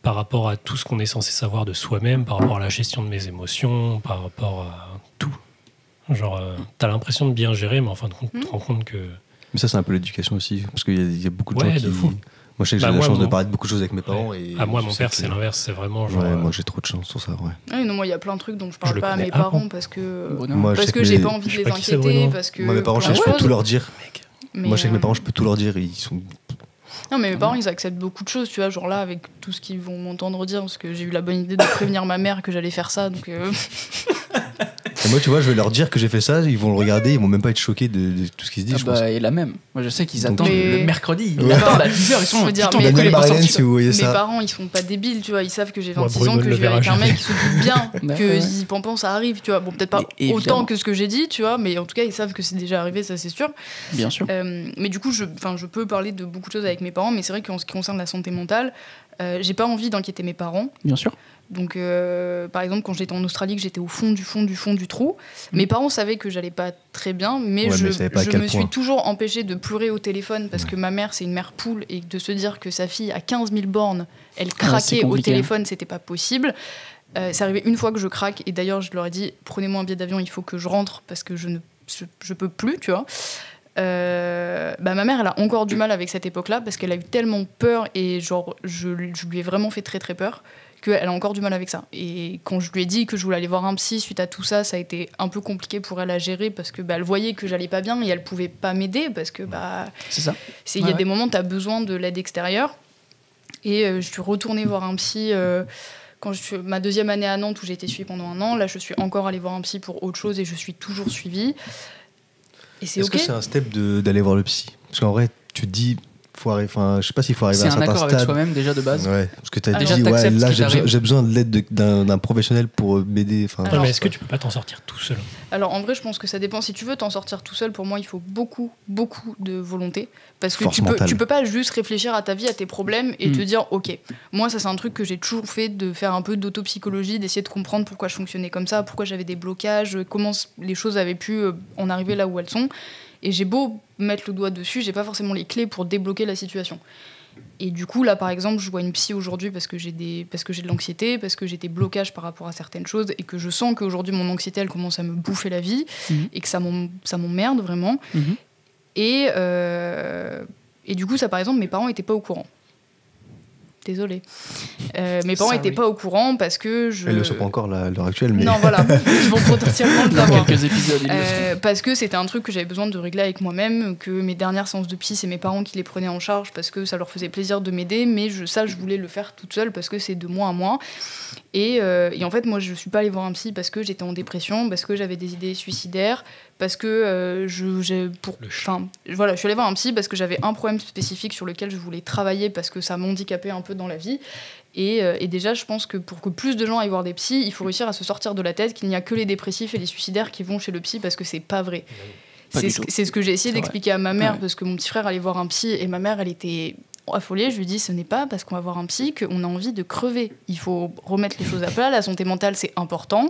par rapport à tout ce qu'on est censé savoir de soi-même, par rapport à la gestion de mes émotions, par rapport à tout. Genre, t'as l'impression de bien gérer, mais en fin de compte, tu te rends compte que. Mais ça, c'est un peu l'éducation aussi. Parce qu'il y a beaucoup de Ouais, gens de qui. fou. Moi, je sais que Bah, j'ai la moi, chance de mon- parler de beaucoup de choses avec mes parents. Et Ah, moi, je mon sais père, que c'est l'inverse. C'est vraiment genre. Ouais, moi, j'ai trop de chance sur ça, ouais. Ah oui, non, moi, il y a plein de trucs dont je Je parle le pas à connais mes avant. parents parce que. Bruno. Moi, je Parce sais que que j'ai mes- pas envie je de sais les pas qui c'est, inquiéter, Bruno. parce que. Moi, mes parents, je sais plein que je de peux tout choses. leur dire. Mais, Moi, je sais que mes parents, je peux tout leur dire. Et ils sont. Non, mais mes parents, ils acceptent beaucoup de choses, tu vois, genre là, avec tout ce qu'ils vont m'entendre dire, parce que j'ai eu la bonne idée de prévenir ma mère que j'allais faire ça, donc. Et moi, tu vois, je vais leur dire que j'ai fait ça, ils vont le regarder, ils vont même pas être choqués de tout ce qui se dit, je pense. Et la même. Moi, je sais qu'ils Donc, attendent mais- le mercredi. Ils Ouais. attendent à 10h. Ils sont Je veux dire, putain, mais- pourquoi il est pas Marilyn, sorti, si vous voyez Mes ça. parents, ils sont pas débiles, tu vois. Ils savent que j'ai 26 Bruno ans, que ne je le vais verra avec un jamais. mec qui se doute bien Ouais, que ouais. si Pampan ça arrive, tu vois. Bon, peut-être pas Mais autant évidemment. que ce que j'ai dit, tu vois, mais en tout cas, ils savent que c'est déjà arrivé, ça c'est sûr. Bien sûr. Mais du coup, je peux parler de beaucoup de choses avec mes parents, mais c'est vrai qu'en ce qui concerne la santé mentale, j'ai pas envie d'inquiéter mes parents. Bien sûr. Donc, par exemple, quand j'étais en Australie, que j'étais au fond du trou, mes parents savaient que j'allais pas très bien, mais Ouais, je mais ils savaient pas à je quel me point. suis toujours empêchée de pleurer au téléphone parce que ma mère, c'est une mère poule, et de se dire que sa fille, à 15 000 bornes, elle c'est craquait au compliqué, hein. téléphone, c'était pas possible. C'est arrivé une fois que je craque, et d'ailleurs, je leur ai dit, prenez-moi un billet d'avion, il faut que je rentre parce que je peux plus, tu vois. Ma mère, elle a encore du mal avec cette époque-là parce qu'elle a eu tellement peur et genre je lui ai vraiment fait très très peur qu'elle a encore du mal avec ça. Et quand je lui ai dit que je voulais aller voir un psy suite à tout ça, ça a été un peu compliqué pour elle à gérer parce que elle voyait que j'allais pas bien et elle pouvait pas m'aider parce que C'est ça. il y a Ouais, des moments où tu as besoin de l'aide extérieure. Et je suis retournée voir un psy quand je suis ma deuxième année à Nantes où j'ai été suivie pendant 1 an. Là, je suis encore allée voir un psy pour autre chose et je suis toujours suivie. Et c'est Est-ce ok. que c'est un step d'aller voir le psy? Parce qu'en vrai, tu te dis, je sais pas s'il faut arriver C'est à un un certain accord avec stade. soi-même déjà de base. Ouais, parce que t'as Alors, dit, t'acceptes là, ce qui t'arrive. j'ai besoin de l'aide d'un professionnel pour m'aider. Enfin, Alors, mais est-ce que tu peux pas t'en sortir tout seul? Alors en vrai, je pense que ça dépend. Si tu veux t'en sortir tout seul, pour moi, il faut beaucoup, beaucoup de volonté. Parce que Force mentale. tu peux pas juste réfléchir à ta vie, à tes problèmes et te dire, ok, moi ça c'est un truc que j'ai toujours fait, de faire un peu d'autopsychologie, d'essayer de comprendre pourquoi je fonctionnais comme ça, pourquoi j'avais des blocages, comment les choses avaient pu en arriver là où elles sont. Et j'ai beau mettre le doigt dessus, j'ai pas forcément les clés pour débloquer la situation. Et du coup, là, par exemple, je vois une psy aujourd'hui parce que j'ai de l'anxiété, parce que j'ai des blocages par rapport à certaines choses et que je sens qu'aujourd'hui, mon anxiété, elle commence à me bouffer la vie et que ça m'emmerde vraiment. Mhm. Et du coup, ça, par exemple, mes parents n'étaient pas au courant. Désolée. Mes parents Ça, n'étaient oui. pas au courant parce que je... elles le sont pas encore à l'heure actuelle, mais Non, voilà. Ils vont potentiellement le Dans savoir. quelques épisodes, ils le feront. Parce que c'était un truc que j'avais besoin de régler avec moi-même, que mes dernières séances de psy, c'est mes parents qui les prenaient en charge parce que ça leur faisait plaisir de m'aider, mais je voulais le faire toute seule parce que c'est de moi à moi. Et en fait, moi, je suis pas allée voir un psy parce que j'étais en dépression, parce que j'avais des idées suicidaires, parce que je suis allée voir un psy parce que j'avais un problème spécifique sur lequel je voulais travailler parce que ça m'handicapait un peu dans la vie. Et déjà, je pense que pour que plus de gens aillent voir des psys, il faut réussir à se sortir de la tête qu'il n'y a que les dépressifs et les suicidaires qui vont chez le psy parce que c'est pas vrai. Pas C'est du ce, tout. c'est ce que j'ai essayé C'est d'expliquer à ma mère Ouais. parce que mon petit frère allait voir un psy et ma mère, elle était affolée. Je lui dis, ce n'est pas parce qu'on va voir un psy qu'on a envie de crever. Il faut remettre les choses à plat. La santé mentale, c'est important.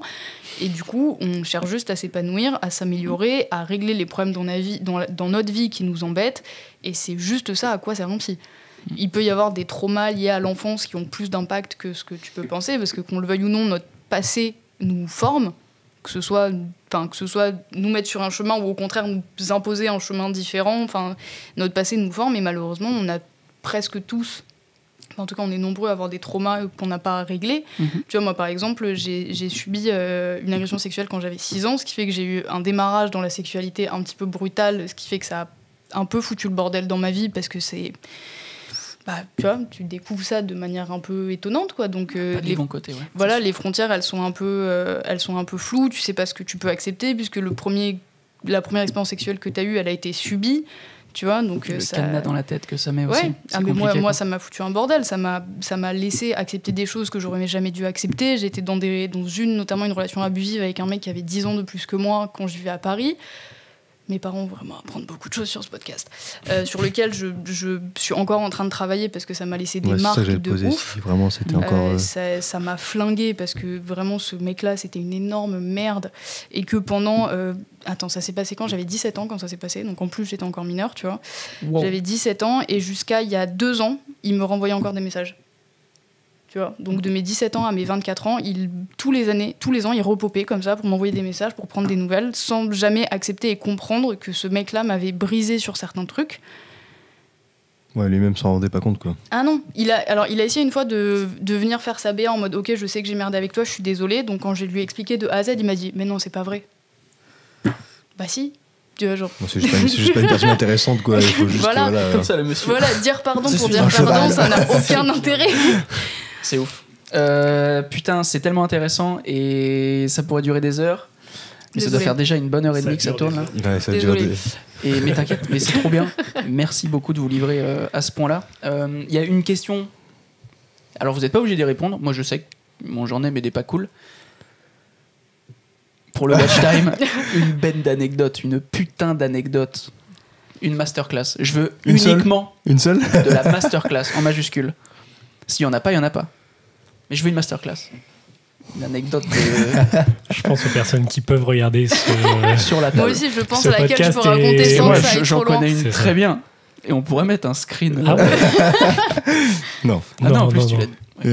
Et du coup, on cherche juste à s'épanouir, à s'améliorer, à régler les problèmes dans notre vie qui nous embêtent. Et c'est juste ça à quoi sert un psy. Il peut y avoir des traumas liés à l'enfance qui ont plus d'impact que ce que tu peux penser, parce que qu'on le veuille ou non, notre passé nous forme, que ce soit nous mettre sur un chemin ou au contraire nous imposer un chemin différent. Enfin, notre passé nous forme et malheureusement, on a presque tous, en tout cas on est nombreux à avoir des traumas qu'on n'a pas réglés. Mhm. Tu vois, moi par exemple, j'ai subi une agression sexuelle quand j'avais 6 ans, ce qui fait que j'ai eu un démarrage dans la sexualité un petit peu brutal, ce qui fait que ça a un peu foutu le bordel dans ma vie parce que c'est... tu vois, tu découvres ça de manière un peu étonnante, quoi. Donc, Pas du bon côté, ouais. voilà, les frontières, elles sont un peu floues. Tu sais pas ce que tu peux accepter, puisque la première expérience sexuelle que tu as eue, elle a été subie. Tu vois, donc Le ça... cadenas dans la tête que ça met aussi. Ouais, C'est mais compliqué, moi quoi. ça m'a foutu un bordel. Ça m'a laissé accepter des choses que j'aurais jamais dû accepter. J'étais notamment une relation abusive avec un mec qui avait 10 ans de plus que moi quand je vivais à Paris. Mes parents vont vraiment apprendre beaucoup de choses sur ce podcast, sur lequel je suis encore en train de travailler parce que ça m'a laissé des ouais, c'est ça marques que j'avais de posé. ouf. Si vraiment c'était encore. Ça m'a flingué parce que vraiment ce mec-là c'était une énorme merde et que pendant... Attends, ça s'est passé quand? J'avais 17 ans quand ça s'est passé, donc en plus j'étais encore mineure, tu vois. Wow. J'avais 17 ans et jusqu'à il y a 2 ans, il me renvoyait encore des messages. Tu vois, donc de mes 17 ans à mes 24 ans, tous les ans, il repopait comme ça pour m'envoyer des messages, pour prendre des nouvelles, sans jamais accepter et comprendre que ce mec-là m'avait brisé sur certains trucs. Ouais, lui-même s'en rendait pas compte, quoi. Ah non, il a essayé une fois de venir faire sa BA en mode ok, je sais que j'ai merdé avec toi, je suis désolée. Donc quand je lui ai expliqué de A à Z, il m'a dit mais non, c'est pas vrai. Bah si, tu vois, genre. Bon, c'est juste pas une personne intéressante, quoi. Il faut juste. Voilà, Comme ça, le monsieur. Voilà, dire pardon C'est pour suivant dire un pardon, cheval. ça n'a aucun intérêt. C'est ouf. Putain, c'est tellement intéressant et ça pourrait durer des heures. Mais ça doit Désolée. faire déjà une bonne heure et Ça demie que ça dure tourne là. Ouais, ça dure Désolé. Mais t'inquiète, mais c'est trop bien. Merci beaucoup de vous livrer à ce point-là. Il y a une question. Alors vous n'êtes pas obligé d'y répondre. Moi je sais que j'en ai mais des pas cool. Pour le watch time, une benne d'anecdotes, une putain d'anecdote, une masterclass. Je veux Une seule uniquement Une seule de la masterclass en majuscule. S'il y en a pas, il y en a pas. Mais je veux une masterclass. Une anecdote Je pense aux personnes qui peuvent regarder ce. sur la Moi table. aussi, je pense Ce à laquelle je peux podcast est- raconter Et sans Moi, que ça aille j'en trop loin. connais une C'est très ça. bien. Et on pourrait mettre un screen. Ah ouais. Non. Ah non, en plus, non, tu non. l'as.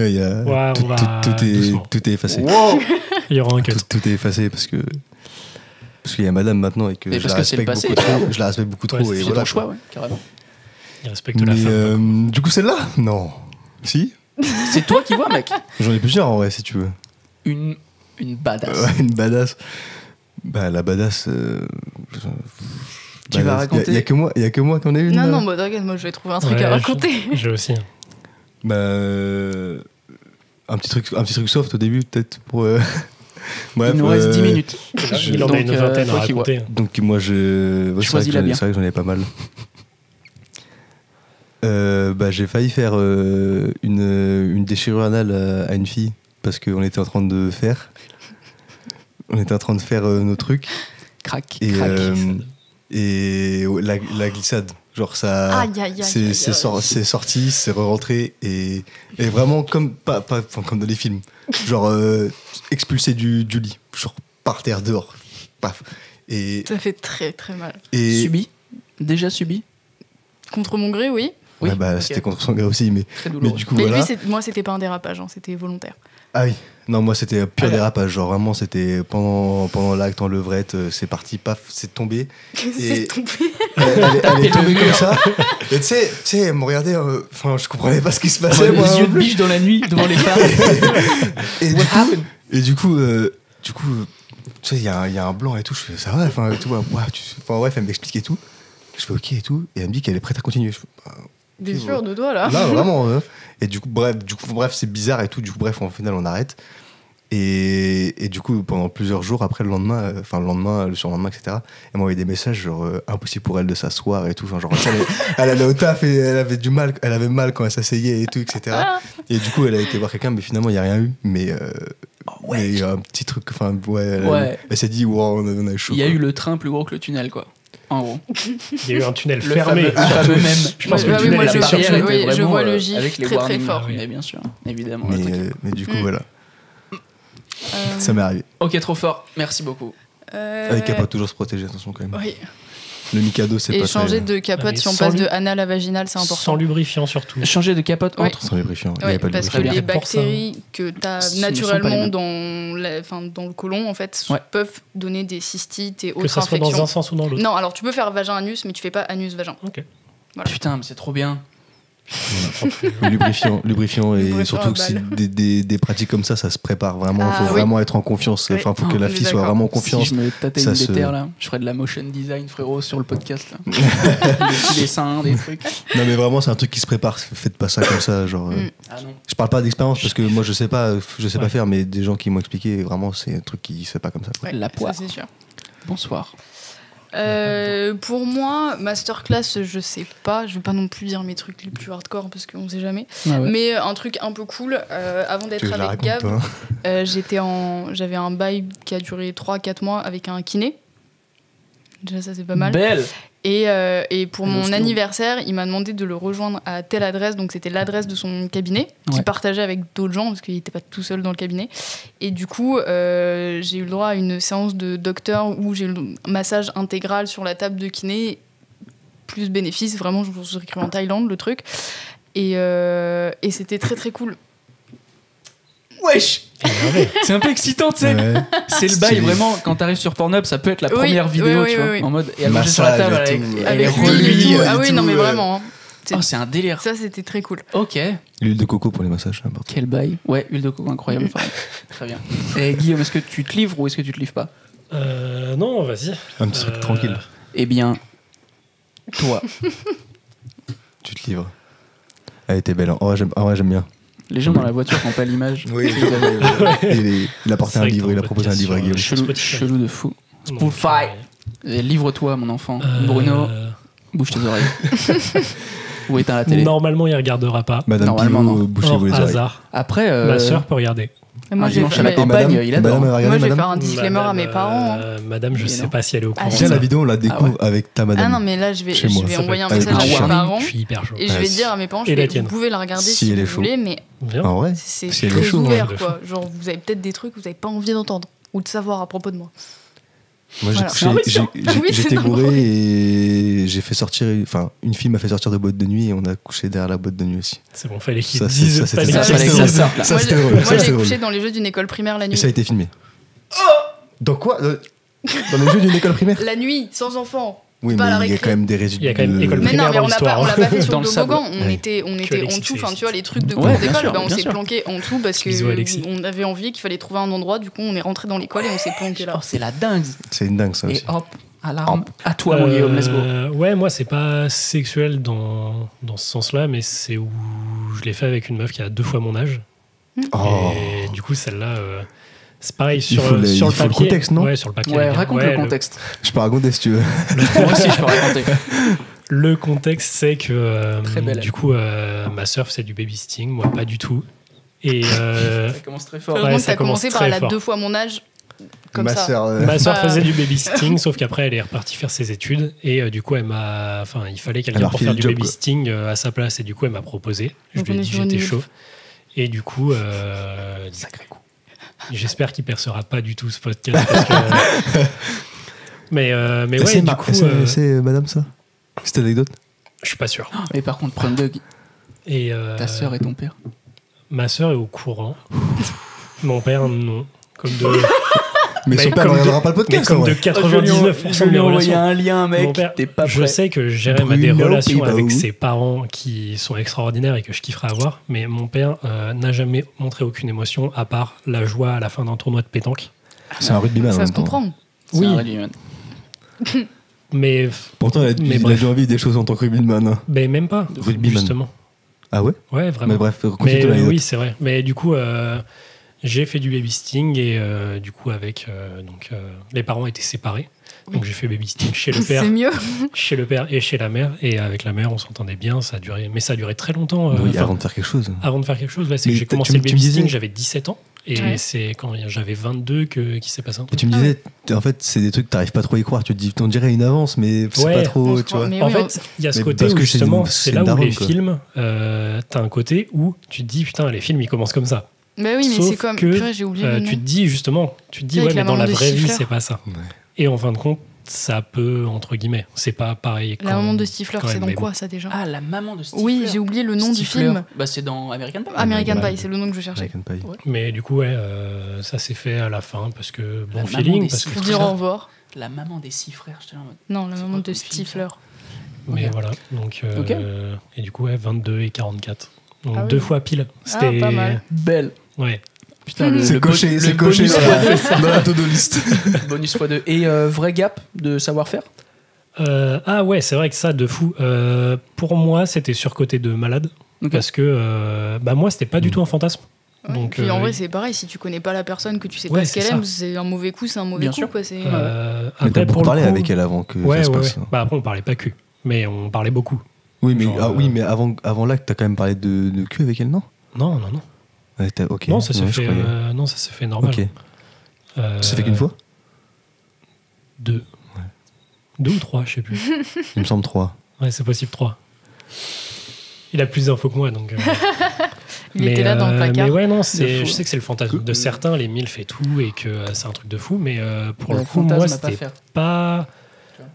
Il y a- Ouais, tout, on va tout est, doucement. tout est effacé. Wow. Il y aura un cut. Tout est effacé parce qu'il y a madame maintenant et que Mais je parce la que c'est le respecte passé. beaucoup trop. Je la respecte beaucoup Ouais, trop. c'est Et C'est voilà, ton choix, quoi. ouais, carrément. Il respecte la Mais femme. du coup, celle-là Non. Si C'est toi qui vois, mec. J'en ai plusieurs en vrai, si tu veux. Une badass. Ouais, une badass. Bah, la badass. Tu vas raconter. Il y a que moi qui en ai une. Non, là. non, bah t'inquiète, moi je vais trouver un truc Ouais, à raconter. J'ai aussi. Bah, un petit truc soft au début, peut-être pour. Bref, Il nous reste 10 minutes. Il en a une Donc, vingtaine à toi qui raconter. Donc moi je. Ouais, Choisis-la bien. c'est vrai que j'en ai pas mal. Bah, j'ai failli faire une déchirure anale à une fille parce qu'on était en train de faire. On était en train de faire nos trucs. Crac, Et, crac. la glissade. Genre ça. Aïe, aïe, aïe, C'est aïe, aïe. c'est sorti, c'est re-rentré et vraiment comme, enfin, comme dans les films. Genre expulsé du lit. Genre par terre dehors. Paf. Et, Ça fait très très mal. et Subi. Déjà subi. Contre mon gré, oui. Oui, ouais, bah, ok. c'était contre son gars aussi, mais Très douloureux. du coup Mais voilà. lui, moi, c'était pas un dérapage, hein, c'était volontaire. Ah oui, non, moi c'était pur Ah, dérapage. Genre vraiment, c'était pendant l'acte en levrette, c'est parti, paf, c'est tombé. C'est tombé. Elle est tombée comme ça. Et tu sais, elle me regardait, enfin, je comprenais pas ce qui se passait. Les moi, yeux de biche dans la nuit devant les phares. Et du coup, tu sais, il y a un blanc et tout. Je fais ça va, enfin, tout, ouais, enfin, bref, elle m'explique et tout. Je fais ok et tout. Et elle me dit qu'elle est prête à continuer. Je fais, bah, Bien ok, sûr, de toi là. là, vraiment. Et du coup, bref, c'est bizarre et tout. Du coup, bref, au final, on arrête. Et du coup, pendant plusieurs jours après le lendemain, le surlendemain, etc., elle m'envoyait des messages genre impossible pour elle de s'asseoir et tout. Enfin, genre, elle allait au taf et elle avait mal quand elle s'asseyait et tout, etc. Et du coup, elle a été voir quelqu'un, mais finalement, il n'y a rien eu. Mais mais il y a un petit truc, enfin, Ouais. elle s'est dit, wow, on a chaud. Il y a quoi. eu le train plus gros que le tunnel, quoi. En gros. Il y a eu un tunnel Le fermé. fameux même. Je pense Ouais, que le oui, tunnel moi, était je- sur je- tunnel. oui, je vois le gif avec les très, très warnings. fort. Mais bien sûr, évidemment. le truc. Mais du coup, Mm. voilà, ça m'est arrivé. Ok, trop fort. Merci beaucoup. Avec capote, toujours se protéger, attention quand même. Oui. Le Mikado, c'est Et pas ça. changer de capote Ah, mais si on sans passe lui- de anal à vaginal, c'est Sans important. lubrifiant surtout. Changer de capote Ouais. entre. Sans lubrifiant. Il y Ouais, avait pas de parce que lubrifiant. lubrifiant. les Pour ça. bactéries que tu as Ce ne sont pas les naturellement mêmes. dans le côlon, en fait, Ouais. peuvent donner des cystites et Que autres ça soit dans infections. un sens ou dans l'autre. Non, alors tu peux faire vagin-anus, mais tu fais pas anus-vagin. Ok. Putain, mais c'est trop bien. Le lubrifiant et Lubrifiant surtout à que si balle. des pratiques comme ça se prépare vraiment. Ah, Faut oui. vraiment être en confiance. Oui. Enfin, faut que Oh, la on est fille soit d'accord. vraiment en confiance. Si je me tâtais ça une se- déterre là, je ferais de la motion design, frérot, sur le podcast là. Des petits dessins, des trucs. Non, mais vraiment, c'est un truc qui se prépare. Faites pas ça comme ça. Genre, Ah non. je parle pas d'expérience parce que moi, je sais pas Ouais. faire, mais des gens qui m'ont expliqué, vraiment, c'est un truc qui se fait pas comme ça. Ouais, La ça, poire. c'est sûr. Bonsoir. Pour moi, masterclass, je sais pas. Je vais pas non plus dire mes trucs les plus hardcore parce qu'on sait jamais. Ah ouais. Mais un truc un peu cool, avant Tu d'être veux que je la avec raconte, Gab, toi j'avais un bail qui a duré 3-4 mois avec un kiné. Déjà, ça c'est pas mal. Belle. Et pour Allô, mon Stéo. anniversaire, il m'a demandé de le rejoindre à telle adresse. Donc c'était l'adresse de son cabinet, Ouais. qu'il partageait avec d'autres gens parce qu'il n'était pas tout seul dans le cabinet. Et du coup, j'ai eu le droit à une séance de docteur où j'ai eu le massage intégral sur la table de kiné, plus bénéfice. Vraiment, je vous ai écrit en Thaïlande le truc. Et c'était très très cool. Wesh. C'est un peu excitant, tu sais. Ouais. C'est le bail Stylé. vraiment. Quand t'arrives sur Pornhub, ça peut être la Oui, première oui, vidéo, oui, tu vois, oui. en mode et elle mangeait sur la Massage table et avec, tout. elle Avec est l'huile et reluie. tout. Ah et oui, tout, non mais ouais. vraiment. hein. Oh, c'est un délire. Ça, c'était très cool. Ok. L'huile de coco pour les massages, c'est important. Quel bail. Ouais, huile de coco incroyable. Enfin, très bien. Et Guillaume, est-ce que tu te livres ou est-ce que tu te livres pas? Non, vas-y. Un petit truc tranquille. Eh bien, toi, Tu te livres. Elle était belle. En vrai, j'aime bien. les gens dans la voiture qui n'ont pas l'image. Oui. Il a porté C'est un vrai que livre, il a ton proposé un podcast livre à sur- Guillaume. sur Chelou, Spotify. chelou de fou. Donc, Spotify. Et livre-toi, mon enfant. Bruno, bouge tes oreilles. Ou éteins la télé. Normalement, il regardera pas. Madame Normalement, Pilou, non. bouchez-vous les oreilles. Hasard. Après, Ma sœur peut regarder. Et moi, un j'ai dimanche à la fait, campagne, il adore. Madame, moi, je vais madame. faire un disclaimer à mes parents. Madame, je Mais sais non. pas si elle est au courant. Tiens, de la ça. vidéo, on la découvre avec ta madame. Ah non, mais là, je vais Chez moi, ça envoyer un peut être message à avec mes un parents. Je suis hyper chaud. Et je vais Ouais, dire à mes parents, et la vous tienne. pouvez la regarder Si si elle est vous chaud. voulez, mais Viens. En vrai, c'est si elle très est chaude, ouvert, ouais. quoi. Genre, vous avez peut-être des trucs que vous n'avez pas envie d'entendre ou de savoir à propos de moi. moi Voilà. Oui, j'étais c'est bourré normal. et j'ai fait sortir, enfin, une fille m'a fait sortir de boîte de nuit et on a couché derrière la boîte de nuit aussi. C'est bon, fallait qu'ils Ça, disent. c'était fallait ça, qu'ils fallait que disent. ça sorte, là. Ça, Moi, c'était j'ai- drôle. moi, Ça, c'était j'ai drôle. couché dans les jeux d'une école primaire la Et nuit. ça a été filmé. Dans quoi Dans les jeux d'une école primaire La nuit, sans enfants. Oui, Pas mais à la il y a récré. quand même des résultats. Il y a quand même école Mais non, primaire mais dans on l'a l'histoire. pas, on l'a pas fait sur Dans le le sable. toboggan. On Ouais. était en Alexis dessous. fait Enfin, tu vois, les trucs de Ouais, cours bien d'école, sûr, bah, on bien s'est sûr. planqué en dessous parce Bisous, Alexis. qu'on avait envie, qu'il fallait trouver un endroit. Du coup, on est rentré dans l'école et on s'est planqué là. Oh, c'est la dingue. C'est une dingue ça Et aussi. hop, alarme. À toi, mon Guillaume, let's go. Ouais, moi, c'est pas sexuel dans ce sens-là, mais c'est où je l'ai fait avec une meuf qui a 2 fois mon âge. Oh. Et du coup, celle-là, c'est pareil Il sur, faut le- sur il le faut le papier. contexte, non Ouais, sur le papier. Ouais, elle est bien. raconte Ouais, le contexte. Je peux raconter si tu veux. Moi aussi, je peux raconter. Le contexte, c'est que Très belle, du coup, ma sœur faisait du baby sting, moi pas du tout. Et Ça commence très fort. Heureusement ouais, que ça t'as commencé commence par très la fort. 2 fois mon âge. Comme Ma ça. sœur. ma sœur Bah. faisait du baby sting, sauf qu'après elle est repartie faire ses études et du coup il fallait Elle quelqu'un a pour refilé faire le du job, baby quoi. sting à sa place et du coup elle m'a proposé. Je Donc lui ai on est dit que sur une j'étais milf. chaud et du coup Sacré coup. j'espère qu'il percera pas du tout ce podcast parce que mais ouais c'est du coup c'est madame ça cette anecdote. je suis pas sûr. Mais par contre, prendre Doug, Et ta sœur et ton père. ma sœur est au courant. Mon père non. Comme de Mais Mais son père ne comme regardera pas le mais podcast. comme en de vrai. 99% de mes relations. un lien, Mon père, T'es pas je prêt. sais que gérer des Bruno relations Pibaou. avec ses parents qui sont extraordinaires et que je kifferais avoir, mais mon père n'a jamais montré aucune émotion à part la joie à la fin d'un tournoi de pétanque. C'est un rugbyman en Ça même se temps. comprend. C'est Oui. un rugbyman. Mais, Pourtant, il Mais a bref. dû envie des choses en tant que rugbyman. hein. mais même pas, Rugbyman. justement. Ah ouais. Ouais, Mais vraiment. bref, continue Mais ton anecdote. oui, c'est vrai. Mais du coup, j'ai fait du baby sting et du coup, avec les parents étaient séparés. Donc j'ai fait baby sting chez le père, C'est mieux. chez le père et chez la mère. Et avec la mère, on s'entendait bien. Ça a duré, mais ça a duré très longtemps. Oui, enfin, avant de faire quelque chose. Avant de faire quelque chose, ouais, c'est Mais que j'ai tu commencé me- le tu me baby sting, disais- j'avais 17 ans. Et Ouais. c'est quand j'avais 22 qu'il s'est passé un Et truc. tu me disais, en fait, c'est des trucs que t'arrives pas trop à y croire. Tu te dis, on dirait une avance, mais c'est Ouais, pas on trop, se tu vois. croit, mais En oui, fait, il y a ce mais côté parce où que c'est justement, une- c'est c'est là une où les daronne, quoi. films, t'as un côté où tu te dis, putain, les films, ils commencent comme ça. Bah oui, mais Sauf c'est comme. que, Purée, j'ai oublié le tu te nom. dis justement, Avec ouais, la mais dans maman la de vraie vie, Stifler. c'est pas ça. Ouais. Et en fin de compte, ça peut, entre guillemets, c'est pas pareil. La quand- maman de Stifler, quand c'est même, dans mais quoi bon. ça déjà Ah, la maman de Stifler. Oui, j'ai oublié le nom du Stifler. film. Bah, c'est dans American Pie. American Ouais. Pie, c'est le nom que je cherchais. American Pie. Ouais. Mais du coup, ouais, ça s'est fait à la fin parce que bon maman feeling, des parce que Pour Stifler. dire au revoir. La maman des 6 frères, j'étais là en mode. Non, la C'est maman pas de comme film, Stifler. mais Ok. voilà. Donc, Ok. et du coup, ouais, 22 et 44. Donc Ah oui. 2 fois pile. C'était pas mal. Belle. Ouais. Putain, C'est coché, c'est coché bonus dans la to-do list. bonus x2. Et vrai gap de savoir-faire. Ah ouais, c'est vrai que ça, de fou. Pour moi, c'était surcoté de malade. Ok. Parce que bah moi, c'était pas du tout un fantasme. Ouais, Donc, puis en vrai, oui. c'est pareil, si tu connais pas la personne, que tu sais Ouais, pas ce qu'elle c'est aime, ça. c'est un mauvais coup, c'est un mauvais Bien coup. sûr. Quoi, c'est... Mais t'as Après, beaucoup pour le parlé coup- avec elle avant que Ouais, ça se ouais, passe. ouais. Bah, après, on parlait pas cul. Mais on parlait beaucoup. Oui, mais, Genre, oui, mais avant là, t'as quand même parlé de cul avec elle, non? Non, non, non. Ouais, ok. Non, ça s'est Ouais, je fait, croyais. non, ça s'est fait normal. Ok. Ça s'est fait qu'une fois? 2. 2 ou 3, je sais plus. Il me semble 3. Ouais, c'est possible 3. Il a plus d'infos que moi, donc. Il était là dans le placard. Mais ouais, non, De c'est, fou. je sais que c'est le fantasme de certains, les milfs et tout, et que c'est un truc de fou, mais pour le coup, fantasme moi, à pas c'était faire. pas.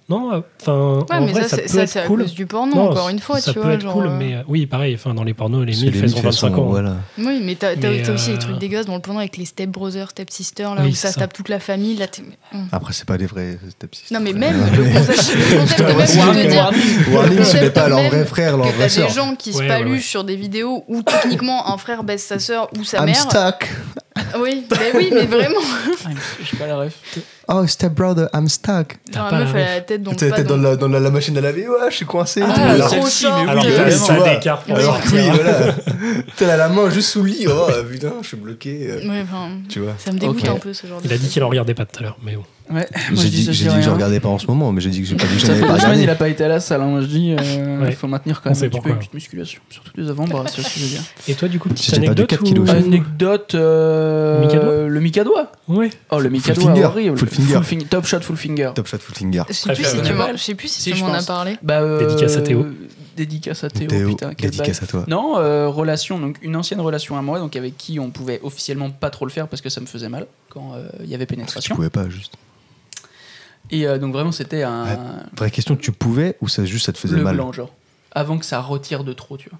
Non, enfin, Ouais, en mais vrai, ça, ça c'est peut être c'est à cool. cause du porno, Non, encore une fois, ça tu peut vois. être genre, cool, mais oui, pareil, enfin, dans les pornos, les Parce que milfs, elles ont elles 25 sont- ans. Voilà. Oui, mais t'as Mais, aussi des trucs dégueulasses dans le porno avec les step brothers, step sisters, là Oui, où c'est ça se ça. tape toute la famille. Là, Après, c'est pas des vrais stepsisters. non, mais même le concept même Warning, de dire. Warning, Le ce n'est concept pas leur même vrai frère, leur que vraie t'as sœur. des gens qui se Ouais, paluchent ouais, ouais. sur des vidéos où techniquement un frère baisse sa sœur ou sa I'm mère. stuck. Oui, mais vraiment. Ah, j'ai pas la ref. Oh, step brother, I'm stuck. Genre, pas la meuf, la elle a la tête dans le T'es pas. dans la machine à laver, ouais, je suis coincé. Ah, T'es là. trop celle-ci, ça. mais Alors oui, que carrément. ça tu vois. décarte pour Alors sortir. que oui, voilà. T'as la main juste sous le lit. Oh putain, je suis bloqué. Ouais, enfin, Tu vois. ça me dégoûte Ok. un peu ce genre de Il a dit truc. qu'il en regardait pas tout à l'heure, mais bon. Ouais, J'ai dit que je regardais pas en ce moment, mais j'ai dit que j'ai pas dit que Ça j'en fait avais 2 pas semaines, il regardé. a pas été à la salle. Moi, je dis, Ouais. faut maintenir quand On même sait un petit peu pourquoi. une petite musculation, surtout des avant-bras, c'est ce que je veux dire. Et toi, du coup, petite J'ai perdu anecdote 4 kilos, ou... j'ai- Anecdote. Micadois Le Micadois. Ouais. Oh, le Micadois, finger. horrible. Full finger. Top shot, full finger. Top shot, full finger. Je sais Très plus si faible. tu Ouais. m'en- je sais plus si Si, tu je m'en as pense. parlé. Bah, Dédicace à Théo. Dédicace à Théo, Théo, putain, quelle dédicace balle. à toi. Non, relation, donc une ancienne relation à moi, donc avec qui on pouvait officiellement pas trop le faire parce que ça me faisait mal quand il y avait Tu pénétration. pouvais pas, juste. Et donc vraiment, c'était un. Vraie question, tu pouvais ou ça juste ça te faisait Le mal? blanc, genre. Avant que ça retire de trop, tu vois.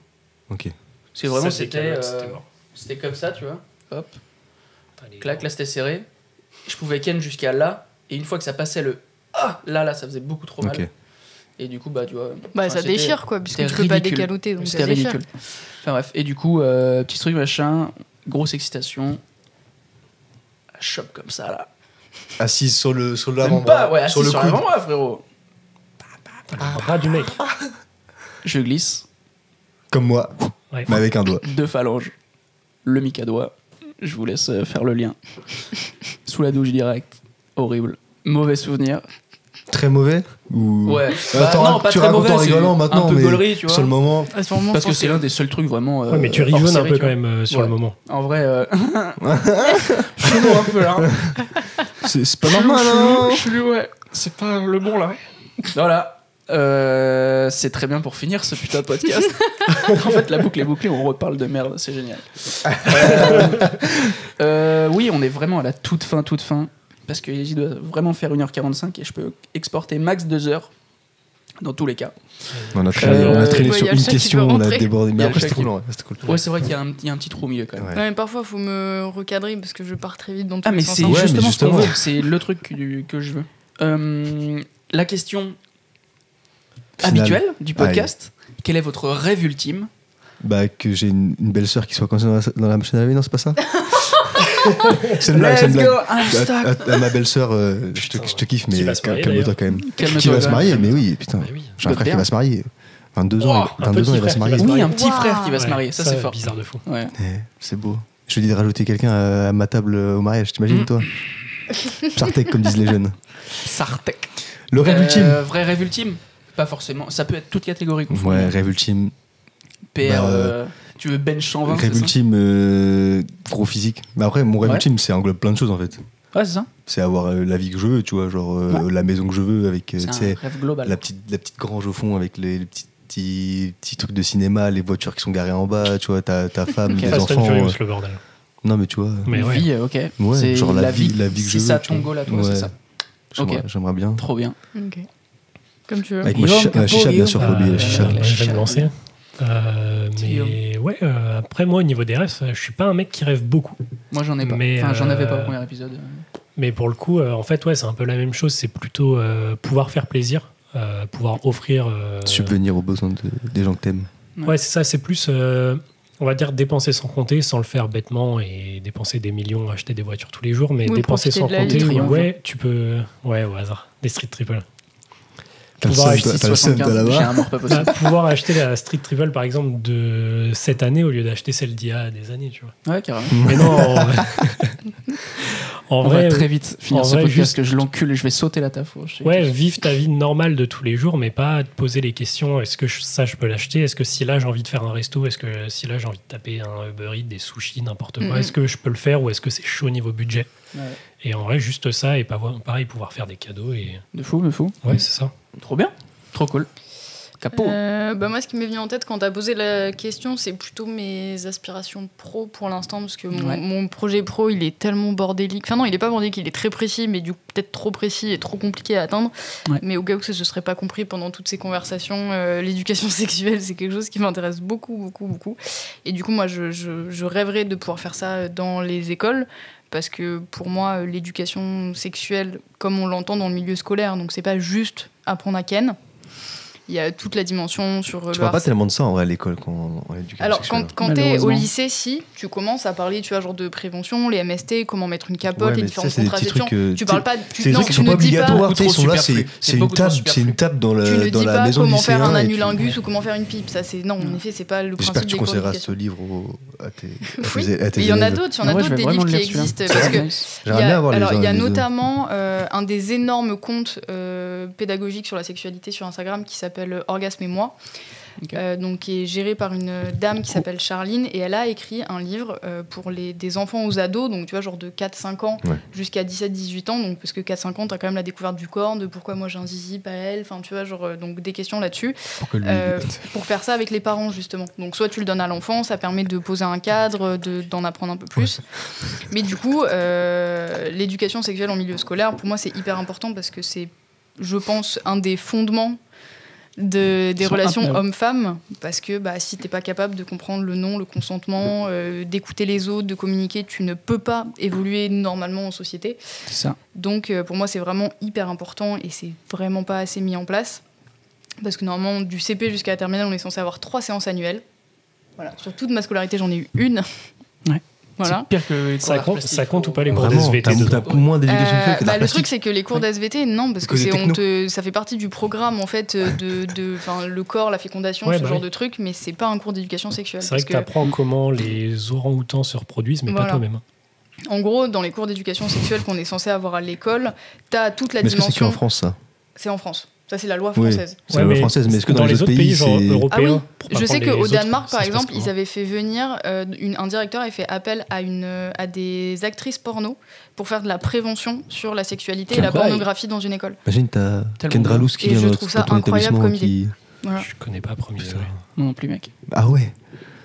Ok. C'est vraiment, Ça, c'était. c'était mort. C'était comme ça, tu vois. Hop, Allez, clac, là c'était serré. Je pouvais ken jusqu'à là. Et une fois que ça passait le. Ah, là, ça faisait beaucoup trop mal. Ok. Et du coup, bah, tu vois. Bah, enfin, ça c'était- déchire, quoi, puisque c'était tu peux pas ridicule. décaloter. Donc C'était ça déchire. ridicule. Enfin bref, et du coup, petit truc machin, grosse excitation. Elle chope comme ça là. Assise sur Même l'avant-bras, pas, ouais, sur assis le sur coude. l'avant-bras, frérot. Le bras du mec. Je glisse, Comme moi, Ouais. mais avec un doigt. 2 phalanges, le micadois. Je vous laisse faire le lien. Sous la douche direct, horrible. Mauvais souvenir. Très mauvais ou... Ouais. Attends, tu racontes en rigolant maintenant, un peu mais gaulerie, tu vois. sur le moment, À ce moment, Parce je que pense c'est l'un des seuls trucs vraiment. Ouais, mais tu hors rigoles un série, peu tu quand vois. même sur le Ouais. moment. En vrai, chelou un peu là. c'est pas normal, hein. Chelou, ouais. C'est pas le bon là. Voilà. C'est très bien pour finir ce putain de podcast. En fait, la boucle est bouclée, on reparle de merde, c'est génial. Oui, on est vraiment à la toute fin. Parce que Yeji doit vraiment faire 1h45 et je peux exporter max 2 heures dans tous les cas. On a traîné ouais, sur y a le une chat qui question, peut on a rentrer. débordé. Y Mais a après, le chat c'était qui- cool, ouais, c'était cool. Ouais, c'est vrai qu'il y a un petit trou au milieu quand même. Ouais. Ouais, mais parfois, faut me recadrer parce que je pars très vite dans tous Ah, mais les sens. c'est Ouais, mais justement ce qu'on justement. veut, c'est le truc que je veux. La question Final. habituelle du podcast, quel est votre rêve ultime? Bah, que j'ai une belle sœur qui soit coincée dans la machine à laver, non, c'est pas ça? C'est une blague, c'est une Let's blague. go, I'm stuck. À ma belle-sœur, je te kiffe, mais Qui va se marier, calme-toi quand même. Calme-toi, Qui va se gars. marier, mais oui, putain. Bah oui. J'ai un frère qui Bien. va se marier. 22 Oh, ans, un 22 ans, petit il va frère se qui marier. va se Oui, marier. un petit Wow. frère qui va se Ouais, marier, ça c'est fort. Bizarre de fou. Ouais. C'est beau. Je lui dis de rajouter quelqu'un à ma table au mariage, t'imagines, toi? Sartek, comme disent les jeunes. Sartek. Le rêve ultime. Vrai rêve ultime? Pas forcément. Ça peut être toute catégorie confondue. Ouais, rêve ultime. PR, Bah, tu veux bench 120, Rêve c'est ça? ultime, gros physique. Mais après, mon rêve Ouais. ultime, ça englobe plein de choses en fait. Ouais, c'est ça. C'est avoir la vie que je veux, tu vois, genre la maison que je veux avec, tu C'est un sais, rêve global. la petite grange au fond avec les petits trucs de cinéma, les voitures qui sont garées en bas, tu vois, ta femme, Ok. les Fast and enfants. Furious, le bordel. Non, mais tu vois, Mais ouais. Vie, ok. Ouais, C'est genre la vie que c'est je ça veux, tu ton vois. goal à toi, Ouais. c'est ça. j'aimerais bien. Trop bien. Ok. Comme tu veux. Avec Guillaume, ma chicha, bien sûr, faut oublier la chicha. la Je vais chicha. me lancer. Mais ouais, après moi au niveau des rêves, je suis pas un mec qui rêve beaucoup. Moi, j'en ai pas. Mais, Enfin, j'en avais pas au premier épisode. Mais pour le coup, en fait, ouais, c'est un peu la même chose. C'est plutôt pouvoir faire plaisir, pouvoir offrir. Subvenir aux besoins des gens que t'aimes. Ouais, c'est ça. C'est plus, on va dire, dépenser sans compter, sans le faire bêtement et dépenser des millions, acheter des voitures tous les jours, mais Oui, dépenser profiter sans de la compter. vie. Triomphe. Ouais, tu peux. Ouais, au hasard. Des street triple. T'as le Pouvoir seum, acheter t'as le seum, t'as 75, j'ai là-bas. un mort pas possible. Pouvoir acheter la street triple par exemple de cette année au lieu d'acheter celle d'il y a des années, tu vois. Ouais, carrément. Mais non, en On vrai, va très vite finir en ce vrai, podcast juste- que je l'encule et je vais sauter la taf. ouais, vivre ta vie normale de tous les jours, mais pas te poser les questions. Est-ce que ça, je peux l'acheter? Est-ce que si là, j'ai envie de faire un resto? Est-ce que si là, j'ai envie de taper un Uber Eats, des sushis, n'importe quoi? Mhm. Est-ce que je peux le faire ou est-ce que c'est chaud niveau budget? Ouais. Et en vrai, juste ça et pareil, pouvoir faire des cadeaux. Et De fou, de fou. ouais, c'est ça. Trop bien. Trop cool. Capot. Bah moi, ce qui m'est venu en tête quand t'as posé la question, c'est plutôt mes aspirations pro pour l'instant, parce que Ouais. mon projet pro, il est tellement bordélique. Enfin non, il est pas bordélique, il est très précis, mais du coup peut-être trop précis et trop compliqué à atteindre. Ouais. Mais au cas où ça se serait pas compris pendant toutes ces conversations, l'éducation sexuelle, c'est quelque chose qui m'intéresse beaucoup. Et du coup, moi, je rêverais de pouvoir faire ça dans les écoles. Parce que pour moi, l'éducation sexuelle, comme on l'entend dans le milieu scolaire, donc c'est pas juste apprendre à ken. Il y a toute la dimension sur Tu parles pas tellement de ça en vrai à l'école en éducation Alors, sexuelle. quand t'es au Malheureusement. lycée, si, tu commences à parler, tu vois, genre de prévention, les MST, comment mettre une capote, Ouais, les mais différentes ça, c'est des petits contraceptions. trucs, Tu parles pas. C'est des trucs qui sont pas obligatoires, tu sais, ils sont là, c'est une table dans Tu ne la dis pas maison du comment faire lycéen. un et tu- anulingus ou comment faire une pipe. Ça, c'est non, en effet, c'est pas le J'espère principe que tu des cours conseilleras ce d'éducation. livre à tes Oui, à tes mais il y en a élèves. d'autres, il y en a Ouais, je d'autres vais des vraiment livres le qui lire, celui-là. existent parce que Nice. J'aimerais bien avoir alors, les il y a uns et les deux. notamment un des énormes comptes pédagogiques sur la sexualité sur Instagram qui s'appelle Orgasme et moi, Ok. donc qui est géré par une dame qui s'appelle Charline, et elle a écrit un livre pour des enfants aux ados, donc tu vois, genre de 4-5 ans Ouais. jusqu'à 17-18 ans, donc parce que 4-5 ans, t'as quand même la découverte du corps, de pourquoi moi j'ai un zizi, pas elle, enfin tu vois, genre donc des questions là-dessus. Pour que lui. Pour faire ça avec les parents justement. Donc soit tu le donnes à l'enfant, ça permet de poser un cadre, d'en apprendre un peu plus. Mais du coup, l'éducation sexuelle en milieu scolaire, pour moi c'est hyper important parce que c'est, je pense, un des fondements des Ils sont relations intenables. hommes-femmes, parce que si t'es pas capable de comprendre le non, le consentement, d'écouter les autres, de communiquer, tu ne peux pas évoluer normalement en société. C'est ça. Donc pour moi c'est vraiment hyper important et c'est vraiment pas assez mis en place. Parce que normalement du CP jusqu'à la terminale on est censé avoir 3 séances annuelles. Voilà. Sur toute ma scolarité j'en ai eu une. Ouais. Voilà. C'est pire que les cours Ça d'art compte, plastique, ça compte faut ou pas les cours vraiment- Vraiment, SVT dedans. t'as moins d'éducation sexuelle que d'art Le truc plastique. c'est que les cours d'SVT non parce que Que des technos. ça fait partie du programme en fait enfin le corps, la fécondation, Ouais, ce bah genre oui. de trucs, mais c'est pas un cours d'éducation sexuelle. C'est vrai Parce que tu apprends comment les orang-outans se reproduisent, mais Voilà. pas toi-même. en gros dans les cours d'éducation sexuelle qu'on est censé avoir à l'école, t'as toute la Mais est-ce que c'est dimension. qu'en France ça C'est en France. Ça c'est la loi Oui. française. C'est la loi française, mais est-ce que dans les autres pays, genre c'est. européens, Ah oui. pour pas Je sais prendre qu'au les autres, Danemark, ça par se passe exemple, comment ils avaient fait venir un directeur a fait appel à des actrices porno pour faire de la prévention sur la sexualité et la Incroyable. pornographie dans une école. Imagine, t'as Tellement Kendra bien. Loose qui Et vient je dans trouve ça ton incroyable établissement comme qui. Voilà. Je connais pas premier Putain. degré. Non, non plus, mec. Ah ouais.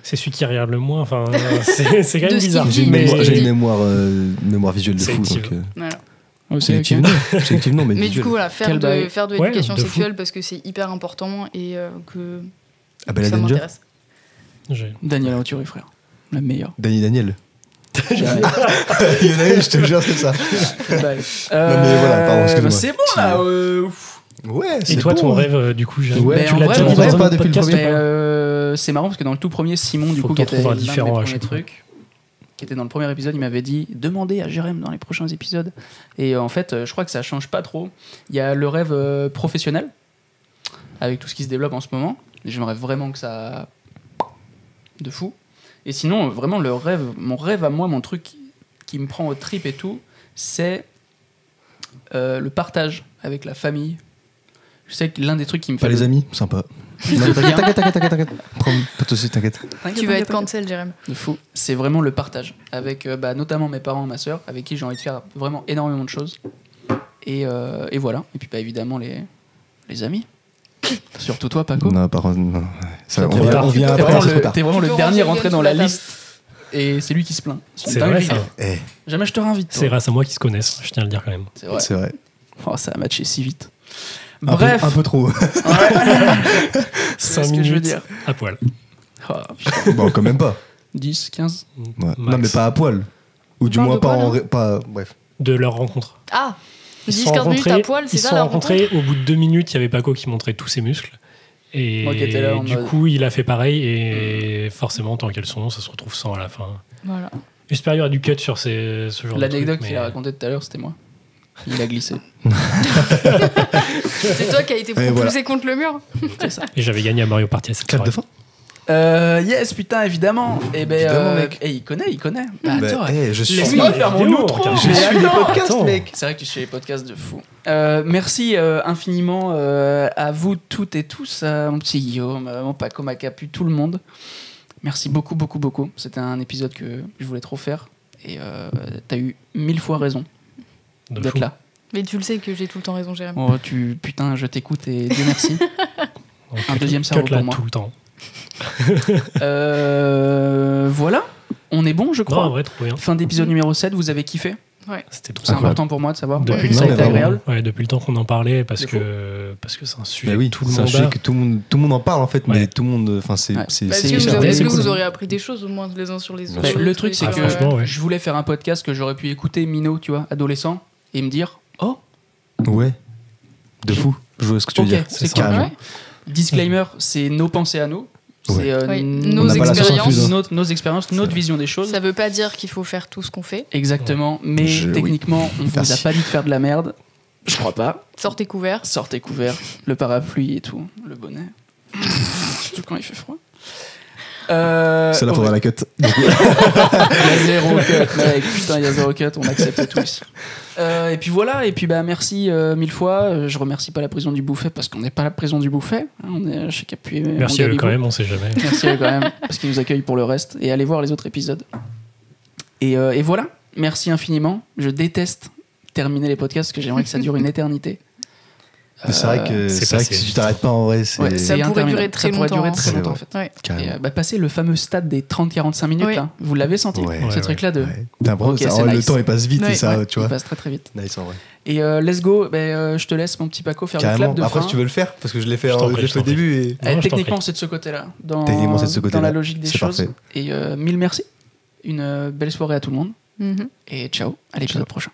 C'est celui qui regarde le moins, enfin, c'est quand De même ce bizarre. qu'il J'ai dit, une mais- mémoire- j'ai une mémoire visuelle de fou. Sélective. Donc, Voilà. sélective, non. Sélective, non, mais Mais du visuelle. coup, voilà, Quel bail. faire de Ouais, l'éducation de fou. sexuelle parce que c'est hyper important et que Ah bah la ça Danger. m'intéresse. J'ai- Daniel Auturi, frère. La meilleure. Daniel. Il y en a une, je te jure, c'est ça. Quel bail. mais voilà, pardon, excuse-moi. C'est bon là. Ouais, Et toi, ton rêve, du coup, Ouais, Mais tu en l'as vrai, déjà mon dit dans rêve, un pas autre depuis le podcast premier ou Mais pas c'est marrant parce que dans le tout premier, Simon, du Faut coup, que qui t'en était trouves un l'un de mes différent à premiers chaque fois. trucs, qui était dans le premier épisode, il m'avait dit demandez à Jérém dans les prochains épisodes. Et en fait, je crois que ça change pas trop. Il y a le rêve professionnel, avec tout ce qui se développe en ce moment. Et j'aimerais vraiment que ça. De fou. Et sinon, vraiment, mon rêve à moi, mon truc qui me prend au trip et tout, c'est le partage avec la famille. Je sais que l'un des trucs qui me fait. Pas les amis, sympa. Non, t'inquiète. Prends, pas toi aussi, t'inquiète. Tu vas être cancel, Jérém. De fou. C'est vraiment le partage avec notamment mes parents et ma soeur, avec qui j'ai envie de faire vraiment énormément de choses. Et voilà. Et puis évidemment les amis. Surtout toi, Paco. Non, par contre, non. Ça, Trop on vient tard. après, T'es c'est vraiment, trop le, tard. t'es vraiment Tu le peux dernier ranger rentré le dans gun la sous la liste. Et c'est lui qui se plaint. C'est vrai, ça. Eh, Jamais je te réinvite. C'est toi. grâce à moi qu'ils se connaissent, je tiens à le dire quand même. C'est vrai. c'est vrai. Oh, ça a matché si vite. Un Bref. peu trop. C'est 5 ce que je veux minutes dire. à poil. Oh, putain. Bon, quand même pas. 10, 15. Ouais. Max. Non, mais pas à poil. Ou du Parle moins de pas poil, en. hein. Pas, bref. De leur rencontre. Ah, Ils se 10-15 sont minutes à rencontrés- poil, c'est Ils se ça sont la rencontrés, au bout de 2 minutes, il y avait Paco qui montrait tous ses muscles. Et Moi qui étais là en du mode- coup, il a fait pareil. Et forcément, tant qu'elles sont, ça se retrouve sans à la fin. Voilà. J'espère qu'il y aura du cut sur ce genre de L'anecdote truc, qu'il a raconté tout à l'heure, c'était moi. Il a glissé. C'est toi qui as été propulsé voilà. contre le mur. Et j'avais gagné à Mario Party à cette Clap de soirée. fin. Yes, putain, évidemment. Et ben, Évidemment, mec. il connaît. Bah, Bah, attends, je suis. laisse-moi faire mon Évidemment, outro. attends. Je Mais suis les attends. podcasts, attends. mec. C'est vrai que tu fais les podcasts de fou. Merci infiniment à vous toutes et tous, à mon petit Guillaume, à mon Paco, ma Capu, tout le monde. Merci beaucoup. C'était un épisode que je voulais trop faire. Et t'as eu 1000 fois raison De d'être fou. là. Mais tu le sais que j'ai tout le temps raison, Jérém. Oh, putain, je t'écoute et Dieu merci. Donc, Un cut- deuxième cut cerveau là pour moi. tout le temps. Voilà, on est bon, je Non, crois. en vrai, trop bien. Fin d'épisode numéro 7, vous avez kiffé? C'est trop C'est Incroyable. important pour moi de savoir. Depuis, ça a non, été mais agréable. Ouais, depuis le temps qu'on en parlait, parce De que c'est un sujet Bah oui, que tout le c'est un monde sujet a. que tout le monde en parle en fait, mais Ouais. tout le monde. Enfin, c'est. Ouais. c'est- Bah, c'est- est-ce que c'est vous aurez- bien, est-ce que c'est vous cool. aurez appris des choses au moins les uns sur les Bien autres? sûr. Le truc, c'est Ah, que franchement, ouais. je voulais faire un podcast que j'aurais pu écouter Mino, tu vois, adolescent, et me dire oh, Ouais. De fou. Je vois ce que tu veux ok, dire. c'est ça. carrément. Ouais. Disclaimer, c'est nos pensées à nous. C'est nos expériences, nos expériences, notre vision des choses. Ça veut pas dire qu'il faut faire tout ce qu'on fait. Exactement, mais techniquement, on vous a pas dit de faire de la merde. Je crois pas. Sortez couverts. Sortez couverts, le parapluie et tout, le bonnet. Surtout quand il fait froid. C'est là, faudra la cut. Il y a 0 cut, mec. Putain, il y a 0 cut, on accepte tout ici. Et puis voilà, et puis merci 1000 fois. Je remercie pas la prison du Bouffet parce qu'on n'est pas la prison du Bouffet. On est chez Capuet. Merci à eux quand même, on sait jamais. Merci à eux quand même, parce qu'ils nous accueillent pour le reste. Et allez voir les autres épisodes. Et voilà, merci infiniment. Je déteste terminer les podcasts parce que j'aimerais que ça dure une éternité. C'est vrai que si tu t'arrêtes pas en vrai, ça pourrait durer très longtemps. En fait. Ouais. Et passer le fameux stade des 30-45 minutes, là, vous l'avez senti, ce truc-là de. T'as l'impression que le temps il passe vite et ça, tu vois. Il passe très très vite. Nice en vrai. Et let's go, je te laisse mon petit Paco faire le clap de Après, fin. si tu veux le faire, parce que je l'ai fait au début. Techniquement, c'est de ce côté-là. Dans la logique des choses. Et 1000 merci. Une belle soirée à tout le monde. Et ciao, à l'épisode prochain.